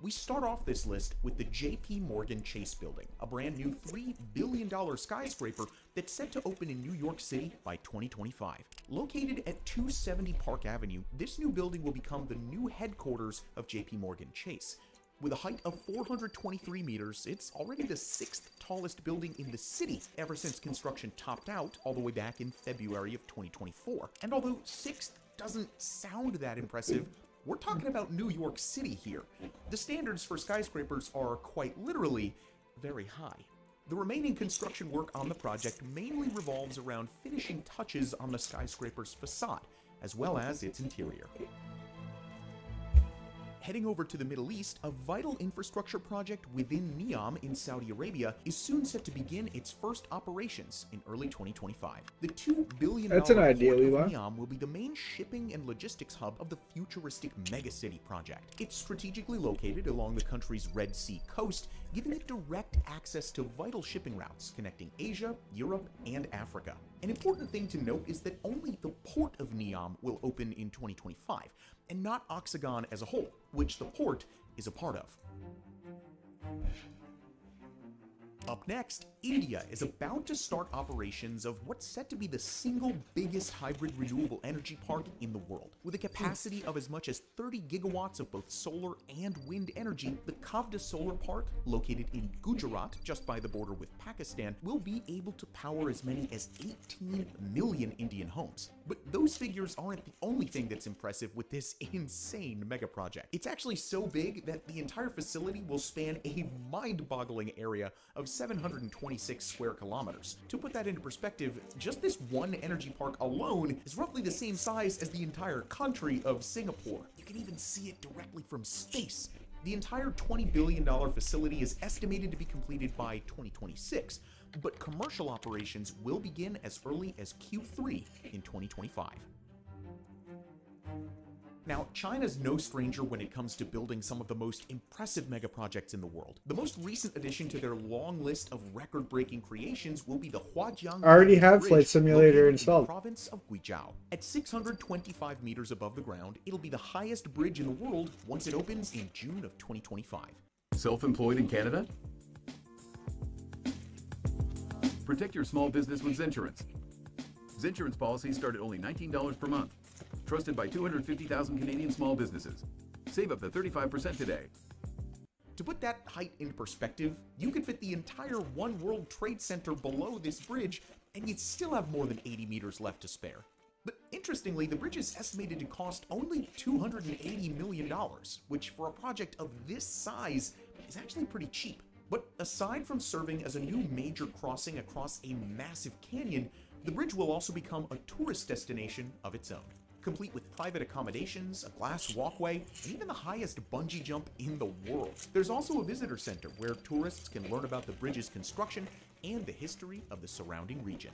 We start off this list with the JP Morgan Chase building, a brand new $3 billion skyscraper that's set to open in New York City by 2025. Located at 270 Park Avenue, this new building will become the new headquarters of JP Morgan Chase. With a height of 423 meters, it's already the 6th tallest building in the city ever since construction topped out all the way back in February of 2024. And although 6th doesn't sound that impressive, we're talking about New York City here. The standards for skyscrapers are quite literally very high. The remaining construction work on the project mainly revolves around finishing touches on the skyscraper's facade, as well as its interior. Heading over to the Middle East, a vital infrastructure project within NEOM in Saudi Arabia is soon set to begin its first operations in early 2025. The $2 billion That's an idea, port of Levi. NEOM will be the main shipping and logistics hub of the futuristic megacity project. It's strategically located along the country's Red Sea coast, giving it direct access to vital shipping routes connecting Asia, Europe, and Africa. An important thing to note is that only the port of NEOM will open in 2025, and not Oxagon as a whole, which the port is a part of. Up next, India is about to start operations of what's set to be the single biggest hybrid renewable energy park in the world. With a capacity of as much as 30 gigawatts of both solar and wind energy, the Kavda Solar Park, located in Gujarat, just by the border with Pakistan, will be able to power as many as 18 million Indian homes. But those figures aren't the only thing that's impressive with this insane mega project. It's actually so big that the entire facility will span a mind-boggling area of 726 square kilometers. To put that into perspective, just this one energy park alone is roughly the same size as the entire country of Singapore. You can even see it directly from space. The entire $20 billion facility is estimated to be completed by 2026, but commercial operations will begin as early as Q3 in 2025. Now, China's no stranger when it comes to building some of the most impressive mega projects in the world. The most recent addition to their long list of record-breaking creations will be the Huajiang I already have Bridge, Flight Simulator located in installed. the province of Guizhou. At 625 meters above the ground, it'll be the highest bridge in the world once it opens in June of 2025. Self-employed in Canada? Protect your small business with Zinsurance. Zinsurance policies start at only $19 per month. Trusted by 250,000 Canadian small businesses. Save up to 35% today. To put that height into perspective, you could fit the entire One World Trade Center below this bridge, and you'd still have more than 80 meters left to spare. But interestingly, the bridge is estimated to cost only $280 million, which for a project of this size is actually pretty cheap. But aside from serving as a new major crossing across a massive canyon, the bridge will also become a tourist destination of its own, complete with private accommodations, a glass walkway, and even the highest bungee jump in the world. There's also a visitor center where tourists can learn about the bridge's construction and the history of the surrounding region.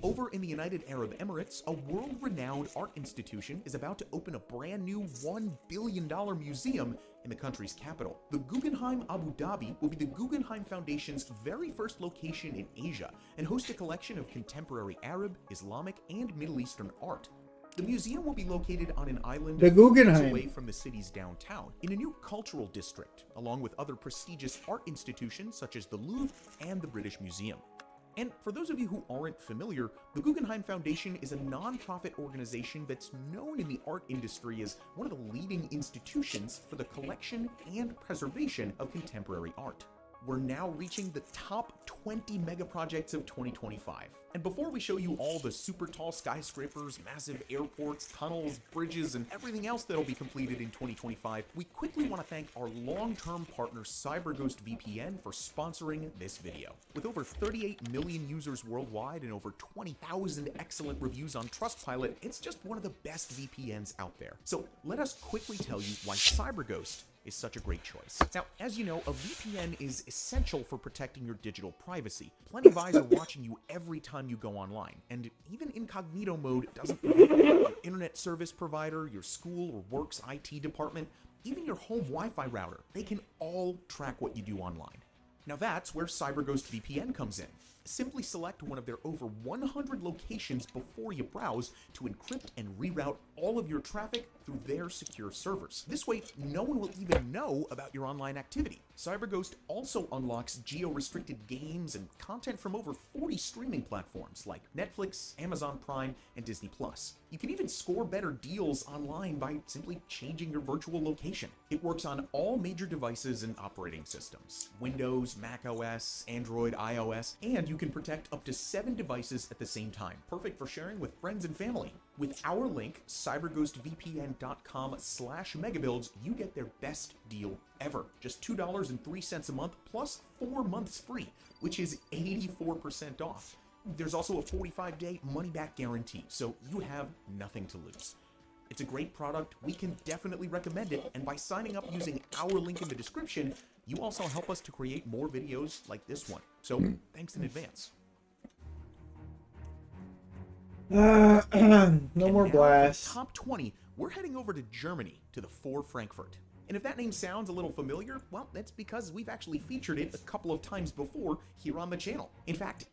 Over in the United Arab Emirates, a world-renowned art institution is about to open a brand new $1 billion museum in the country's capital. The Guggenheim Abu Dhabi will be the Guggenheim Foundation's very first location in Asia and host a collection of contemporary Arab, Islamic, and Middle Eastern art. The museum will be located on an island The Guggenheim. away from the city's downtown, in a new cultural district, along with other prestigious art institutions such as the Louvre and the British Museum. And for those of you who aren't familiar, the Guggenheim Foundation is a non-profit organization that's known in the art industry as one of the leading institutions for the collection and preservation of contemporary art. We're now reaching the top 20 mega projects of 2025. And before we show you all the super tall skyscrapers, massive airports, tunnels, bridges, and everything else that'll be completed in 2025, we quickly want to thank our long-term partner CyberGhost VPN for sponsoring this video. With over 38 million users worldwide and over 20,000 excellent reviews on Trustpilot, it's just one of the best VPNs out there. So let us quickly tell you why CyberGhost is such a great choice. Now, as you know, a VPN is essential for protecting your digital privacy. Plenty of eyes are watching you every time you go online, and even incognito mode doesn't prevent your internet service provider, your school or work's IT department, even your home Wi-Fi router. They can all track what you do online. Now that's where CyberGhost VPN comes in. Simply select one of their over 100 locations before you browse to encrypt and reroute all of your traffic through their secure servers. This way, no one will even know about your online activity. CyberGhost also unlocks geo-restricted games and content from over 40 streaming platforms like Netflix, Amazon Prime, and Disney+. You can even score better deals online by simply changing your virtual location. It works on all major devices and operating systems: Windows, Mac OS, Android, iOS, and you can protect up to 7 devices at the same time, perfect for sharing with friends and family. With our link, cyberghostvpn.com/megabuilds, you get their best deal ever. Just $2.03 a month plus 4 months free, which is 84% off. There's also a 45-day money-back guarantee, so you have nothing to lose. It's a great product, we can definitely recommend it, and by signing up using our link in the description, you also help us to create more videos like this one. So, thanks in advance. No more Now, blasts. for the top 20, we're heading over to Germany, to the 4 Frankfurt. And if that name sounds a little familiar, well, that's because we've actually featured it a couple of times before here on the channel. In fact,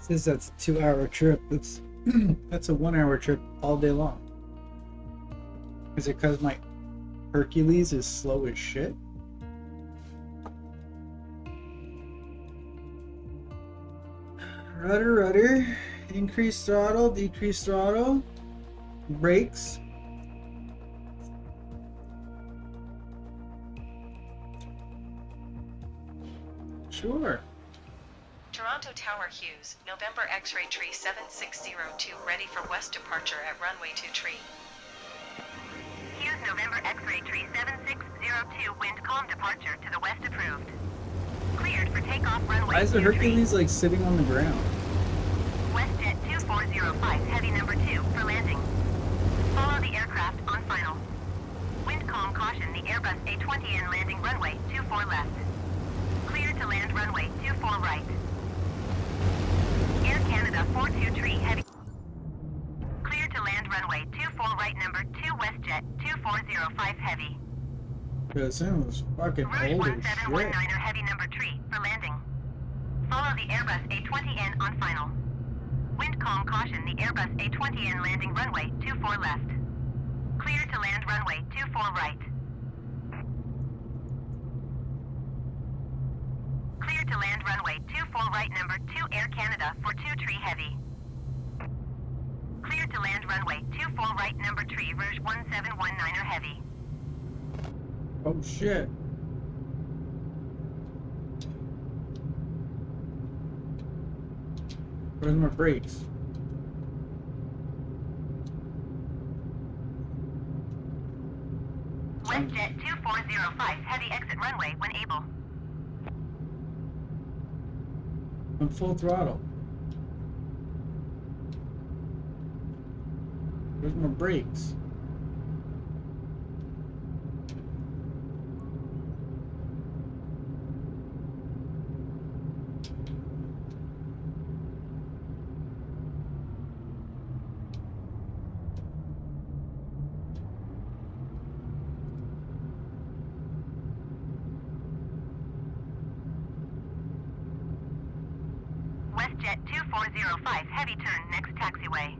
Says that's a 2-hour trip. That's that's a 1-hour trip all day long. Is it because my Hercules is slow as shit? Rudder, increase throttle, decrease throttle, brakes. Sure. Toronto Tower Hughes, November X-ray tree 7602, ready for west departure at runway 23. Hughes, November X-ray tree 7602, wind calm departure to the west approved. Cleared for takeoff runway. Why is the Hercules like sitting on the ground? WestJet 2405, heavy number 2, for landing. Follow the aircraft on final. Wind calm caution, the Airbus A20N landing runway 24 left. Clear to land runway 24 right. Air Canada 423 heavy. Clear to land runway 24 right number 2 WestJet 2405 heavy. This thing was fucking Rouge old as 1719 shit. or heavy number 3 for landing. Follow the Airbus A20N on final. Wind calm caution, the Airbus A20N landing runway 24 left. Clear to land runway 24 right. Clear to land runway 24 right number 2 Air Canada for 23 heavy. Clear to land runway 24 right number 3 Rouge 1719 or heavy. Oh shit. Where's my brakes? WestJet 2405, heavy exit runway when able. I'm full throttle. Where's my brakes? WestJet 2405, heavy turn, next taxiway.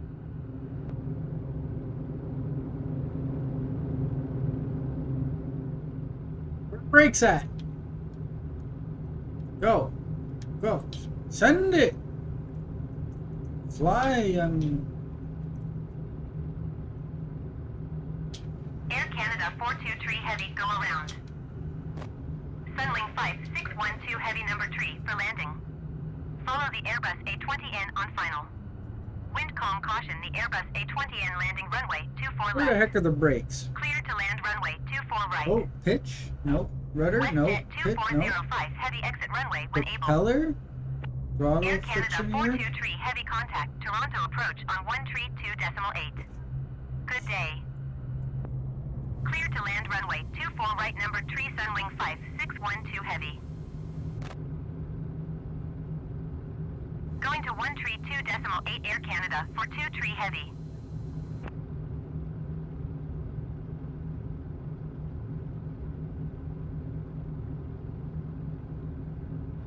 Where the brakes at? Go. Go. Send it. Fly, Air Canada 423 heavy, go around. Sunwing 5612 heavy number 3 for landing. Follow the Airbus A20N on final. Wind calm caution, the Airbus A20N landing runway 24 where the left. heck are the brakes? Clear to land runway 24 right. Oh, pitch? Nope. Rudder? Nope. WestJet Pitch? Nope. 2405, heavy exit runway when able. Propeller? Throttle Air Canada friction here? 423, heavy contact, Toronto approach on 132.8. Good day. Clear to land runway 24 right number 3 Sunwing 5612 heavy. Going to 132.8 Air Canada for 23 heavy.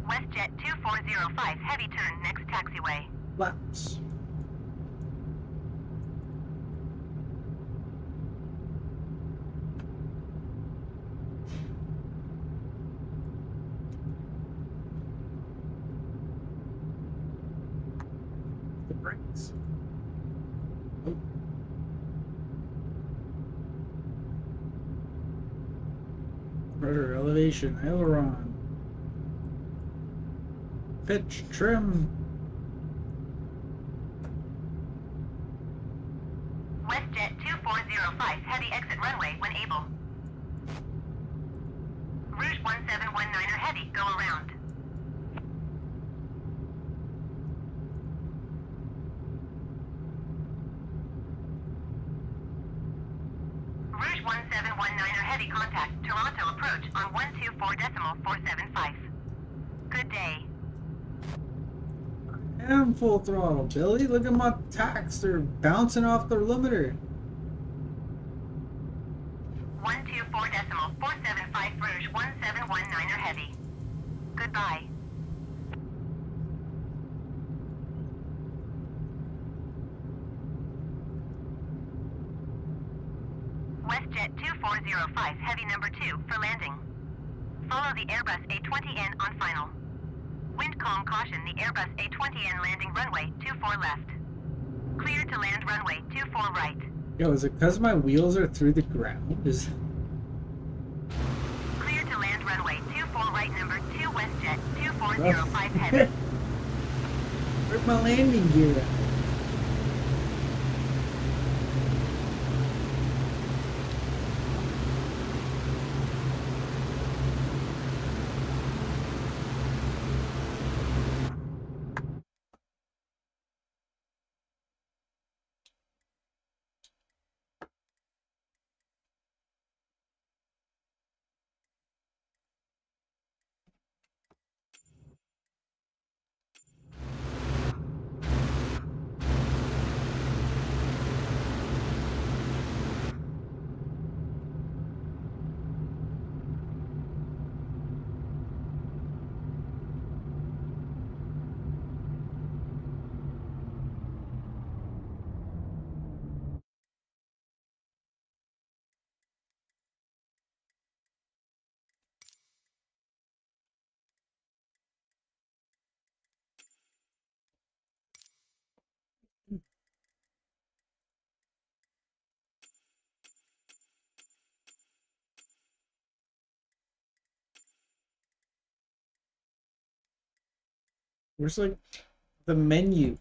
WestJet 2405, heavy turn, next taxiway. Laps. The brakes. Oh. Rudder, elevation, aileron. Pitch, trim. WestJet 2405, heavy exit runway when able. Rouge 1719 or heavy, go around. Rouge 1719 or heavy contact, Toronto approach on 124.475. Good day. I am full throttle, Billy. Look at my tacks. They're bouncing off the limiter. 124.475 Rouge 1719 or heavy. Goodbye. WestJet 2405, heavy number 2, for landing. Follow the Airbus A20N on final. Wind calm caution, the Airbus A20N landing runway 24 left. Clear to land runway 24 right. Yo, is it because my wheels are through the ground? Clear to land runway 24 right, number 2, WestJet 2405, heavy. Where's my landing gear at? Where's like the menu?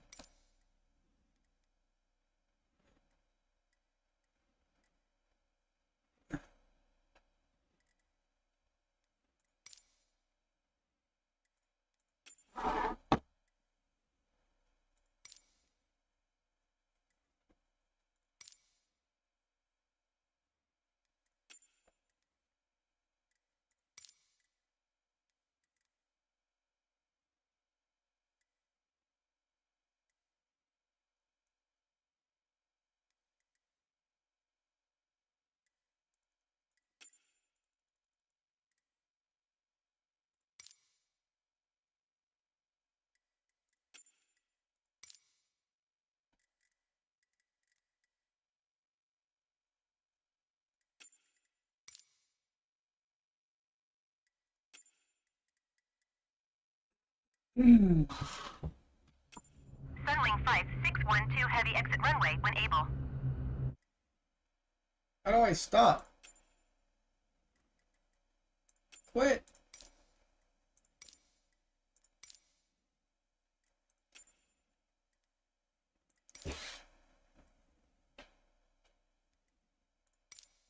Sunwing 5612, heavy exit runway when able. How do I stop? Quit.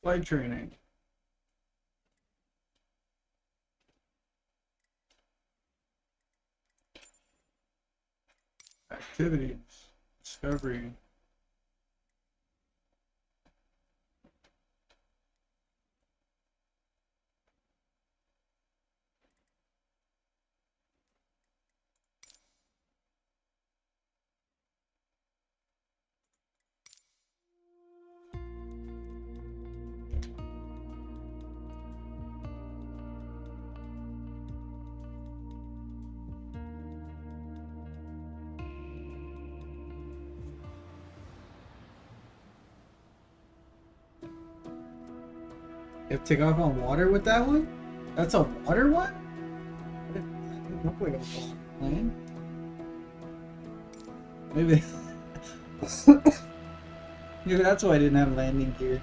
Flight training. Activities. Discovery. You have to take off on water with that one? That's a water one? That didn't look like a water plane. Maybe. Maybe that's why I didn't have landing gear.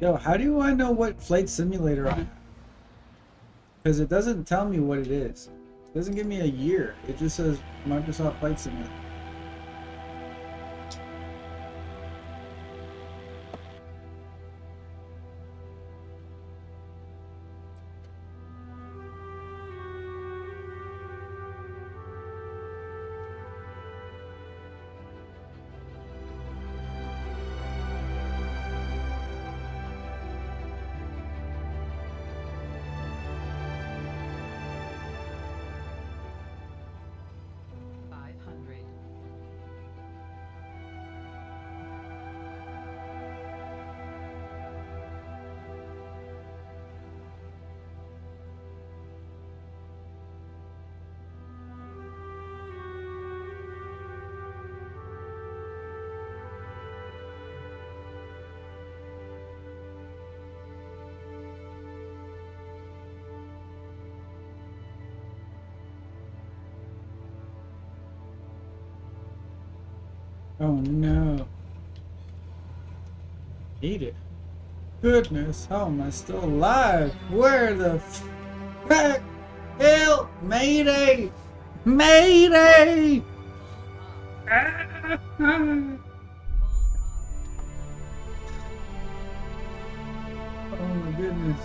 Yo, how do I know what flight simulator I have? Because it doesn't tell me what it is. It doesn't give me a year. It just says Microsoft Flight Simulator. Oh no. Hate it. Goodness, how am I still alive? Where the heck? Help! Mayday! Mayday! Oh my goodness.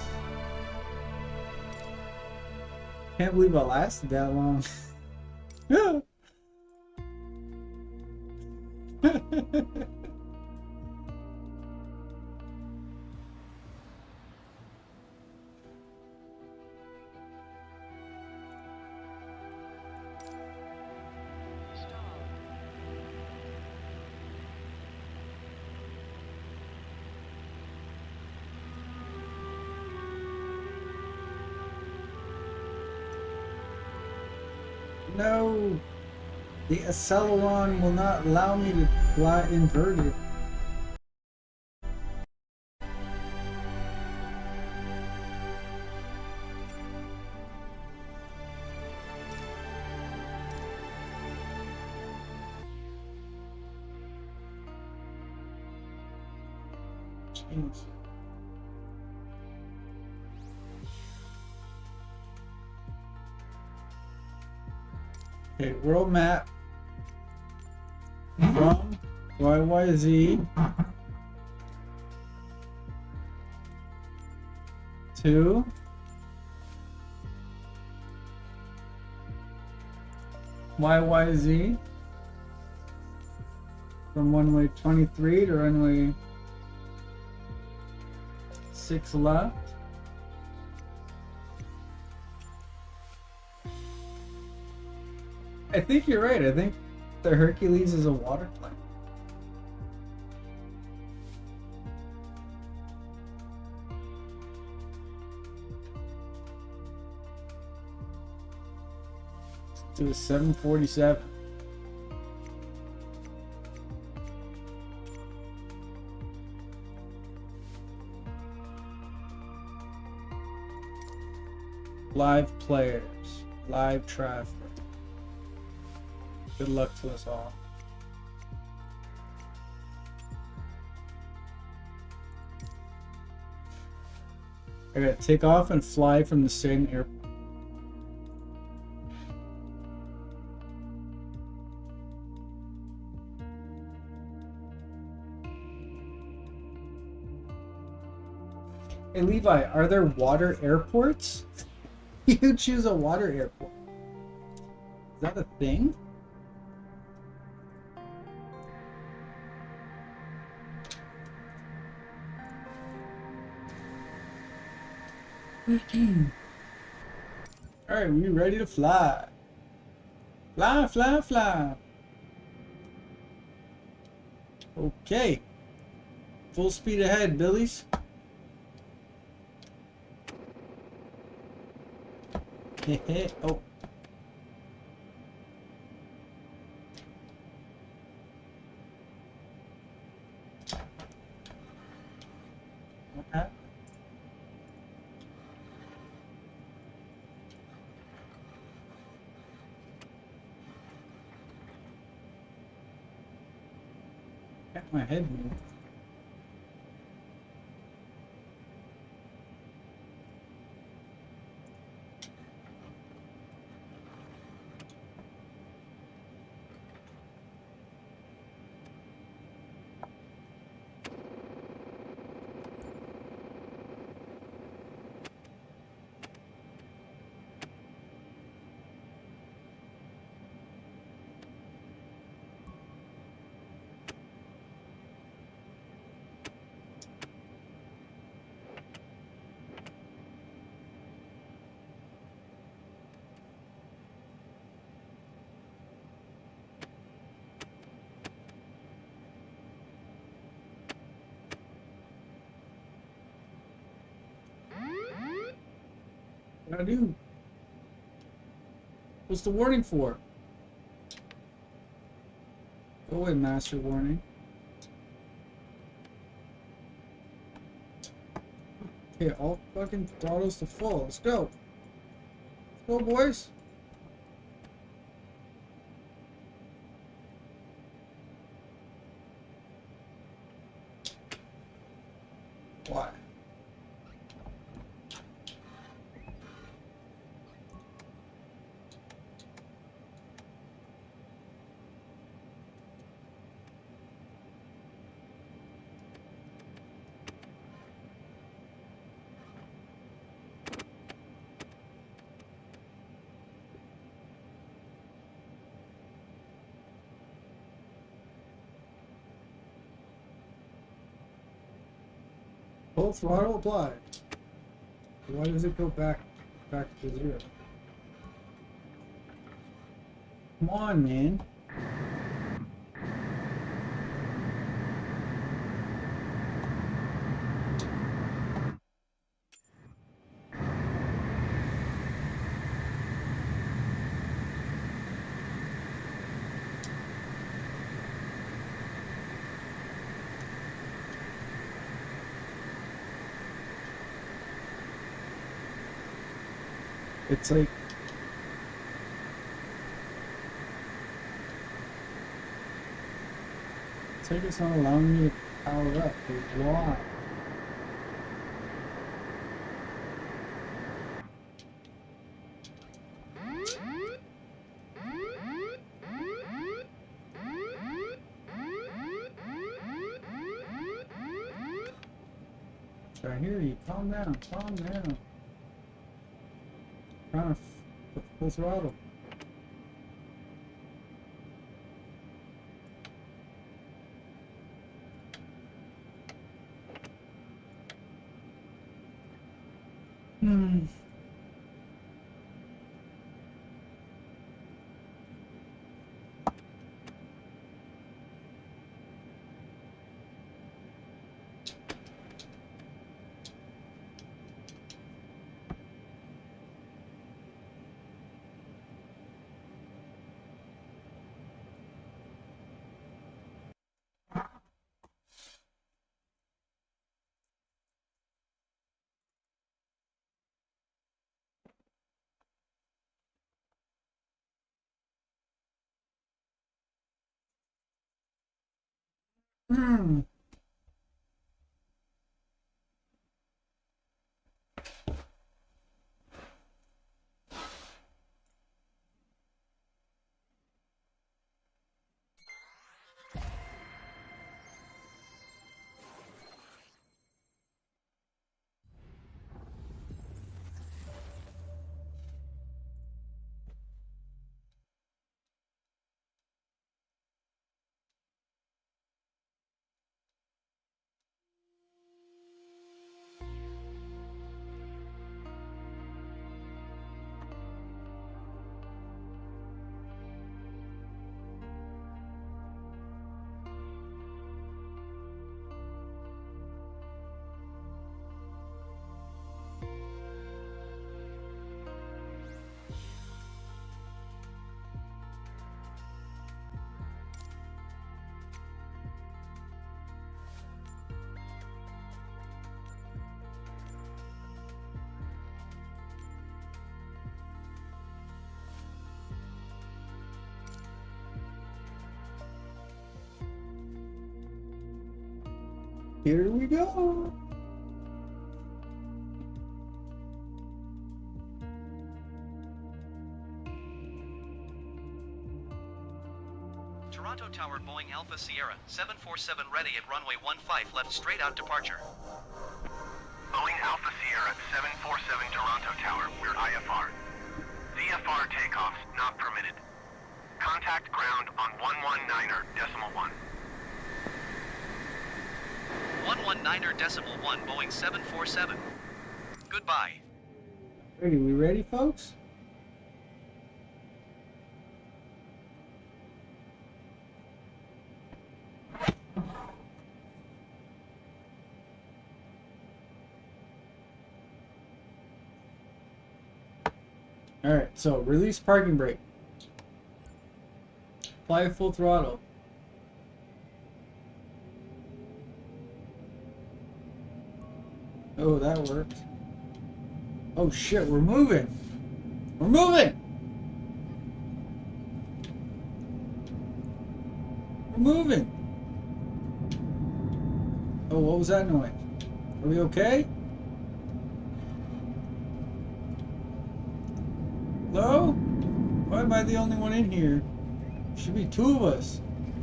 Can't believe I lasted that long. No! The acceleron will not allow me to fly inverted. Jeez. Okay, world map from YYZ to YYZ from runway 23 to runway 6 left. I think you're right. I think the Hercules is a water plane. Let's do a 747. Live players, live traffic. Good luck to us all. I gotta take off and fly from the same airport. Hey Levi, are there water airports? You choose a water airport. Is that a thing? Alright, we ready to fly. Fly, fly, fly. Okay. Full speed ahead, Billies. Oh. Okay. Got my head moved. I do. What's the warning for? Go away, master warning. Okay, all fucking throttles to full. Let's go. Let's go, boys. What? Full throttle applied. Why does it go back to zero? Come on, man. It's like it's not allowing me to power up. Like, why? I hear you. Calm down. Calm down. Trying to full throttle. Hmm. Hmm. Here we go. Toronto Tower Boeing Alpha Sierra 747 ready at runway 15 left straight out departure. Boeing Alpha Sierra 747 Toronto Tower, we're IFR. VFR takeoffs not permitted. Contact ground on 119.1. 119.1 Boeing 747. Goodbye. Ready? We ready, folks? Alright, so release parking brake. Apply full throttle. Oh, that worked. Oh shit, we're moving! We're moving! We're moving! Oh, what was that noise? Are we okay? Hello? Why am I the only one in here? Should be two of us.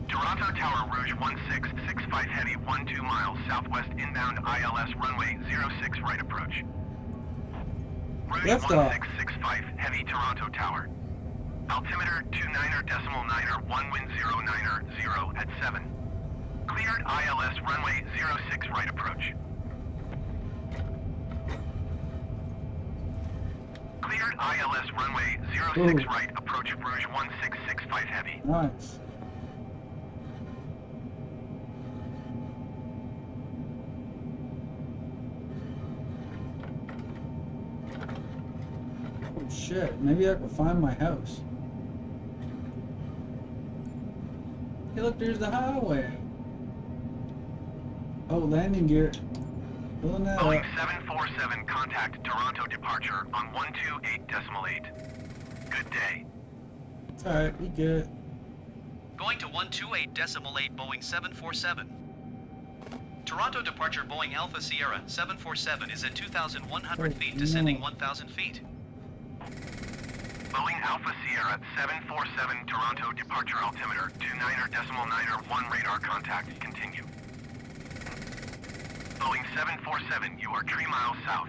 Toronto Tower, Rouge 1665 Heavy, 12 miles southwest inbound ILS runway 06 right approach. Rouge Left off. 1665 Heavy, Toronto Tower. Altimeter 29.9er, 1 wind 090 at 7. Cleared ILS runway 06 right approach. Cleared ILS runway 06 right approach Rouge 1665 Heavy. Nice. Oh shit, maybe I can find my house. Hey look, there's the highway. Oh, landing gear. Pulling that Boeing up. 747, contact Toronto departure on 128.8. Good day. It's alright, we good. Going to 128.8 Boeing 747. Toronto departure Boeing Alpha Sierra 747 is at 2,100 feet, descending 1,000 feet. Boeing Alpha Sierra 747, Toronto departure altimeter 29.9er, 1 radar contact, continue. Boeing 747, you are 3 miles south.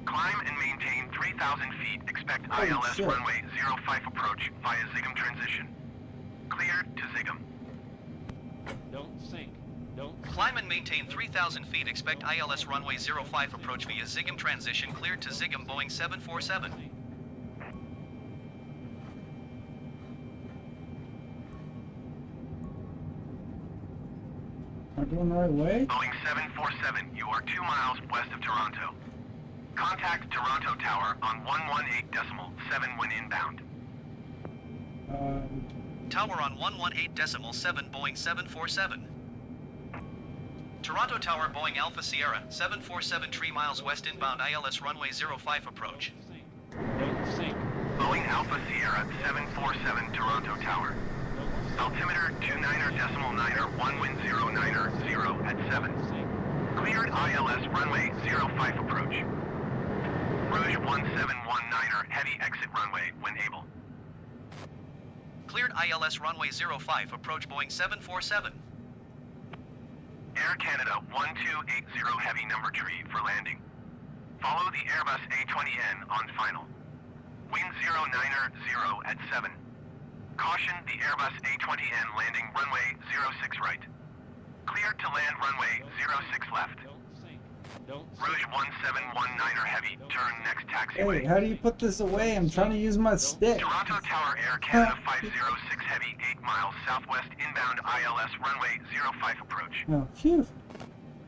Climb and maintain 3,000 feet, expect ILS shit. runway 05 approach via Zigum transition. Cleared to Zigum. Don't sink. Don't Climb and maintain 3,000 feet, expect ILS runway 05 approach via Zigum transition, cleared to Zigum Boeing 747. Am I going the right way? Boeing 747, you are 2 miles west of Toronto. Contact Toronto Tower on 118.7 when inbound. Tower on 118.7 Boeing 747. Toronto Tower Boeing Alpha Sierra 747 3 miles west inbound ILS runway 05 approach. Don't sink. Boeing Alpha Sierra 747 Toronto Tower. Altimeter 29.9er, 1 wind 090 at 7. Cleared ILS runway 05 approach. Rouge 1719er, heavy exit runway when able. Cleared ILS runway 05 approach Boeing 747. Air Canada 1280 heavy number 3 for landing. Follow the Airbus A20N on final. Wind 090 at 7. Caution, the Airbus A20N landing runway 06 right. Cleared to land runway 06 left. Rouge 1719er heavy, turn next taxiway. Hey, how do you put this away? I'm trying to use my stick. Toronto Tower Air Canada 506 heavy, 8 miles southwest inbound ILS runway 05 approach. Oh, phew.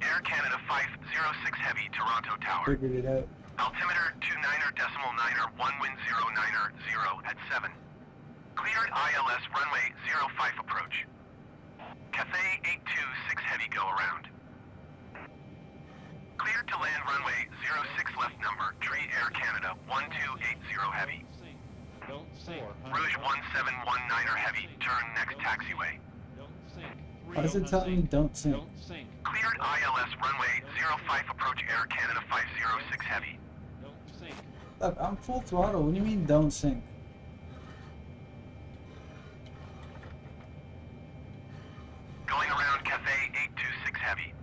Air Canada 506 heavy, Toronto Tower. Figured it out. Altimeter 29.9er, 1 wind 090 at 7. Cleared ILS runway 05 approach. Cathay 826 heavy go around. Cleared to land runway 06 left number, Tree Air Canada 1280 heavy. Don't sink. Rouge 1719er heavy, turn next taxiway. Don't sink. Why is it telling me don't sink? Don't sink. Cleared ILS runway 05 approach Air Canada 506 heavy. Don't sink. Look, I'm full throttle. What do you mean don't sink? Going around Cathay 826 heavy.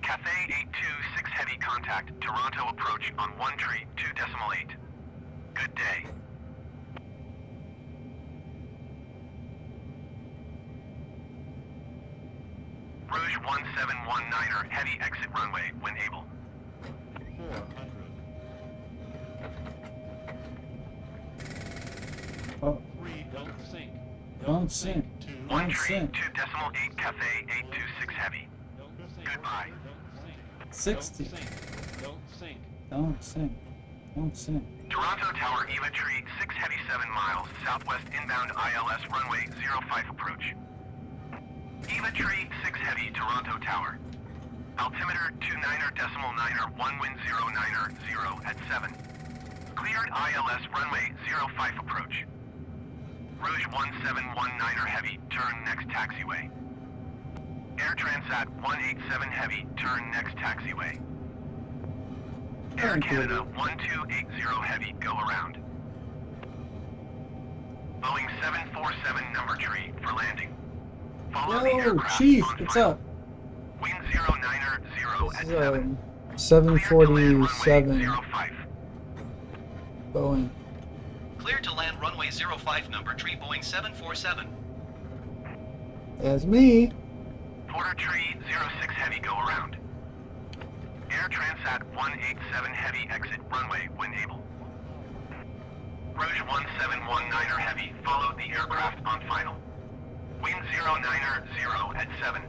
Cathay 826 heavy contact, Toronto approach on 132.8. Good day. Rouge 1719er, heavy exit runway when able. 400. Oh, 3, don't sink. don't sink. 2, Don't sink. 132.8 Cathay 826 heavy. don't sink. Goodbye. Don't sink. 60. Don't sink. Don't sink. Toronto Tower, Eva Tree, 6 heavy 7 miles, southwest inbound ILS runway 05 approach. Eva Tree, 6 heavy, Toronto Tower. Altimeter 29er.9er, 1 wind 090 at 7. Cleared ILS runway 05 approach. Rouge 1719er heavy, turn next taxiway. Air Transat 187 heavy, turn next taxiway. Air Canada 1280 heavy, go around. Boeing 747 number tree for landing. Follow the Yo, aircraft Chief, on what's final. up? Wind 090 at 7. 747 Boeing. Cleared to land runway 05 number tree Boeing 747. That's me. Porter Tree 06 heavy, go around. Air Transat 187 heavy, exit runway when able. Rouge 1719er heavy, follow the aircraft on final. Wind 090 at 7.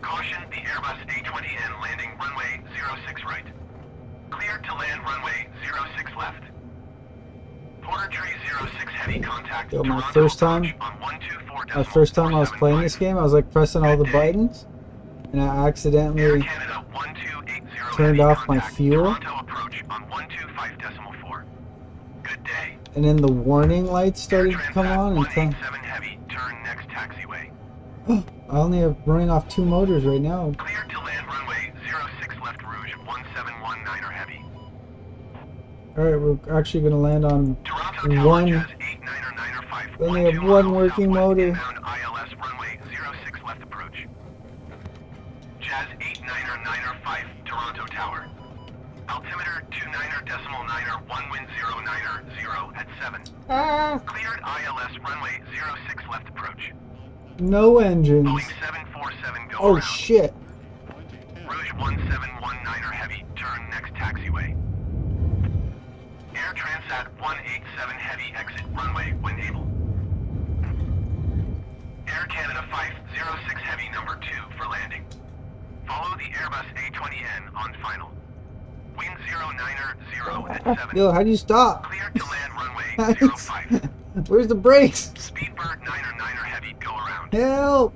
Caution, the Airbus A20N landing runway 06 right. Cleared to land runway 06 left. Porter Tree 06 heavy, contact Yo, my Toronto first time, on 124. my first time I was playing this game, I was like pressing all the buttons, and I accidentally turned off my fuel, and then the warning lights started to come on, and I only have running off 2 motors right now. Cleared to land runway 06 left Rouge 1719er heavy. Alright, we're actually going to land on one. We only have one working motor. ILS runway 06 left approach. Jazz 899er 5 Toronto Tower. Altimeter 29er.9er 1 wind 090 at 7. Cleared ILS runway 06 left approach. No engines. Boeing 747 go Oh around. shit. Rouge 1719er heavy, turn next taxiway. Air Transat 187 heavy, exit runway when able. Air Canada 506 heavy number 2 for landing. Follow the Airbus A20N on final. Wind 090 at 7. Yo, how do you stop? Cleared to land runway 05. Where's the brakes? Speedbird 9er heavy, go around. Help!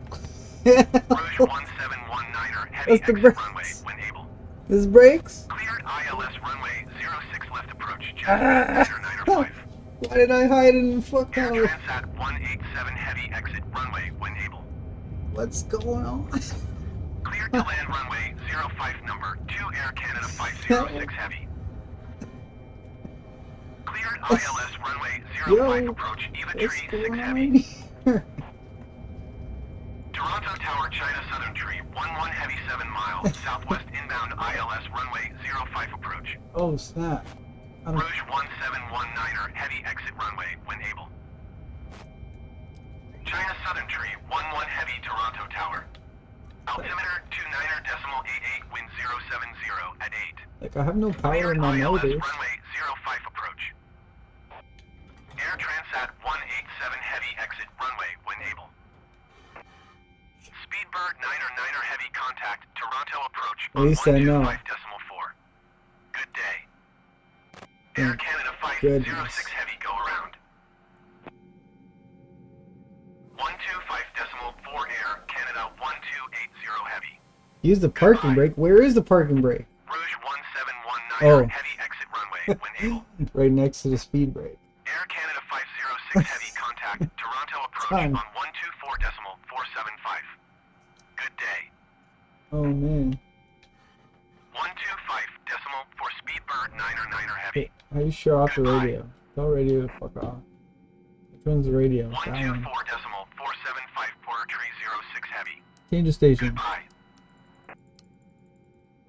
Rouge 1719er heavy, That's the exit brakes. runway when able. This brakes? Cleared ILS runway 06 left approach. Jazz 9er 5. Why did I hide in the fuck Air out? Transat 187 heavy, exit runway when able. What's going on? Cleared to land runway 05 number 2 Air Canada 506 heavy. Cleared ILS runway 05 approach Eva Tree 6 heavy. Toronto Tower China Southern Tree 11 heavy 7 miles southwest inbound ILS runway 05 approach. Oh snap. Rouge 1719er heavy, exit runway when able. China Southern Tree 11 heavy Toronto Tower. Altimeter 29er.88 wind 070 at 8. Like I have no power Cleared in my ILS motors. runway 05 approach. Air Transat 187 heavy, exit runway when able. Speedbird 9er heavy, contact Toronto approach At least I know. 125.4. Good day. Air Canada 506 Goodness. heavy, go around. 125.4 Air Canada 1280 heavy. Use the parking brake. Where is the parking brake? Rouge 1719 Oh. heavy, exit runway when able. Right next to the speed brake. Air Canada 506 heavy, contact Toronto approach Ton. on 124.475. Good day. Oh man. 125 for Speedbird 9er heavy. How do you shut off the radio? Tell radio to fuck off. Which one's the radio? That 124.475 one. Porter Tree 06 heavy. Change the station. Goodbye.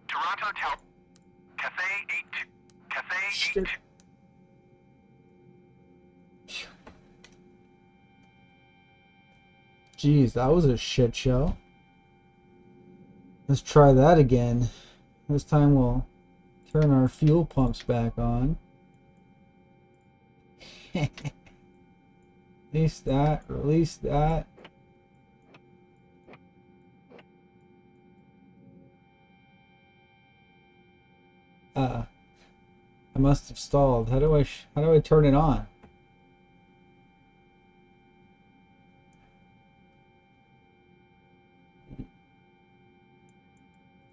Toronto Tower. Cathay 82. Cathay 82. Jeez, that was a shit show. Let's try that again. This time we'll turn our fuel pumps back on. Release that, release that. I must have stalled. How do I turn it on?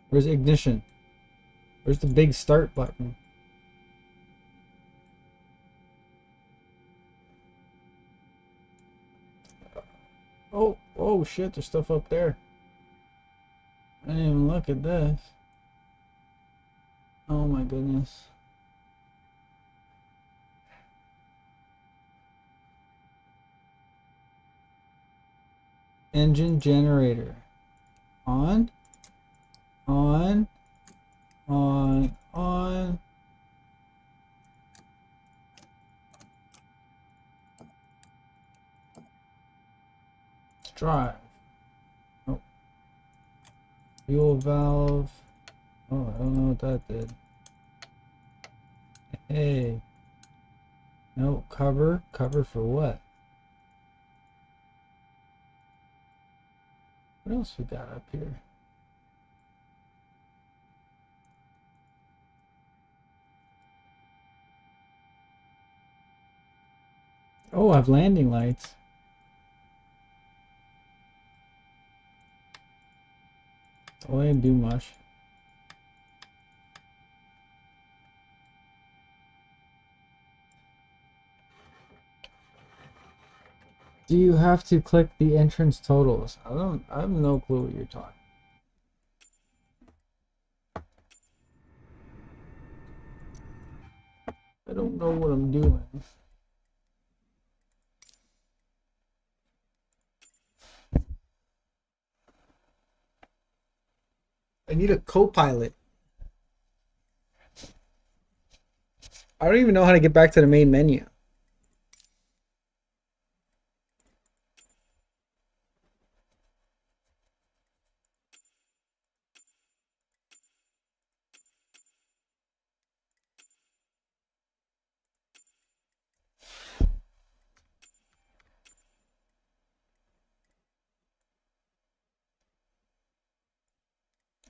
Where's ignition? Where's the big start button? Oh shit, there's stuff up there. I didn't even look at this. Oh my goodness. Engine generator. On. On. Drive. Oh. Fuel valve. Oh, I don't know what that did. Hey. No, cover. Cover for what? What else we got up here? Oh, I have landing lights. Oh, I didn't do much. Do you have to click the entrance totals? I have no clue what you're talking. I don't know what I'm doing. I need a co-pilot. I don't even know how to get back to the main menu.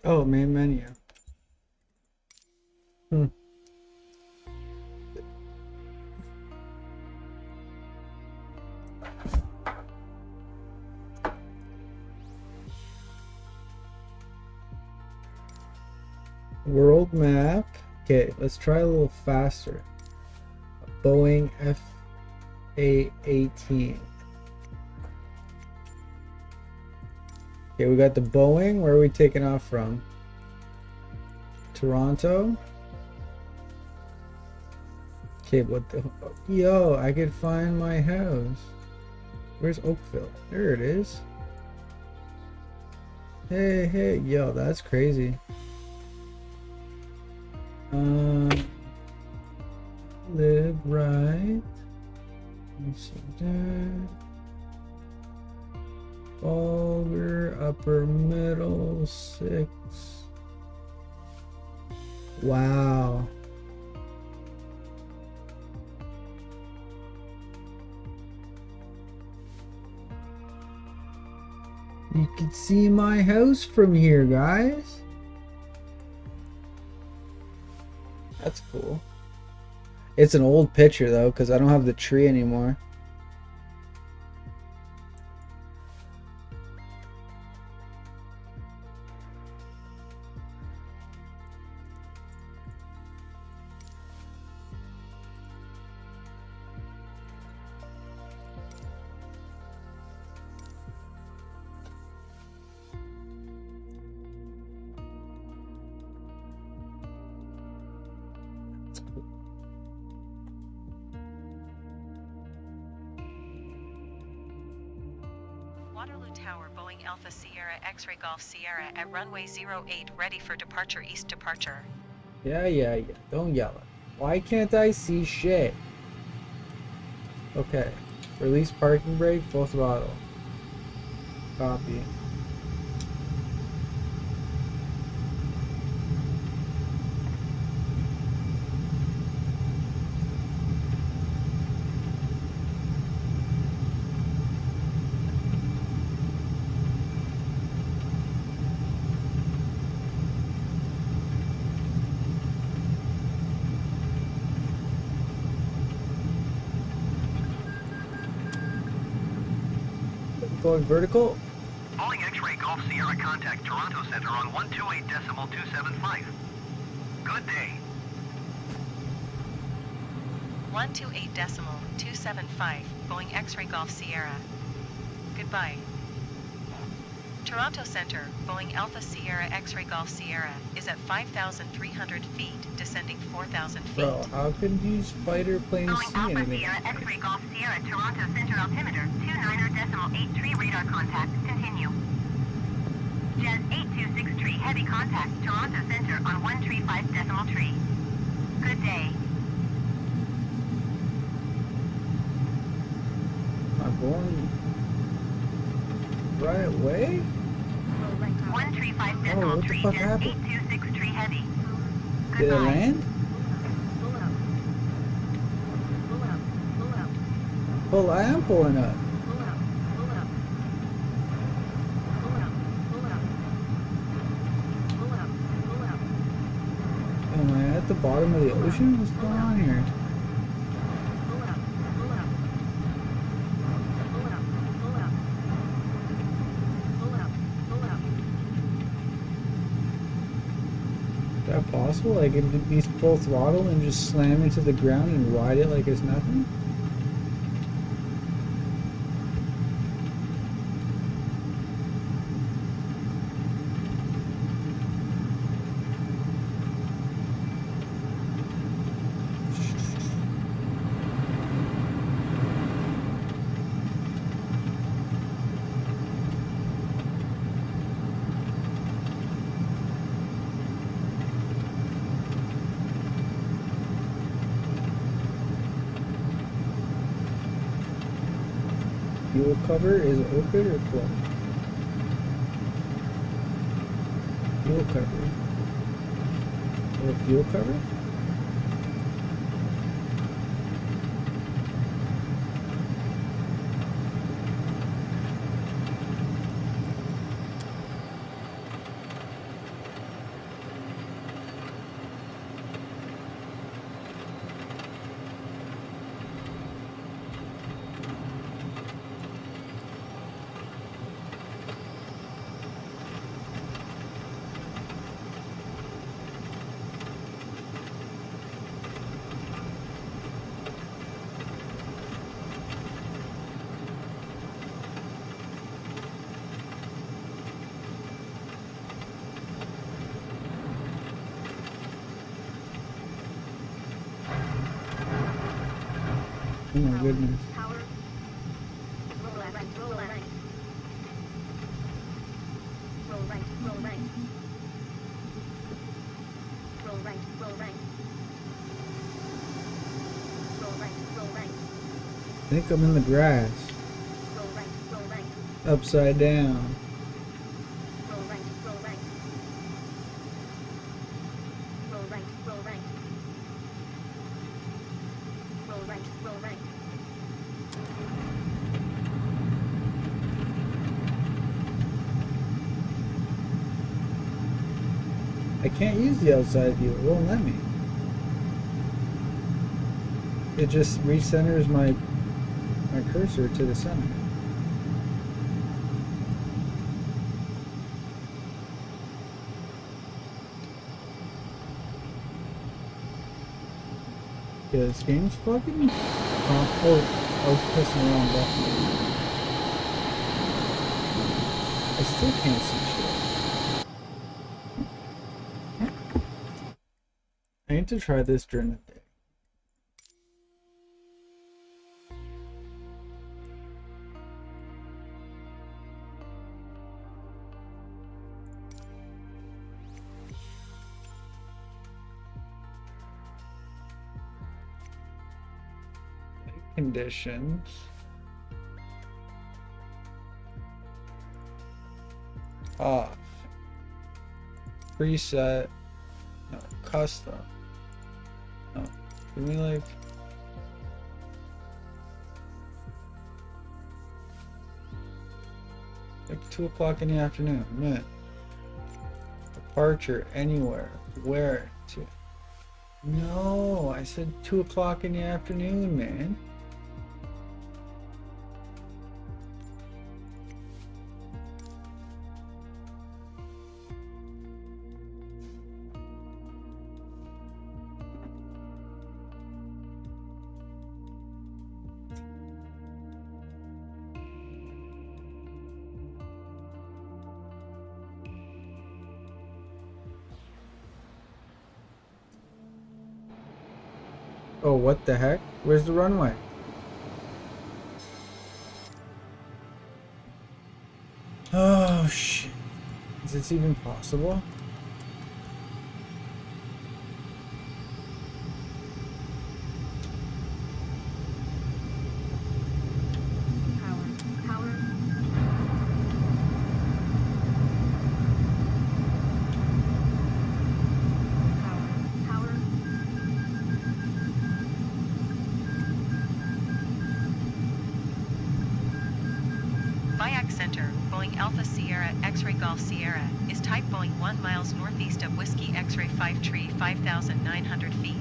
Oh, main menu. World map. Okay, let's try a little faster. Boeing FA-18. Okay, we got the Boeing. Where are we taking off from? Toronto. Okay, what the... Yo, I could find my house. Where's Oakville? There it is. Hey, yo, that's crazy. Live right. Vulgar, upper middle, 6. Wow. You can see my house from here, guys. That's cool. It's an old picture though, because I don't have the tree anymore. Waterloo Tower, Boeing Alpha Sierra X-Ray Golf Sierra at runway 08, ready for departure, east departure. Yeah. Don't yell it. Why can't I see shit? Okay. Release parking brake, full throttle. Copy. Going vertical. Boeing X-ray Golf Sierra contact Toronto Center on 128.275. Good day. 128.275, Boeing X-ray Golf Sierra. Goodbye. Toronto Center, Boeing Alpha Sierra X-ray Golf Sierra, is at 5,300 feet, descending 4,000 feet. Bro, how can these fighter planes Boeing see Alpha anything? Sierra X-ray Golf Sierra Toronto Center altimeter 29.83 radar contact. Continue. Jet 8263 heavy contact Toronto Center on 135.3. Good day. Am I going right way? 135.3 Oh, what the fuck Jet happened? 8263 heavy. Did it land? Well, I am pulling up. Am I at the bottom of the ocean? What's going on here? Is that possible? Like, it'd be full throttle and just slam into the ground and ride it like it's nothing? Fuel cover is open or closed? Fuel cover. Or fuel cover? Oh my goodness. I think I'm in the grass. Upside down. I can't use the outside view, it won't let me. It just recenters my cursor to the center. Yeah, this game's fucking... oh, I was pressing the wrong button. I still can't see shit. I need to try this during the day. Conditions. Off. Preset. No, custom. No. Give me like 2 o'clock in the afternoon. Man. Departure anywhere. Where to? No, I said 2 o'clock in the afternoon, man. Oh, what the heck? Where's the runway? Oh, shit. Is this even possible? Biac Center, Boeing Alpha Sierra X-Ray Golf Sierra, is type Boeing 1 miles northeast of Whiskey X-Ray 5 Tree 5,900 feet.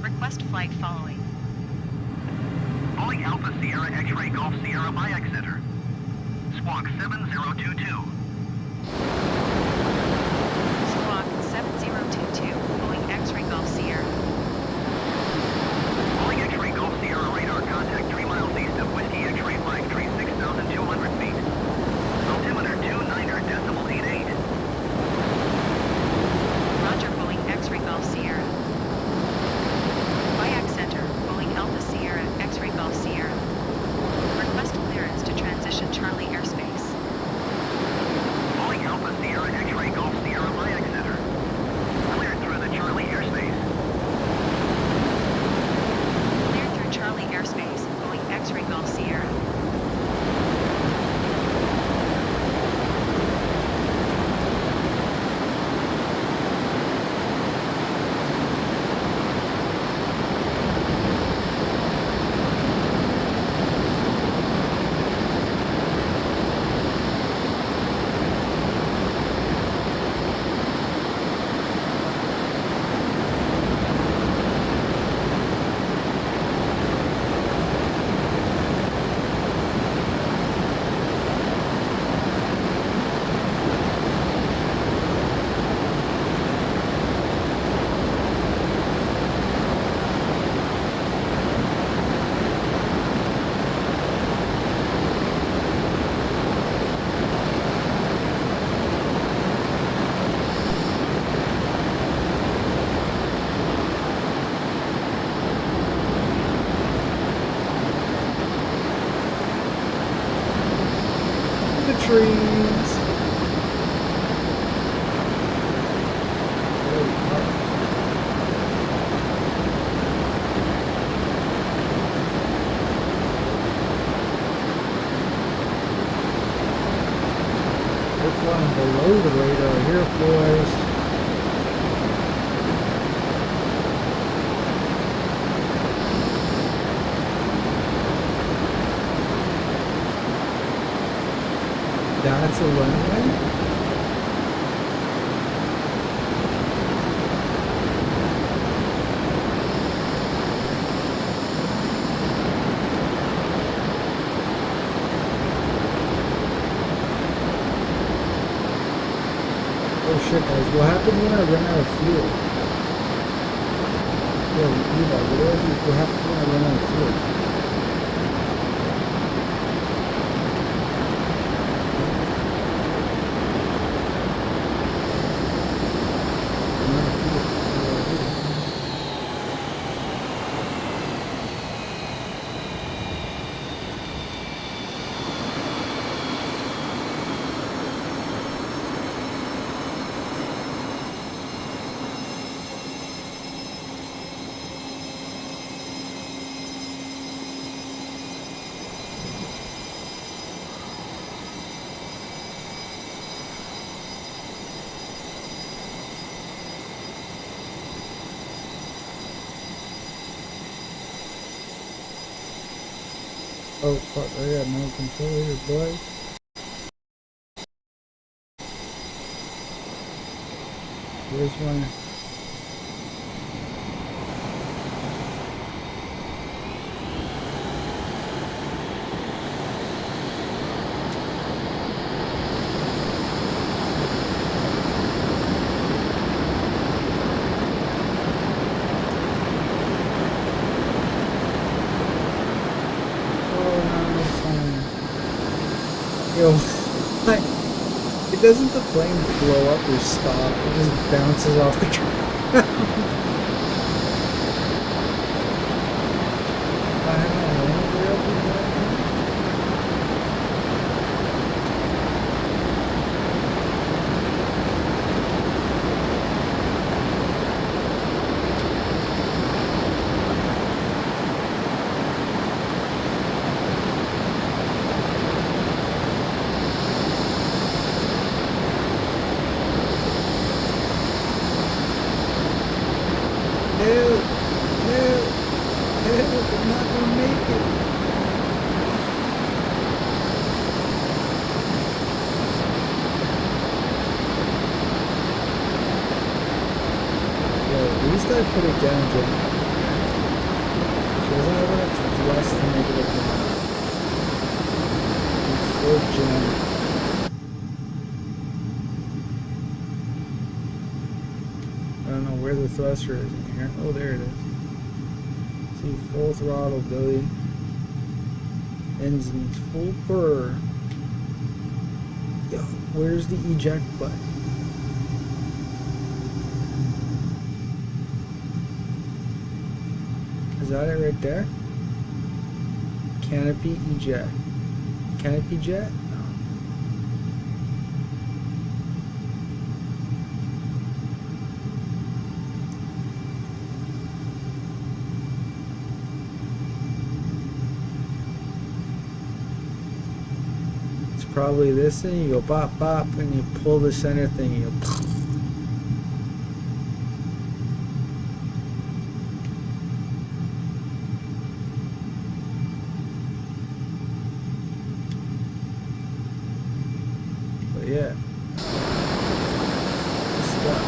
Request flight following. Boeing Alpha Sierra X-Ray Golf Sierra Biac Center. Squawk 7022. Squawk 7022, Boeing X-Ray Golf Sierra. Boeing X-Ray Golf Sierra radar contact 3 miles east of Whiskey X-Ray 5 Tree 6,200 feet. Altimeter 29.88. Roger, Boeing X-Ray Golf Sierra. Biac Center, Boeing Alpha Sierra X-Ray Golf Sierra. Request clearance to transition Charlie airspace. Boeing Alpha Sierra X-Ray Golf Sierra Biac Center. Cleared through the Charlie airspace. Cleared through Charlie airspace, Boeing X-Ray Golf Sierra. Trees. We're flying below the radar here, boys. That's a runway? Oh shit, guys, what happens when I run out of fuel? Yeah, what happens when I run out of fuel? Oh fuck, I got no control here, boy. Where's my... Yo, like, doesn't the plane blow up or stop? It just bounces off the ground. I put it down, Jim? She doesn't have enough thrust to make it look good. Full jam. I don't know where the thruster is in here. Oh, there it is. See, full throttle, Billy. Engine's full purr. Yo, where's the eject button? Is that it right there? Canopy eject. Canopy jet? No. It's probably this thing. You go bop bop and you pull the center thing. You go. Yeah. Stuff.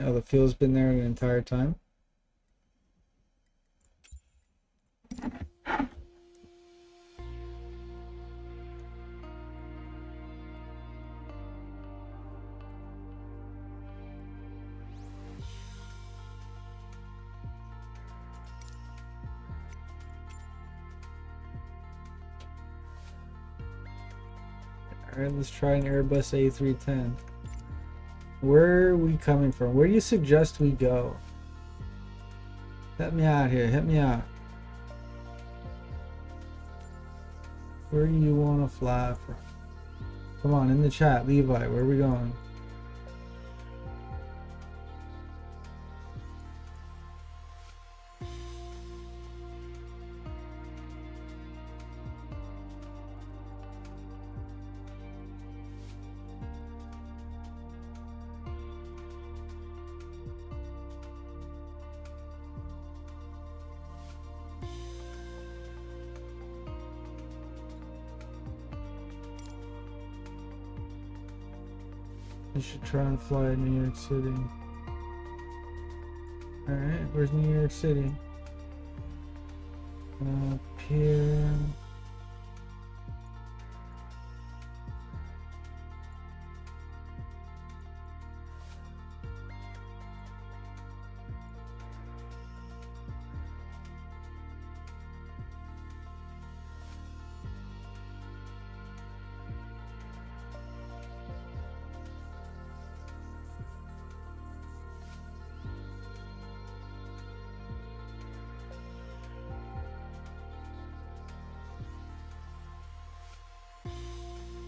Oh, the fuel's been there the entire time. Alright, let's try an Airbus A310. Where are we coming from? Where do you suggest we go? Help me out here. Help me out. Where do you want to fly from? Come on, in the chat, Levi, where are we going? I should try and fly to New York City. Alright, where's New York City? Up here.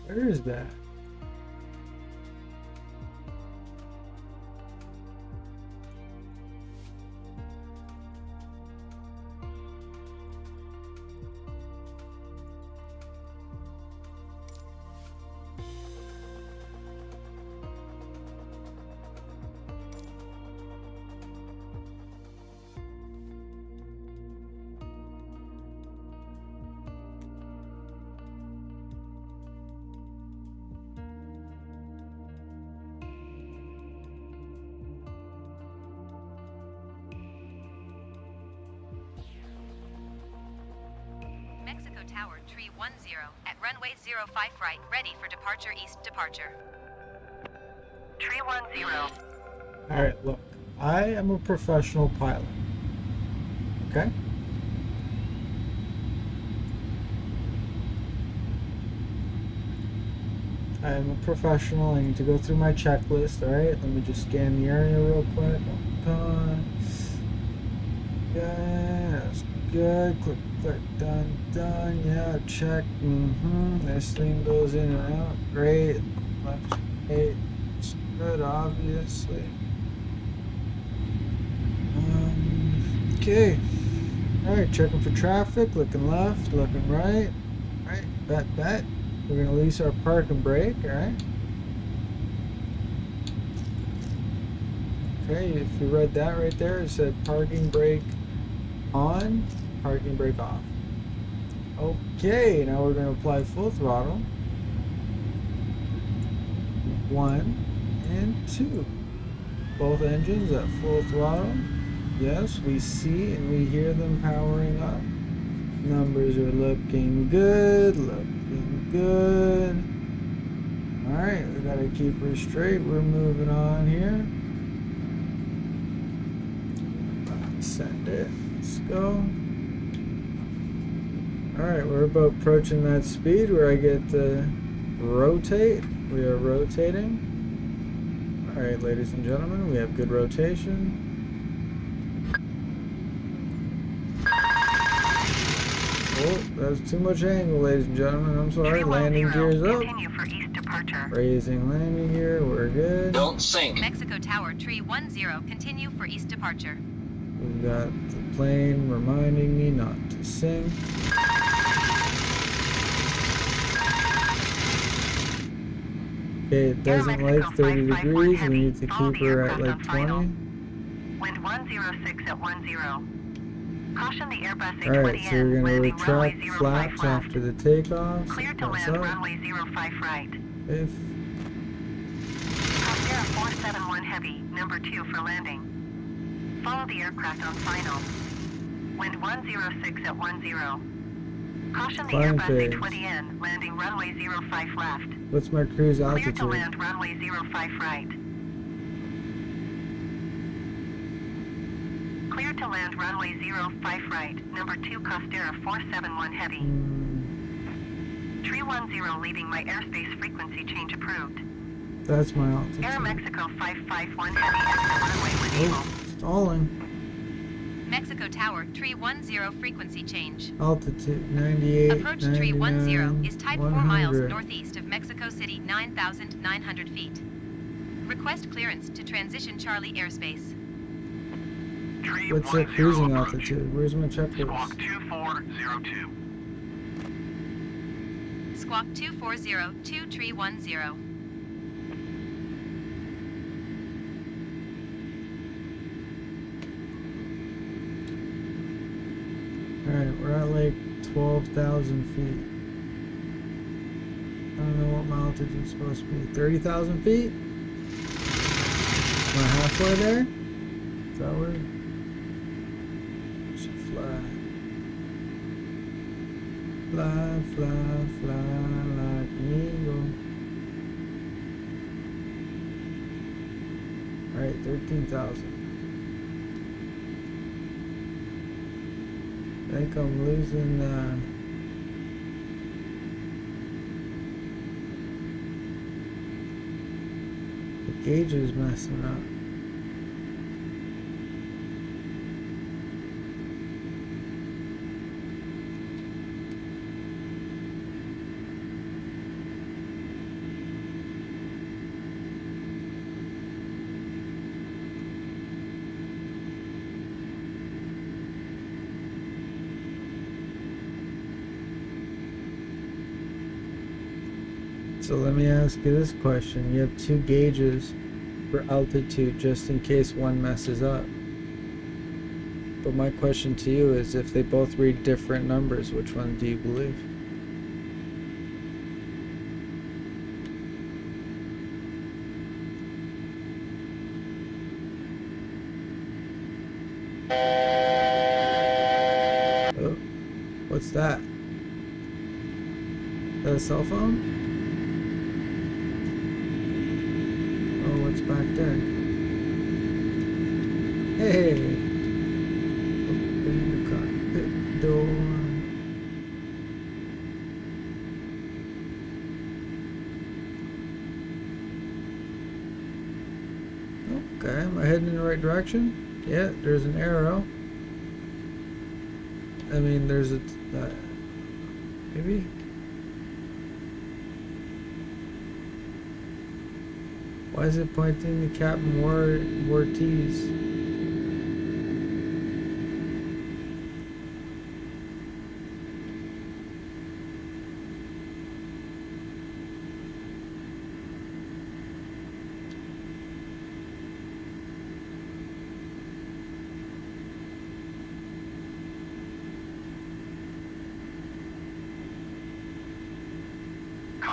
Where is that? Mexico Tower, tree 10, at runway 05 right, ready for departure east departure. Tree 10. Alright, look. I am a professional pilot. Okay? I am a professional. I need to go through my checklist. Alright, let me just scan the area real quick. Yes, good. Click, click, done, done. Yeah, check. This thing goes in and out. Great. Left, right. It's good, obviously. Okay. Alright, checking for traffic. Looking left, looking right. Alright, bet. We're going to release our park and brake, alright? Okay, if you read that right there, it said parking brake on, parking brake off. Okay, now we're going to apply full throttle. 1 and 2. Both engines at full throttle. Yes, we see and we hear them powering up. Numbers are looking good, looking good. Alright, we gotta keep her straight. We're moving on here. Send it. Let's go. Alright, we're about approaching that speed where I get to rotate. We are rotating. Alright, ladies and gentlemen, we have good rotation. Oh, that's too much angle, ladies and gentlemen. I'm sorry. Landing gears up. Continue for east departure. Raising landing gear. We're good. Don't sink. Mexico Tower, tree 10, continue for east departure. We've got the plane reminding me not to sink. Okay, it doesn't like 30 degrees. We need to keep her at like 20. Wind 106 at 10. Caution the Airbus A20N. Alright, so we're going to retract flaps left. after the takeoff. Clear to land runway 05 right. If Costera 471 Heavy, number 2 for landing. Follow the aircraft on final. Wind 106 at 10. Caution the Climb Airbus phase. A20N, landing runway 05 left. what's my cruise Clear to altitude? land runway 05 right. Clear to land runway 05 right, number 2 Costera 471 Heavy. Tree 10 leaving my airspace frequency change approved. That's my altitude. Air Mexico 551 Heavy, exit runway with Eagle. Oh, stalling. Mexico Tower, tree 10, frequency change. Altitude 98, Approach tree 10 is type 4 miles 100. northeast of Mexico City, 9,900 feet. Request clearance to transition Charlie airspace. What's the cruising altitude? Where's my checklist? Squawk 2402. Squawk 2402, tree 10. Alright, we're at like 12,000 feet. I don't know what my altitude is supposed to be. 30,000 feet? Am I halfway there? Is that where? Should fly. Fly, fly, fly like an eagle. Alright, 13,000. I think I'm losing the gauge is messing up. So let me ask you this question. You have two gauges for altitude just in case one messes up. But my question to you is, if they both read different numbers, which one do you believe? Oh, what's that? Is that a cell phone? What's back there? Hey! Open the cockpit door. Okay, am I heading in the right direction? Yeah, there's an arrow. I mean, there's a... maybe? Why is it pointing to Captain Ortiz?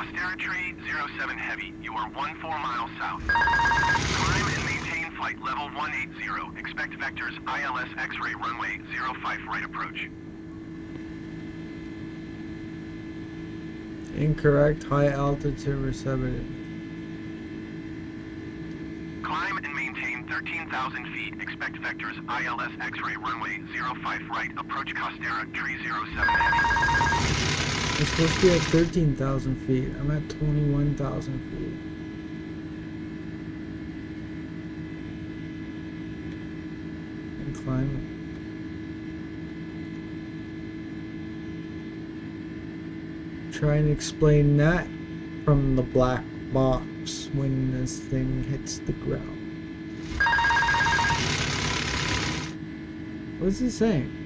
Costera Tree 07 Heavy. You are 14 miles south. Climb and maintain flight level 180. Expect vectors ILS X-ray runway 05 right approach. Incorrect. High altitude reception. Climb and maintain 13,000 feet. Expect vectors ILS X-ray runway 05 right. Approach Costera Tree 07 Heavy. I'm supposed to be at 13,000 feet. I'm at 21,000 feet. And climbing. Try and explain that from the black box when this thing hits the ground. What is he saying?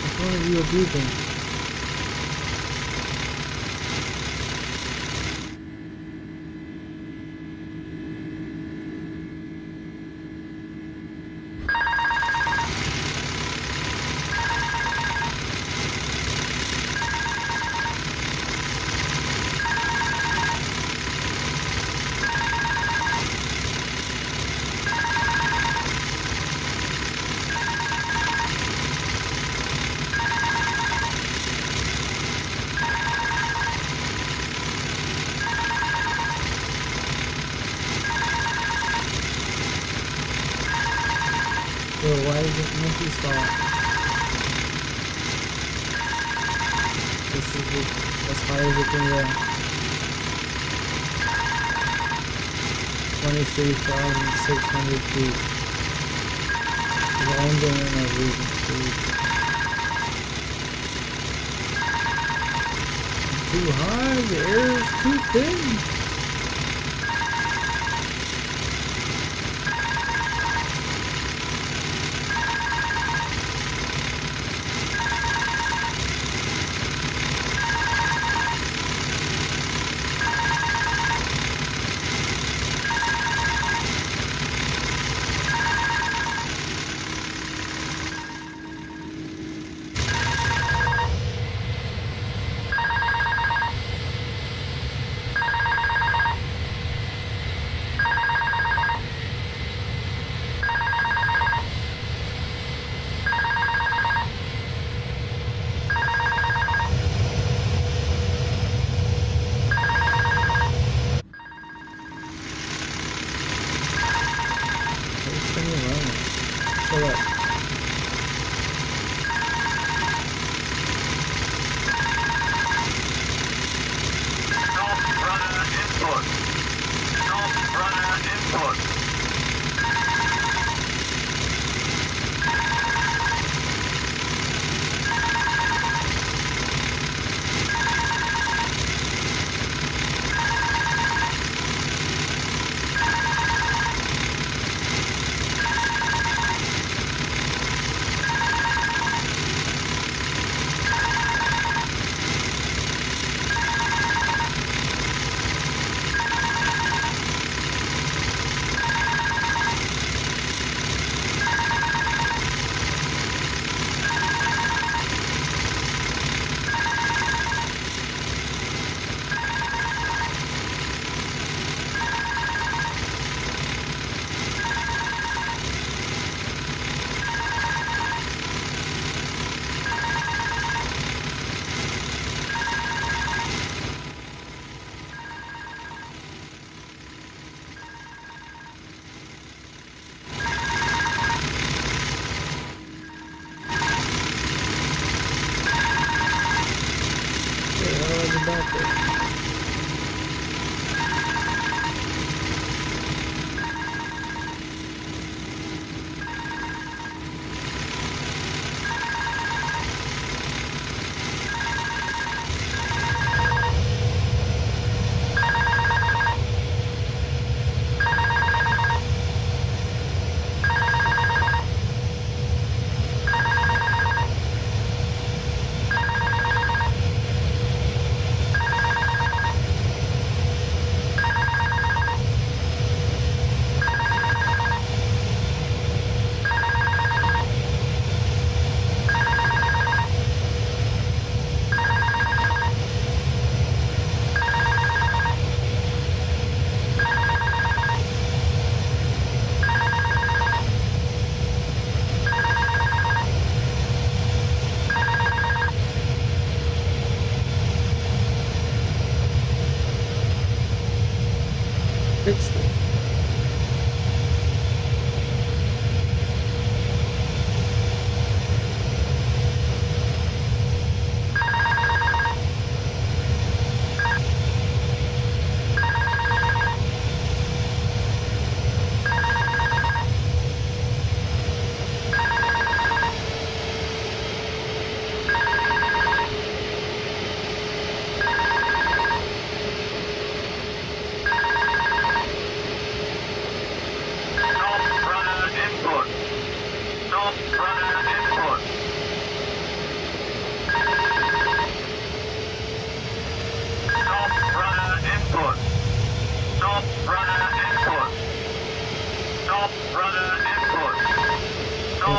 Which one of you are breathing? Why is it monkey stop? This is as high as it can go. 23,600 feet. Longer than a losing speed. Too high, the air is too thin.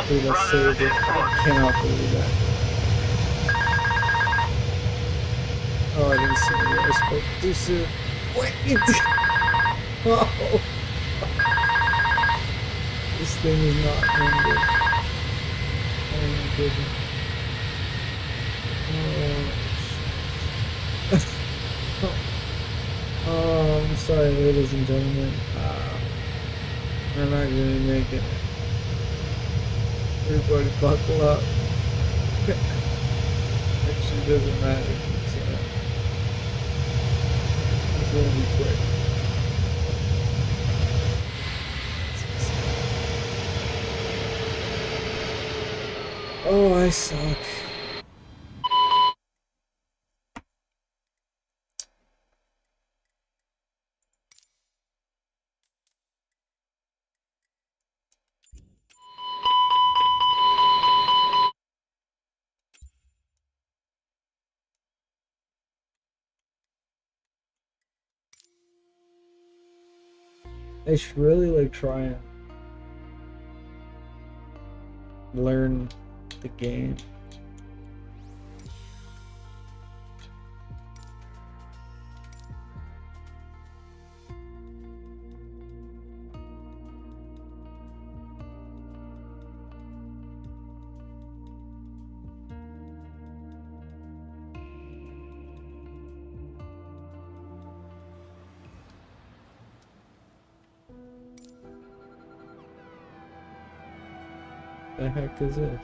copy that saved it. I cannot believe that. Oh, I didn't see it. I spoke too soon. Wait! Oh. This thing is not ended. Oh my goodness. Oh, I'm sorry, ladies and gentlemen. I'm not gonna make it. Everybody buckle up. Actually, doesn't matter. It's gonna be quick. Oh, I suck. I should really like try and learn the game. The heck is this?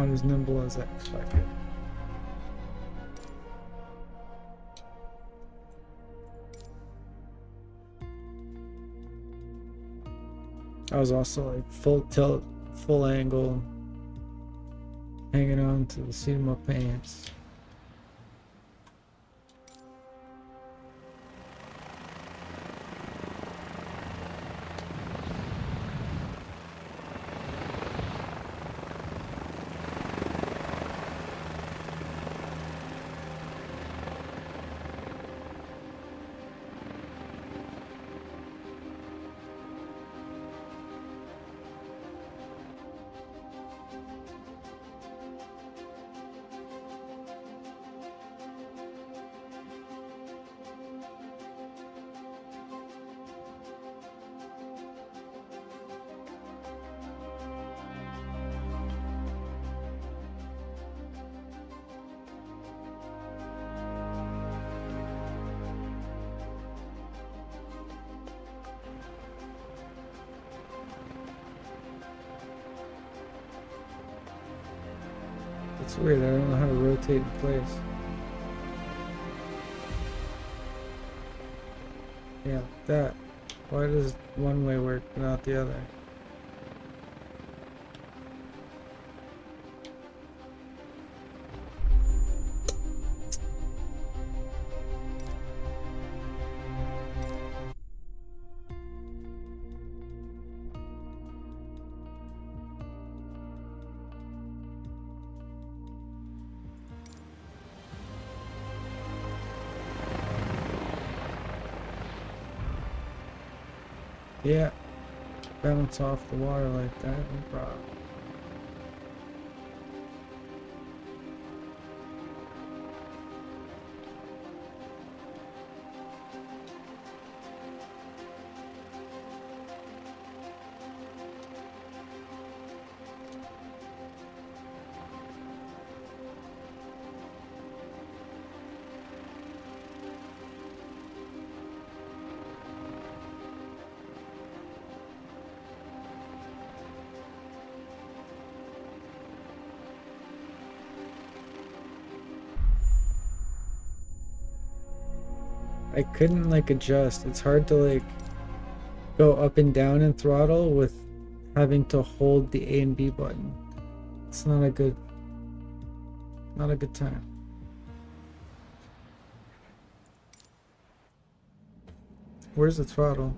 Not as nimble as I expected. I was also like full tilt, full angle, hanging on to the seat of my pants. It's weird, I don't know how to rotate in place. Yeah, that. Why does one way work but not the other? Yeah, bounce off the water like that, no problem. I couldn't like adjust. It's hard to like go up and down in throttle with having to hold the A and B button. It's not a good time. Where's the throttle?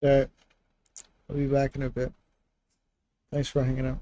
Alright. I'll be back in a bit. Thanks for hanging out.